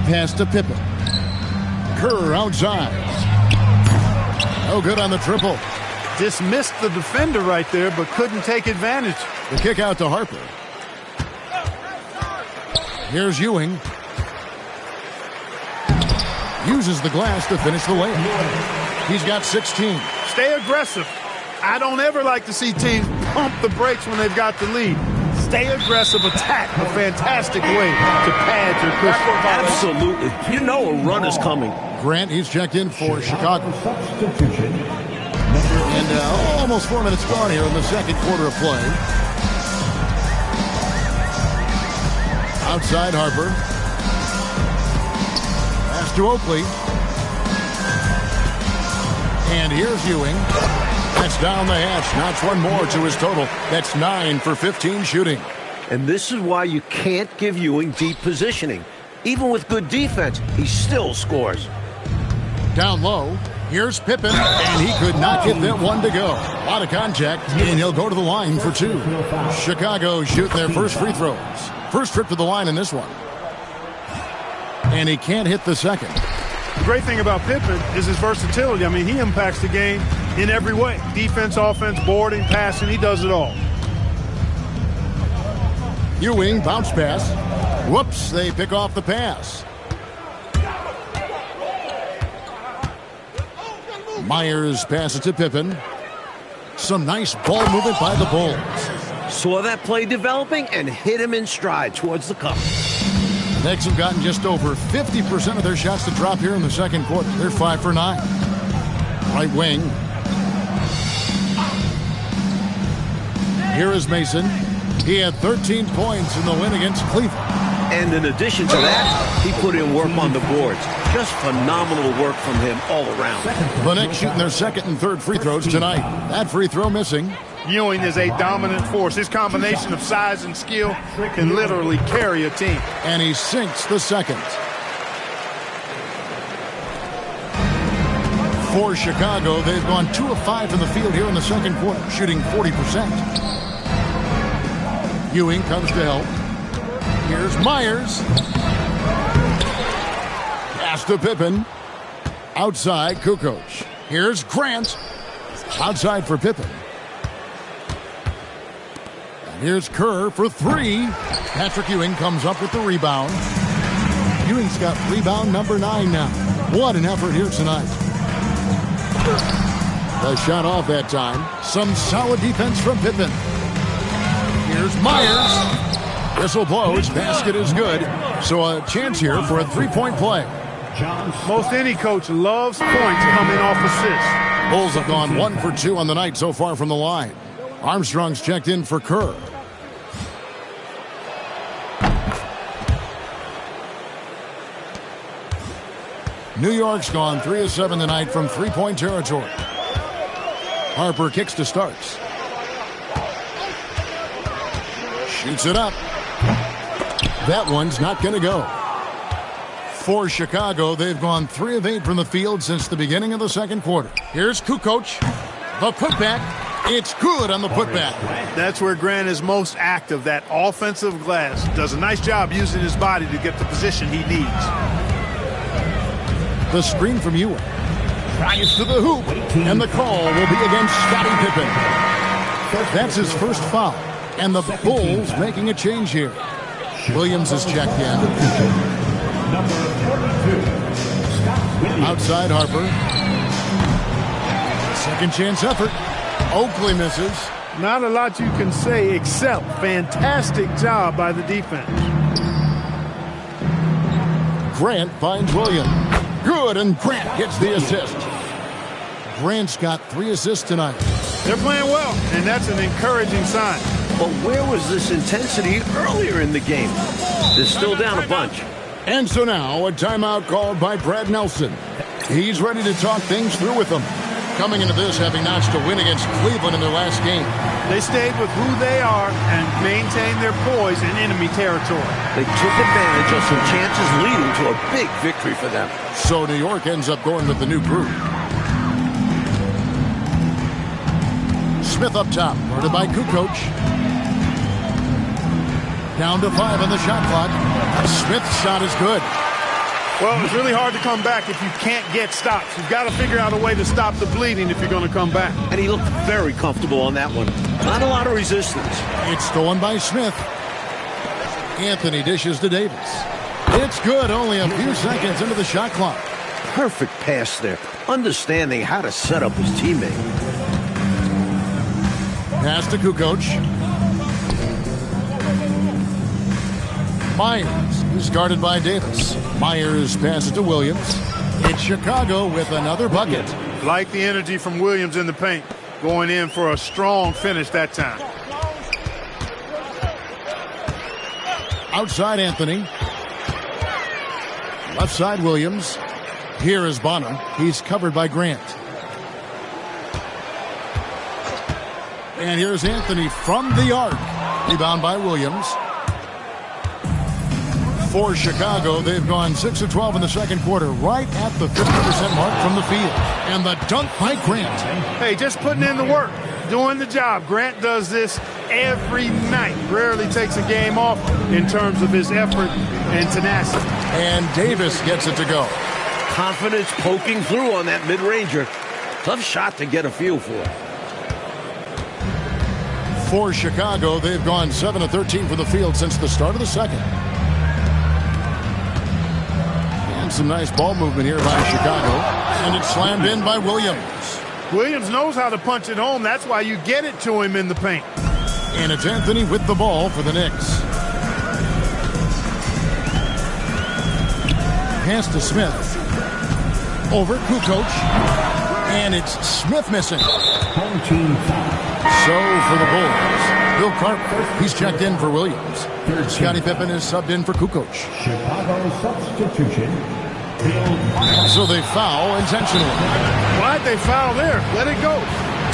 Pass to Pippen. Kerr outside. No good on the triple. Dismissed the defender right there, but couldn't take advantage. The kick out to Harper. Here's Ewing. Uses the glass to finish the layup. He's got 16. Stay aggressive. I don't ever like to see teams pump the brakes when they've got the lead. Stay aggressive, attack. A fantastic way to pad your cushion. Absolutely. You know a run is coming. Grant, he's checked in for Chicago. And almost 4 minutes gone here in the second quarter of play. Outside Harper. Pass to Oakley. And here's Ewing. That's down the hatch. Notch one more to his total. That's 9 for 15 shooting. And this is why you can't give Ewing deep positioning. Even with good defense, he still scores. Down low. Here's Pippen, and he could not get that one to go. A lot of contact, and he'll go to the line for 2. Chicago shooting their first free throws. First trip to the line in this one. And he can't hit the second. The great thing about Pippen is his versatility. I mean, he impacts the game in every way. Defense, offense, boarding, passing, he does it all. Ewing, bounce pass. Whoops, they pick off the pass. Myers passes to Pippen. Some nice ball movement by the Bulls. Saw that play developing and hit him in stride towards the cup. The Knicks have gotten just over 50% of their shots to drop here in the second quarter. They're 5 for 9. Right wing. Here is Mason. He had 13 points in the win against Cleveland. And in addition to that, he put in work on the boards. Just phenomenal work from him all around. The Knicks shooting their second and third free throws tonight. That free throw missing. Ewing is a dominant force. His combination of size and skill can literally carry a team. And he sinks the second. For Chicago, they've gone 2 of 5 from the field here in the second quarter, shooting 40%. Ewing comes to help. Here's Myers. Pass to Pippen. Outside, Kukoc. Here's Grant. Outside for Pippen. And here's Kerr for 3. Patrick Ewing comes up with the rebound. Ewing's got rebound number 9 now. What an effort here tonight. The shot off that time. Some solid defense from Pippen. Here's Myers. Whistle blows. Basket is good. So a chance here for a 3-point play. Most any coach loves points coming off assists. Bulls have gone 1 for 2 on the night so far from the line. Armstrong's checked in for Kerr. New York's gone 3 of 7 tonight from 3-point territory. Harper kicks to Starks. Shoots it up. That one's not going to go. For Chicago, they've gone 3 of 8 from the field since the beginning of the second quarter. Here's Kukoc. The putback. It's good on the putback. That's where Grant is most active, that offensive glass. Does a nice job using his body to get the position he needs. The screen from Ewing. Drives to the hoop. And the call will be against Scottie Pippen. That's his first foul. And the Bulls making a change here. Williams is checked in. Outside Harper. Second chance effort. Oakley misses. Not a lot you can say except fantastic job by the defense. Grant finds Williams. Good, and Grant gets the assist. Grant's got 3 assists tonight. They're playing well, and that's an encouraging sign. But where was this intensity earlier in the game? They're still down a bunch. And so now a timeout called by Brad Nelson. He's ready to talk things through with them. Coming into this, having notched a win against Cleveland in their last game. They stayed with who they are and maintained their poise in enemy territory. They took advantage of some chances leading to a big victory for them. So New York ends up going with the new group. Smith up top, guarded by Kukoc. Down to 5 on the shot clock. Smith's shot is good. Well, it's really hard to come back if you can't get stops. You've got to figure out a way to stop the bleeding if you're going to come back. And he looked very comfortable on that one. Not a lot of resistance. It's stolen by Smith. Anthony dishes to Davis. It's good, only a few seconds into the shot clock. Perfect pass there. Understanding how to set up his teammate. Pass to Kukoc. Myers is guarded by Davis. Myers passes to Williams. It's Chicago with another bucket. Like the energy from Williams in the paint. Going in for a strong finish that time. Outside Anthony. Left side Williams. Here is Bonner. He's covered by Grant. And here's Anthony from the arc. Rebound by Williams. For Chicago, they've gone 6 of 12 in the second quarter, right at the 50% mark from the field. And the dunk by Grant. Hey, just putting in the work, doing the job. Grant does this every night. Rarely takes a game off in terms of his effort and tenacity. And Davis gets it to go. Confidence poking through on that mid-ranger. Tough shot to get a feel for. For Chicago, they've gone 7 of 13 from the field since the start of the second. Some nice ball movement here by Chicago. And it's slammed in by Williams. Williams knows how to punch it home. That's why you get it to him in the paint. And it's Anthony with the ball for the Knicks. Pass to Smith. Over Kukoc. And it's Smith missing. So for the Bulls, Bill Carter, he's checked in for Williams. Scottie Pippen is subbed in for Kukoc. Chicago substitution. So they foul intentionally. Why'd they foul there? Let it go.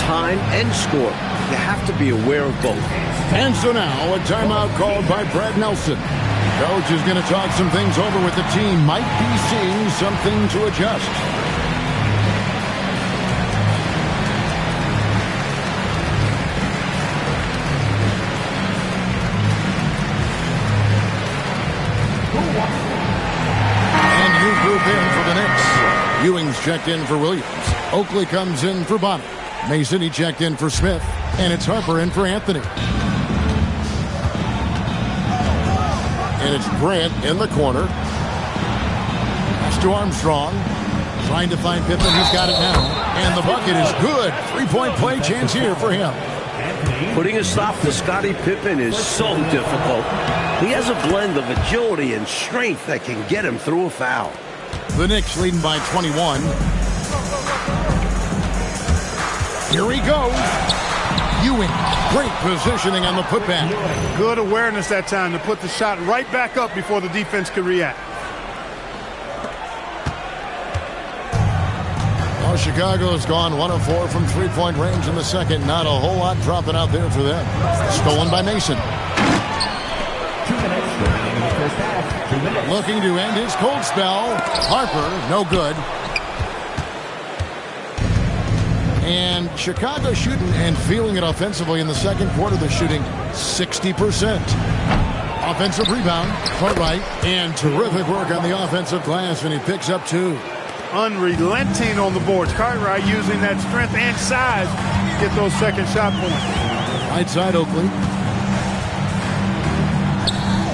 Time and score. You have to be aware of both. And so now a timeout called by Brad Nelson. Coach is going to talk some things over with the team. Might be seeing something to adjust. In for the Knicks. Ewing's checked in for Williams. Oakley comes in for Bonner. Mason, he checked in for Smith. And it's Harper in for Anthony. And it's Grant in the corner. Pass to Armstrong. Trying to find Pippen. He's got it now. And the bucket is good. 3-point play chance here for him. Putting a stop to Scottie Pippen is so difficult. He has a blend of agility and strength that can get him through a foul. The Knicks leading by 21. Here he goes. Ewing, great positioning on the putback. Good awareness that time to put the shot right back up before the defense could react. Well, Chicago's gone 1 of 4 from three-point range in the second. Not a whole lot dropping out there for them. Stolen by Mason. 2 minutes remaining in the first half. 2 minutes. Looking to end his cold spell. Harper, no good. And Chicago shooting and feeling it offensively in the second quarter. They're shooting 60%. Offensive rebound, Cartwright, and terrific work on the offensive glass, and he picks up 2. Unrelenting on the boards. Cartwright using that strength and size to get those second shot points. Right side Oakley.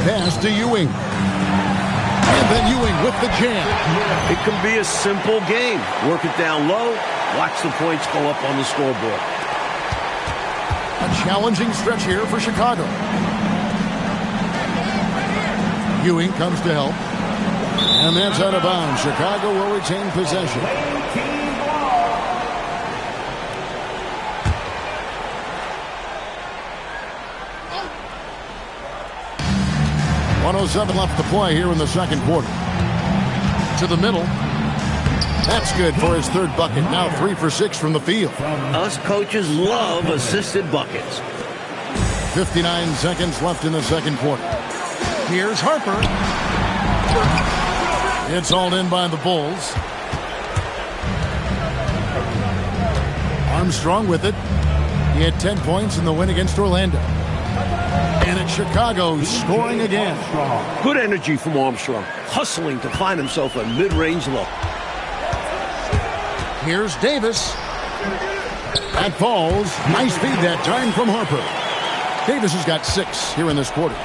Pass to Ewing. And then Ewing with the jam. It can be a simple game. Work it down low. Watch the points go up on the scoreboard. A challenging stretch here for Chicago. Ewing comes to help. And that's out of bounds. Chicago will retain possession. 1:07 left to play here in the second quarter. To the middle. That's good for his third bucket. Now 3 for 6 from the field. Us coaches love assisted buckets. 59 seconds left in the second quarter. Here's Harper. It's hauled in by the Bulls. Armstrong with it. He had 10 points in the win against Orlando. And it's Chicago scoring again. Good energy from Armstrong, hustling to find himself a mid-range look. Here's Davis. That falls. Nice feed that time from Harper. Davis has got 6 here in this quarter.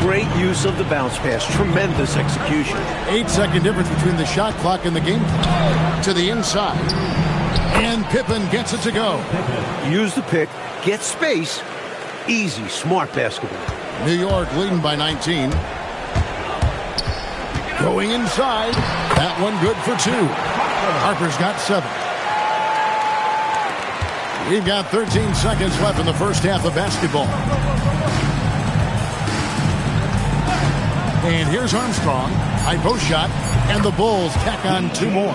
Great use of the bounce pass. Tremendous execution. 8-second difference between the shot clock and the game clock. To the inside. And Pippen gets it to go. Use the pick. Get space. Easy, smart basketball. New York leading by 19. Going inside. That one good for 2. Harper's got 7. We've got 13 seconds left in the first half of basketball. And here's Armstrong. High post shot. And the Bulls tack on 2 more.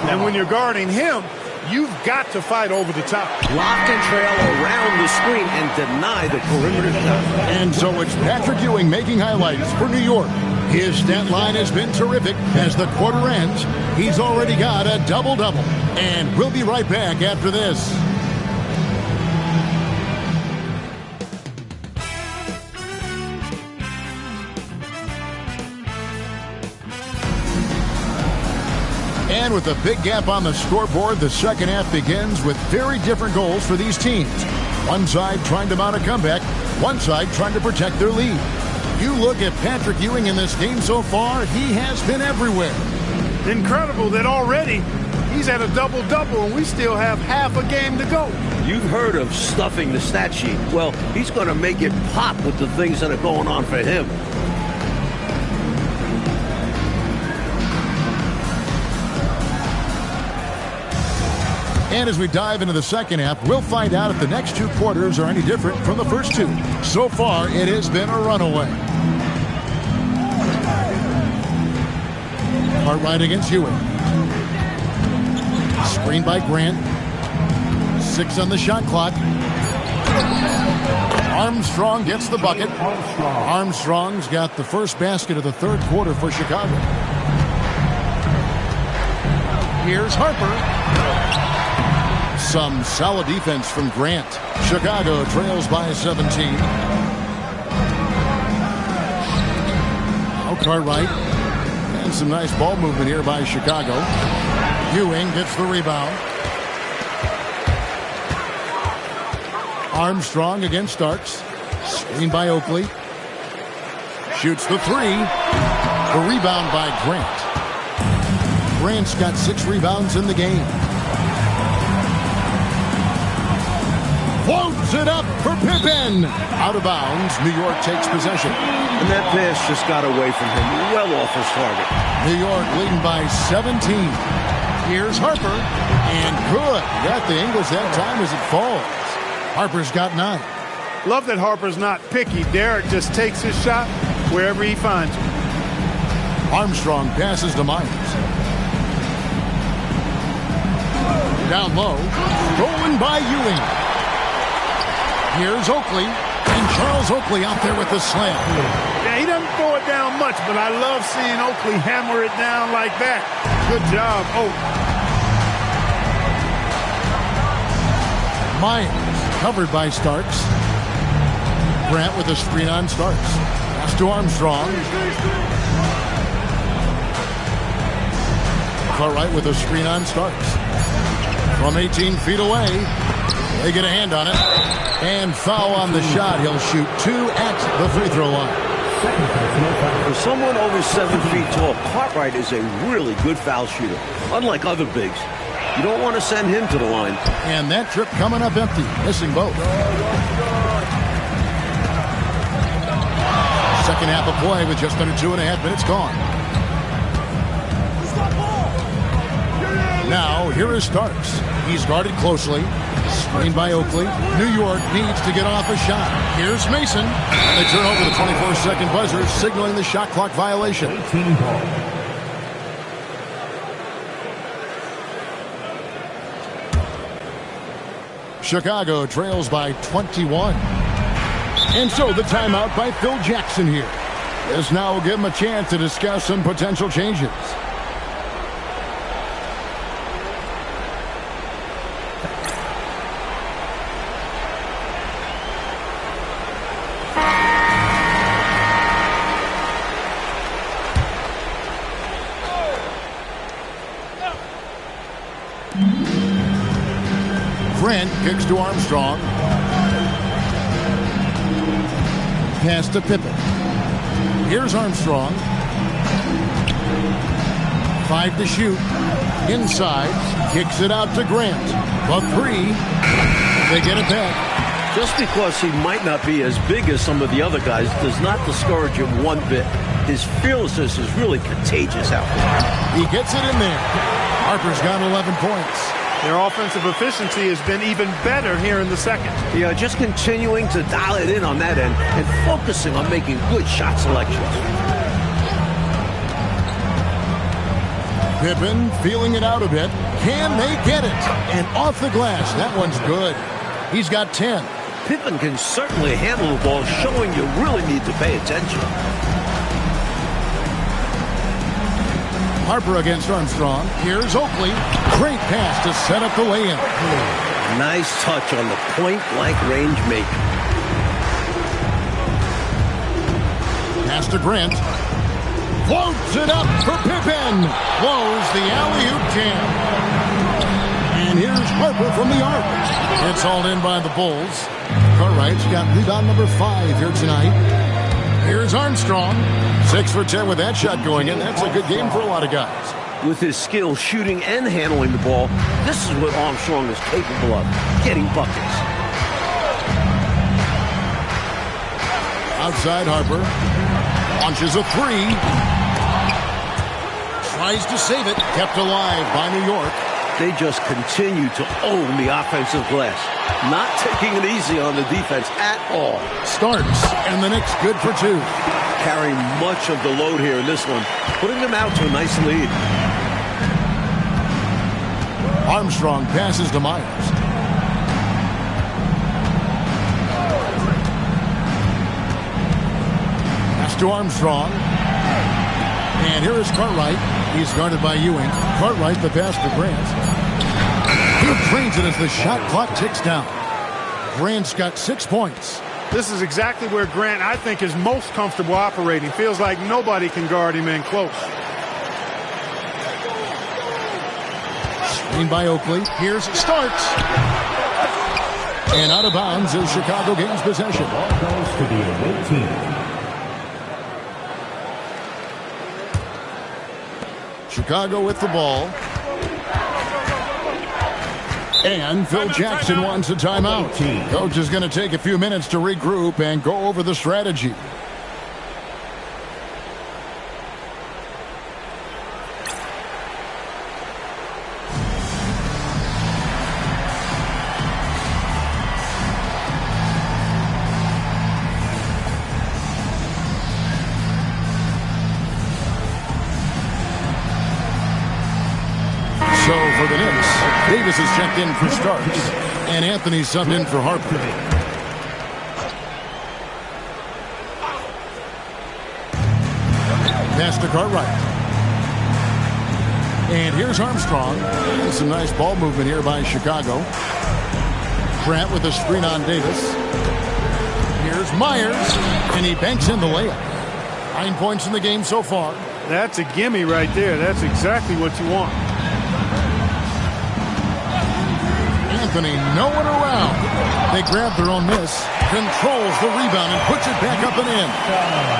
And when you're guarding him, you've got to fight over the top. Lock and trail around the screen and deny the perimeter shot. And so it's Patrick Ewing making highlights for New York. His stat line has been terrific. As the quarter ends, he's already got a double-double. And we'll be right back after this. And with a big gap on the scoreboard, the second half begins with very different goals for these teams. One side trying to mount a comeback, one side trying to protect their lead. You look at Patrick Ewing in this game so far, he has been everywhere. Incredible that already he's at a double-double and we still have half a game to go. You've heard of stuffing the stat sheet. Well, he's going to make it pop with the things that are going on for him. And as we dive into the second half, we'll find out if the next 2 quarters are any different from the first 2. So far, it has been a runaway. Cartwright against Ewing. Screen by Grant. 6 on the shot clock. Armstrong gets the bucket. Armstrong's got the first basket of the third quarter for Chicago. Here's Harper. Some solid defense from Grant. Chicago trails by 17. Now Cartwright. And some nice ball movement here by Chicago. Ewing gets the rebound. Armstrong against Starks. Screen by Oakley. Shoots the 3. The rebound by Grant. Grant's got 6 rebounds in the game. Floats it up for Pippen. Out of bounds. New York takes possession. And that pass just got away from him. Well off his target. New York leading by 17. Here's Harper. And good. Got the Ingles that time as it falls. Harper's got 9. Love that Harper's not picky. Derek just takes his shot wherever he finds it. Armstrong passes to Myers. Down low. Stolen by Ewing. Here's Oakley. And Charles Oakley out there with the slam. Yeah, he doesn't throw it down much, but I love seeing Oakley hammer it down like that. Good job, Oakley. Myers covered by Starks. Grant with a screen on Starks. Pass to Armstrong. Cartwright with a screen on Starks. From 18 feet away. They get a hand on it. And foul on the shot. He'll shoot 2 at the free throw line. For someone over 7 feet tall, Cartwright is a really good foul shooter. Unlike other bigs, you don't want to send him to the line. And that trip coming up empty. Missing both. second half of play with just under 2.5 minutes gone. Now, here is Starks. He's guarded closely. Screened by Oakley. New York needs to get off a shot. Here's Mason. And they turn over the 24-second buzzer, signaling the shot clock violation. 18 ball. Chicago trails by 21. And so the timeout by Phil Jackson here. This now will give him a chance to discuss some potential changes. Grant kicks to Armstrong. Pass to Pippen. Here's Armstrong. 5 to shoot. Inside. Kicks it out to Grant. The 3. They get it back. Just because he might not be as big as some of the other guys does not discourage him one bit. His fearlessness is really contagious out there. He gets it in there. Harper's got 11 points. Their offensive efficiency has been even better here in the second. Yeah, just continuing to dial it in on that end and focusing on making good shot selections. Pippen feeling it out a bit. Can they get it? And off the glass. That one's good. He's got 10. Pippen can certainly handle the ball, showing you really need to pay attention. Harper against Armstrong. Here's Oakley. Great pass to set up the lay-in. Nice touch on the point-blank range make. Pass to Grant. Floats it up for Pippen. Blows the alley-oop jam. And here's Harper from the arc. It's hauled in by the Bulls. Cartwright's got rebound number 5 here tonight. Here's Armstrong. 6 for 10 with that shot going in. That's a good game for a lot of guys. With his skill shooting and handling the ball, this is what Armstrong is capable of, getting buckets. Outside Harper. Launches a 3. Tries to save it. Kept alive by New York. They just continue to own the offensive glass. Not taking it easy on the defense at all. Starks, and the Knicks good for 2. Carrying much of the load here in this one, putting them out to a nice lead. Armstrong passes to Myers. Pass to Armstrong. And here is Cartwright. He's guarded by Ewing. Cartwright, the pass to Grant. He drains it as the shot clock ticks down. Grant's got 6 points. This is exactly where Grant, I think, is most comfortable operating. Feels like nobody can guard him in close. Screened by Oakley. Here's Starks. And out of bounds as Chicago gains possession. Ball goes to the away team. Chicago with the ball. And Phil Jackson wants a timeout. Coach is going to take a few minutes to regroup and go over the strategy. So for the Knicks, Davis is checked in for Starks, and Anthony subbed in for Harper. Pass to Cartwright. And here's Armstrong. And some nice ball movement here by Chicago. Grant with a screen on Davis. Here's Myers, and he banks in the layup. 9 points in the game so far. That's a gimme right there. That's exactly what you want. Anthony, no one around. They grab their own miss, controls the rebound, and puts it back up and in.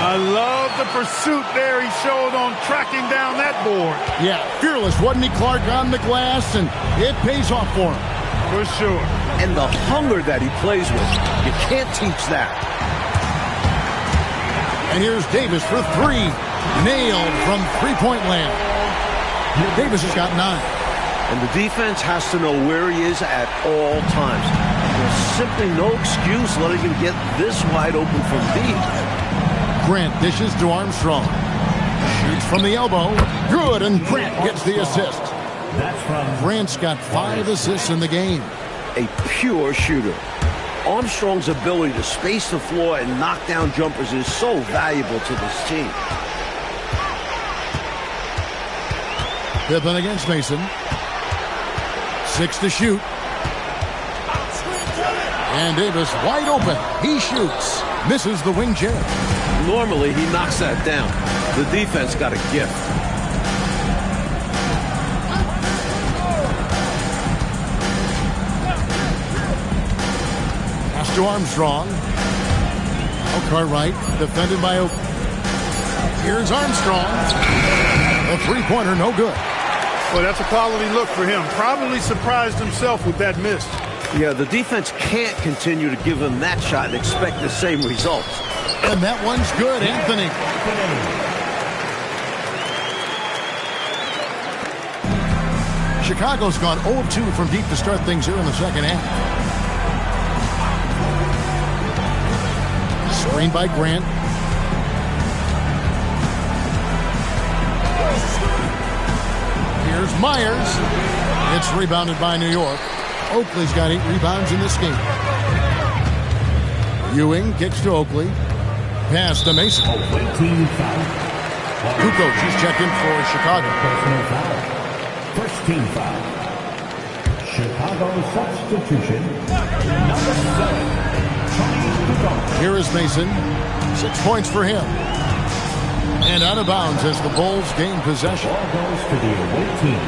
I love the pursuit there he showed on tracking down that board. Yeah, fearless, wasn't he, Clark, on the glass, and it pays off for him. For sure. And the hunger that he plays with, you can't teach that. And here's Davis for three. Nailed from three-point land. Davis has got 9. And the defense has to know where he is at all times. There's simply no excuse letting him get this wide open from deep. Grant dishes to Armstrong. Shoots from the elbow. Good, and Grant gets the assist. That's from Grant's got 5 assists in the game. A pure shooter. Armstrong's ability to space the floor and knock down jumpers is so valuable to this team. Pippen against Mason. 6 to shoot. And Davis wide open. He shoots. Misses the wing chair. Normally, he knocks that down. The defense got a gift. Pass to Armstrong. Oh, Cartwright defended by Oakley. Here's Armstrong. A three-pointer, no good. Well, that's a quality look for him. Probably surprised himself with that miss. Yeah, the defense can't continue to give him that shot and expect the same results. And that one's good, Anthony. Chicago's gone 0-2 from deep to start things here in the second half. Screen by Grant. Here's Myers. It's rebounded by New York. Oakley's got 8 rebounds in this game. Ewing kicks to Oakley. Pass to Mason. team foul. Kukoc is checked in for Chicago. Personal foul. First team foul. Chicago substitution. Number 7. Tony Kukoc. Here is Mason. 6 points for him. And out of bounds as the Bulls gain possession. Ball goes to the away team.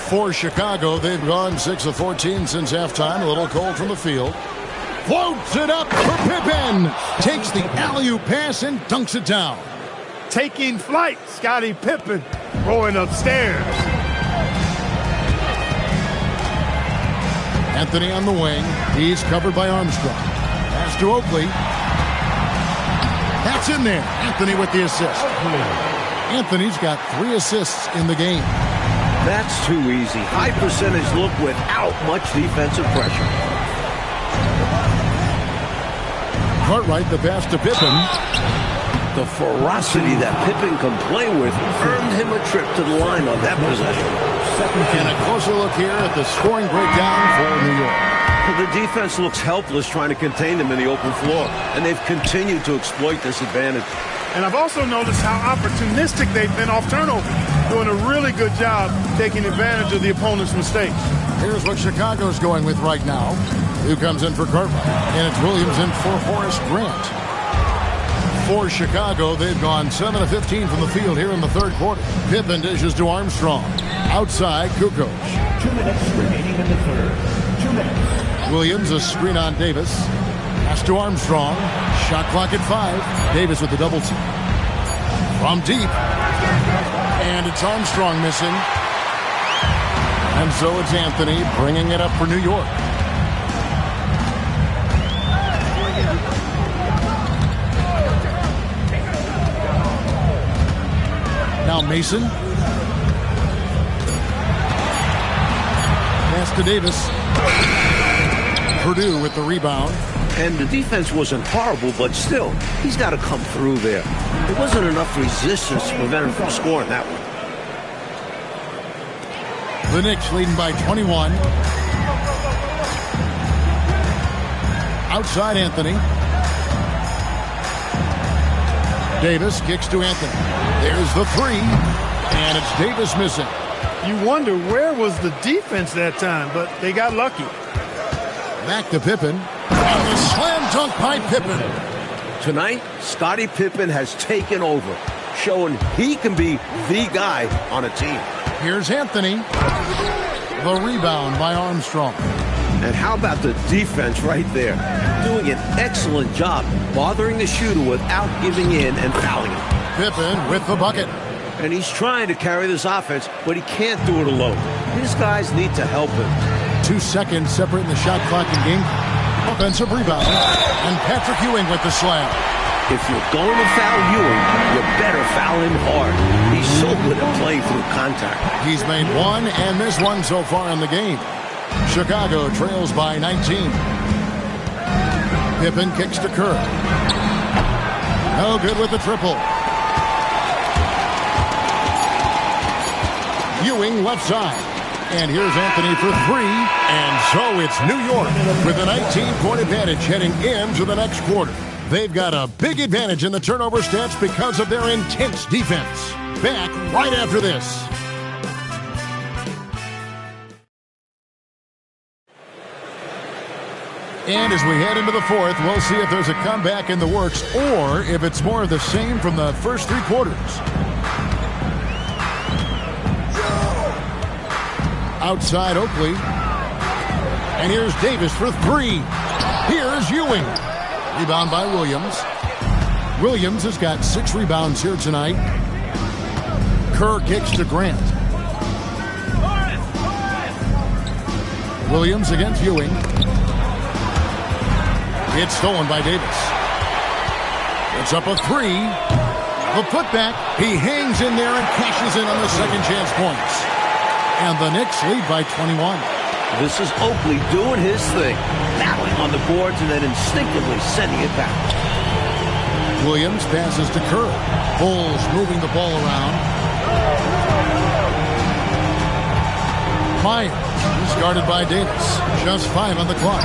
For Chicago, they've gone 6 of 14 since halftime. A little cold from the field. Floats it up for Pippen. Takes the alley-oop pass and dunks it down. Taking flight, Scottie Pippen rolling upstairs. Anthony on the wing. He's covered by Armstrong. Pass to Oakley. That's in there. Anthony with the assist. Anthony's got 3 assists in the game. That's too easy. High percentage look without much defensive pressure. Cartwright the pass to Pippen. The ferocity that Pippen can play with earned him a trip to the line on that possession. And a closer look here at the scoring breakdown for New York. The defense looks helpless trying to contain them in the open floor, and they've continued to exploit this advantage. And I've also noticed how opportunistic they've been off turnover, doing a really good job taking advantage of the opponent's mistakes. Here's what Chicago's going with right now. Who comes in for Cartwright? And it's Williams in for Horace Grant. For Chicago, they've gone 7 of 15 from the field here in the third quarter. Pippen dishes to Armstrong. Outside, Kukoc. 2 minutes remaining in the third. 2 minutes. Williams, a screen on Davis. Pass to Armstrong. Shot clock at 5. Davis with the double team. From deep. And it's Armstrong missing. And so it's Anthony bringing it up for New York. Now Mason. Pass to Davis. Purdue with the rebound. And the defense wasn't horrible, but still, he's got to come through there. There wasn't enough resistance to prevent him from scoring that one. The Knicks leading by 21. Outside Anthony. Davis kicks to Anthony. There's the 3. And it's Davis missing. You wonder where was the defense that time, but they got lucky. Back to Pippen. And the slam dunk by Pippen. Tonight, Scottie Pippen has taken over, showing he can be the guy on a team. Here's Anthony. The rebound by Armstrong. And how about the defense right there? Doing an excellent job bothering the shooter without giving in and fouling him. Pippen with the bucket. And he's trying to carry this offense, but he can't do it alone. His guys need to help him. 2 seconds separating the shot clock and game. Offensive rebound. And Patrick Ewing with the slam. If you're going to foul Ewing, you better foul him hard. He's so good at playing through contact. He's made one and missed one so far in the game. Chicago trails by 19. Pippen kicks to Kerr. No good with the triple. Ewing left side. And here's Anthony for 3. And so it's New York with a 19-point advantage heading into the next quarter. They've got a big advantage in the turnover stats because of their intense defense. Back right after this. And as we head into the fourth, we'll see if there's a comeback in the works or if it's more of the same from the first 3 quarters. Outside Oakley. And here's Davis for 3. Here's Ewing. Rebound by Williams. Williams has got 6 rebounds here tonight. Kerr kicks to Grant. Williams against Ewing. It's stolen by Davis. It's up a 3. The putback. He hangs in there and cashes in on the second chance points. And the Knicks lead by 21. This is Oakley doing his thing, battling on the boards and then instinctively sending it back. Williams passes to Kerr. Bulls moving the ball around. Myers is guarded by Davis. Just 5 on the clock.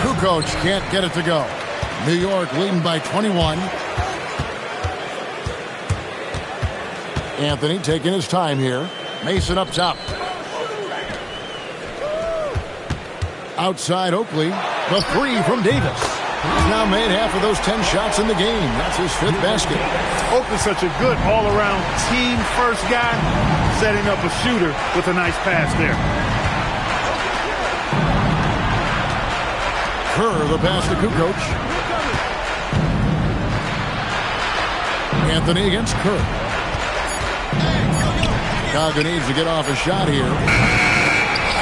Kukoc can't get it to go. New York leading by 21. Anthony taking his time here. Mason up top. Outside Oakley. The 3 from Davis. He's now made half of those 10 shots in the game. That's his 5th basket. Oakley's such a good all-around team first guy, setting up a shooter with a nice pass there. Kerr, the pass to Kukoc. Anthony against Kerr. Chicago needs to get off a shot here.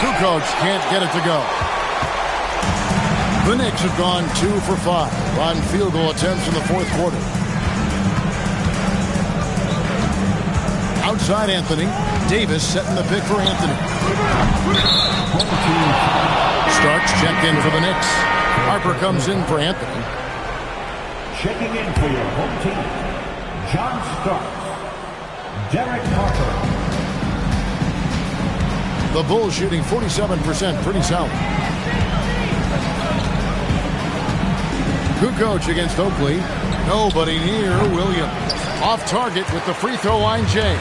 Kukoc can't get it to go. The Knicks have gone 2 for 5 on field goal attempts in the fourth quarter. Outside Anthony. Davis setting the pick for Anthony. Starks checked in for the Knicks. Harper comes in for Anthony. Checking in for your home team, John Starks, Derek Harper. The Bulls shooting 47%, pretty solid. Kukoc against Oakley. Nobody near Williams. Off target with the free throw line, Jay.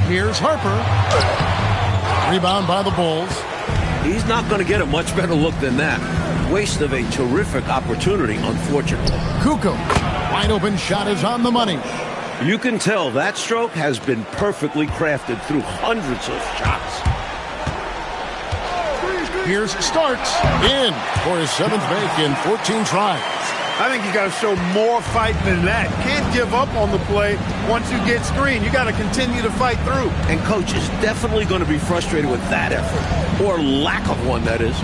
Here's Harper. Rebound by the Bulls. He's not going to get a much better look than that. Waste of a terrific opportunity, unfortunately. Kukoc. Wide open shot is on the money. You can tell that stroke has been perfectly crafted through hundreds of shots. Here's Starks in for his 7th make in 14 tries. I think you got to show more fight than that. Can't give up on the play once you get screened. You got to continue to fight through. And coach is definitely going to be frustrated with that effort, or lack of one, that is.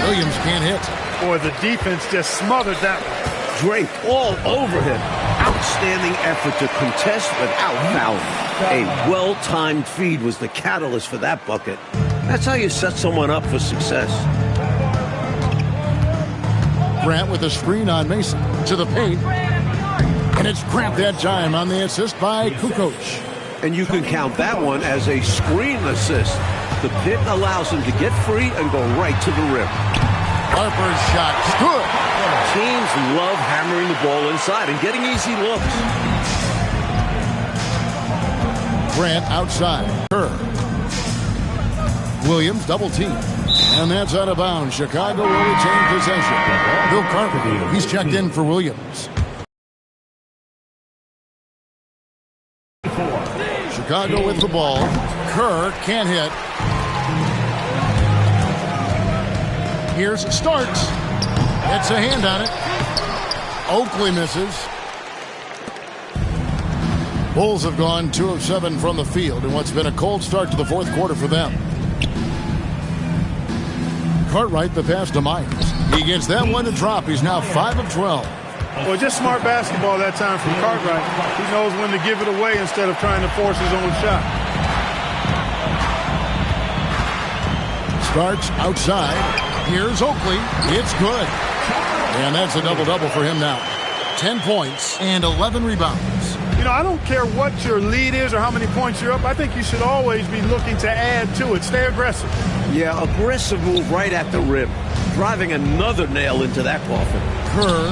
Williams can't hit. Boy, the defense just smothered that one. Drake all over him. Outstanding effort to contest without fouling. A well-timed feed was the catalyst for that bucket. That's how you set someone up for success. Grant with a screen on Mason to the paint. And it's Grant that time on the assist by Kukoc. And you can count that one as a screen assist. The pick allows him to get free and go right to the rim. Harper's shot good. Teams love hammering the ball inside and getting easy looks. Grant outside. Kerr. Williams double team. And that's out of bounds. Chicago will retain possession. Bill Carter, he's checked in for Williams. Chicago with the ball. Kerr can't hit. Here's Starks. It's a hand on it. Oakley misses. Bulls have gone 2 of 7 from the field in what's been a cold start to the fourth quarter for them. Cartwright, the pass to Myers. He gets that one to drop. He's now 5 of 12. Well, just smart basketball that time from Cartwright. He knows when to give it away instead of trying to force his own shot. Starts outside. Here's Oakley. It's good. And that's a double-double for him now. 10 points and 11 rebounds. You know, I don't care what your lead is or how many points you're up. I think you should always be looking to add to it. Stay aggressive. Yeah, aggressive move right at the rim. Driving another nail into that coffin. Kerr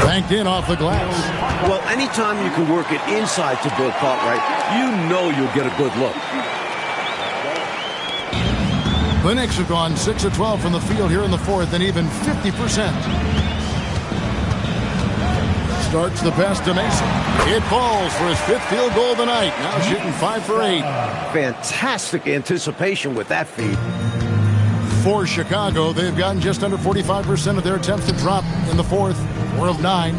banked in off the glass. Well, anytime you can work it inside to Bill Cartwright, you know you'll get a good look. The Knicks have gone 6 of 12 from the field here in the fourth and even 50%. Starts the pass to Mason. It falls for his 5th field goal of the night. Now shooting 5 for 8. Fantastic anticipation with that feed. For Chicago, they've gotten just under 45% of their attempts to drop in the fourth. 4 of 9.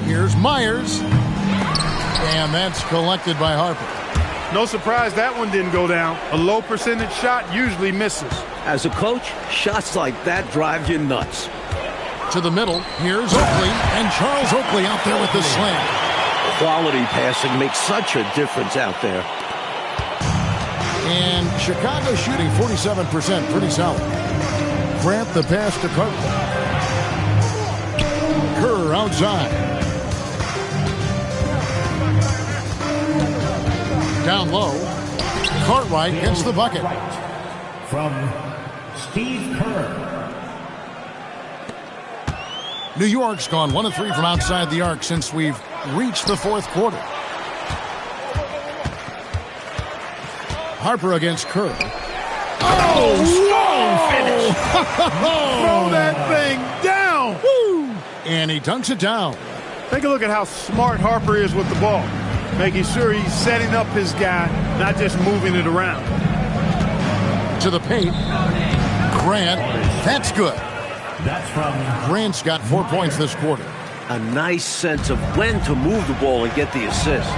Here's Myers. And that's collected by Harper. No surprise that one didn't go down. A low percentage shot usually misses. As a coach, shots like that drive you nuts. To the middle, here's Oakley, and Charles Oakley out there with the slam. Quality passing makes such a difference out there. And Chicago shooting 47%, pretty solid. Grant the pass to Cartwright. Kerr outside. Down low, Cartwright gets the bucket. From Steve Kerr. New York's gone 1 of 3 from outside the arc since we've reached the fourth quarter. Harper against Kerr. Oh, strong finish. Throw that thing down. Woo. And he dunks it down. Take a look at how smart Harper is with the ball. Making sure he's setting up his guy, not just moving it around. To the paint. Grant. That's good. That's from Grant's got 4 points this quarter. A nice sense of when to move the ball and get the assist.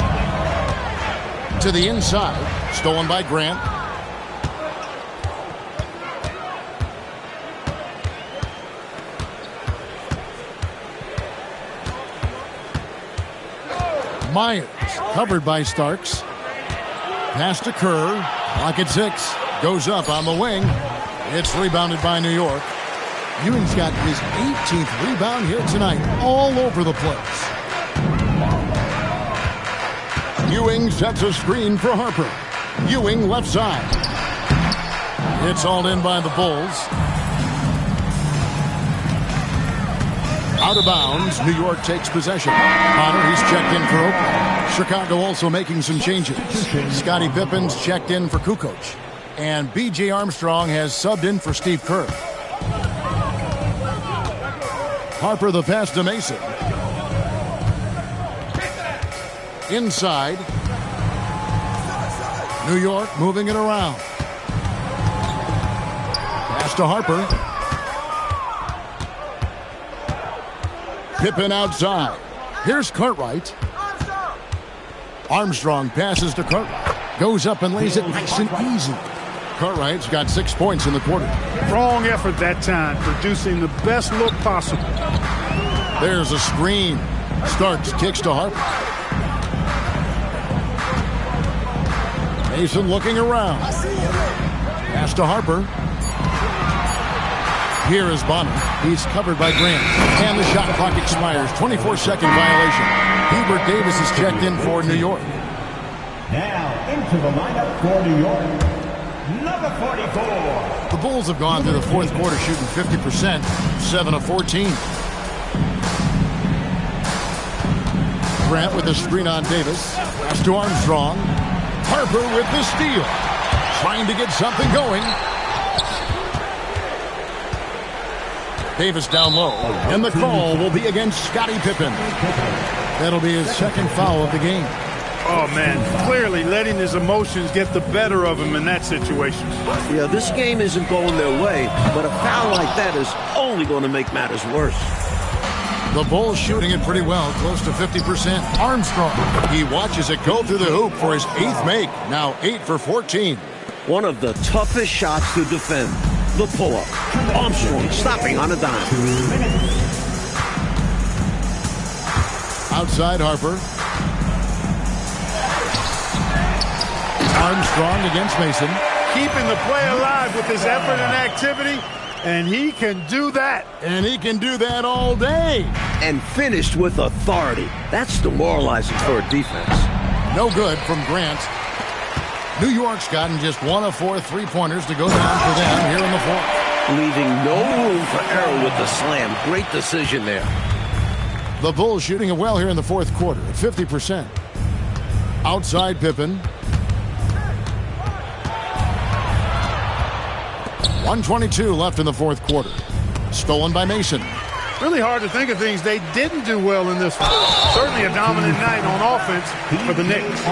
To the inside. Stolen by Grant. Myers. Covered by Starks. Pass to Kerr. Clock at 6. Goes up on the wing. It's rebounded by New York. Ewing's got his 18th rebound here tonight, all over the place. Ewing sets a screen for Harper. Ewing left side. It's all in by the Bulls. Out of bounds, New York takes possession. Connor, he's checked in for Oakland. Chicago also making some changes. Scottie Pippen's checked in for Kukoc. And B.J. Armstrong has subbed in for Steve Kerr. Harper the pass to Mason. Inside. New York moving it around. Pass to Harper. Pippen outside. Here's Cartwright. Armstrong passes to Cartwright. Goes up and lays it nice and easy. Cartwright's got 6 points in the quarter. Strong effort that time, producing the best look possible. There's a screen. Starks kicks to Harper. Mason looking around. Pass to Harper. Here is Bonner. He's covered by Grant. And the shot clock expires. 24-second violation. Hubert Davis is checked in for New York. now into the lineup for New York, number 44. The Bulls have gone through the fourth quarter shooting 50%, 7 of 14. Grant with a screen on Davis. Pass to Armstrong. Harper with the steal. Trying to get something going. Davis down low. And the call will be against Scottie Pippen. That'll be his second foul of the game. Oh, man, clearly letting his emotions get the better of him in that situation. Yeah, this game isn't going their way, but a foul like that is only going to make matters worse. The Bulls shooting it pretty well, close to 50%. Armstrong, he watches it go through the hoop for his 8th make. Now 8 for 14. One of the toughest shots to defend. The pull-up. Armstrong stopping on a dime. Outside Harper. Armstrong against Mason. Keeping the play alive with his effort and activity, and he can do that. And he can do that all day. And finished with authority. That's demoralizing for a defense. No good from Grant. New York's gotten just 1 of 4 3-pointers to go down for them here in the fourth. Leaving no room for error with the slam. Great decision there. The Bulls shooting it well here in the fourth quarter at 50%. Outside Pippen. 1:22 left in the fourth quarter. Stolen by Mason. Really hard to think of things they didn't do well in this one. Certainly a dominant night on offense for the Knicks.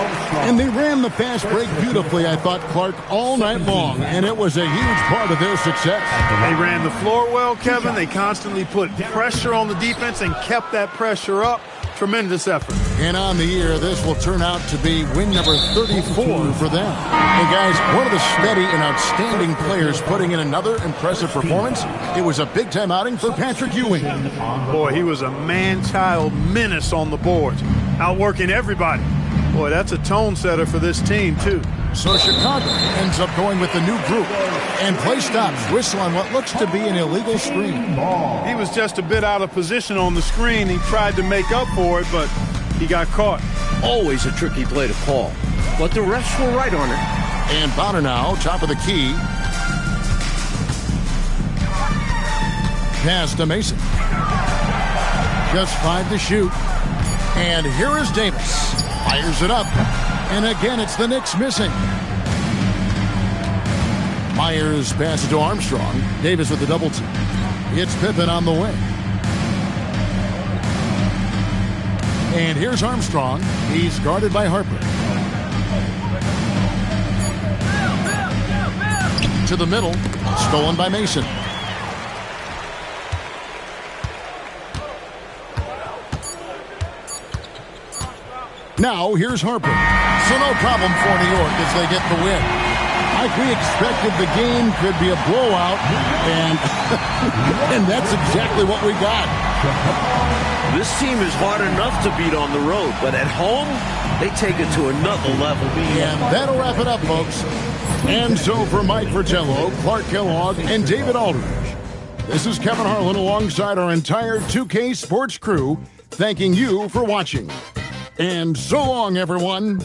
And they ran the fast break beautifully, I thought, Clark, all night long. And it was a huge part of their success. They ran the floor well, Kevin. They constantly put pressure on the defense and kept that pressure up. Tremendous effort. And on the year, this will turn out to be win number 34 for them. Hey, guys, one of the steady and outstanding players putting in another impressive performance. It was a big-time outing for Patrick Ewing. Boy, he was a man-child menace on the boards, outworking everybody. Boy, that's a tone setter for this team, too. So Chicago ends up going with the new group. And play stops. Whistle on what looks to be an illegal screen. He was just a bit out of position on the screen. He tried to make up for it, but he got caught. Always a tricky play to call. But the refs were right on it. And Bonner now, top of the key. Pass to Mason. Just 5 to shoot. And here is Davis. Fires it up. And again, it's the Knicks missing. Myers passes to Armstrong. Davis with the double team. It's Pippen on the wing. And here's Armstrong. He's guarded by Harper. To the middle. Stolen by Mason. Now here's Harper. So no problem for New York as they get the win. Like we expected, the game could be a blowout, and and that's exactly what we got. This team is hard enough to beat on the road, but at home, they take it to another level. And that'll wrap it up, folks. And so for Mike Fratello, Clark Kellogg, and David Aldridge, this is Kevin Harlan alongside our entire 2K Sports crew, thanking you for watching. And so long, everyone.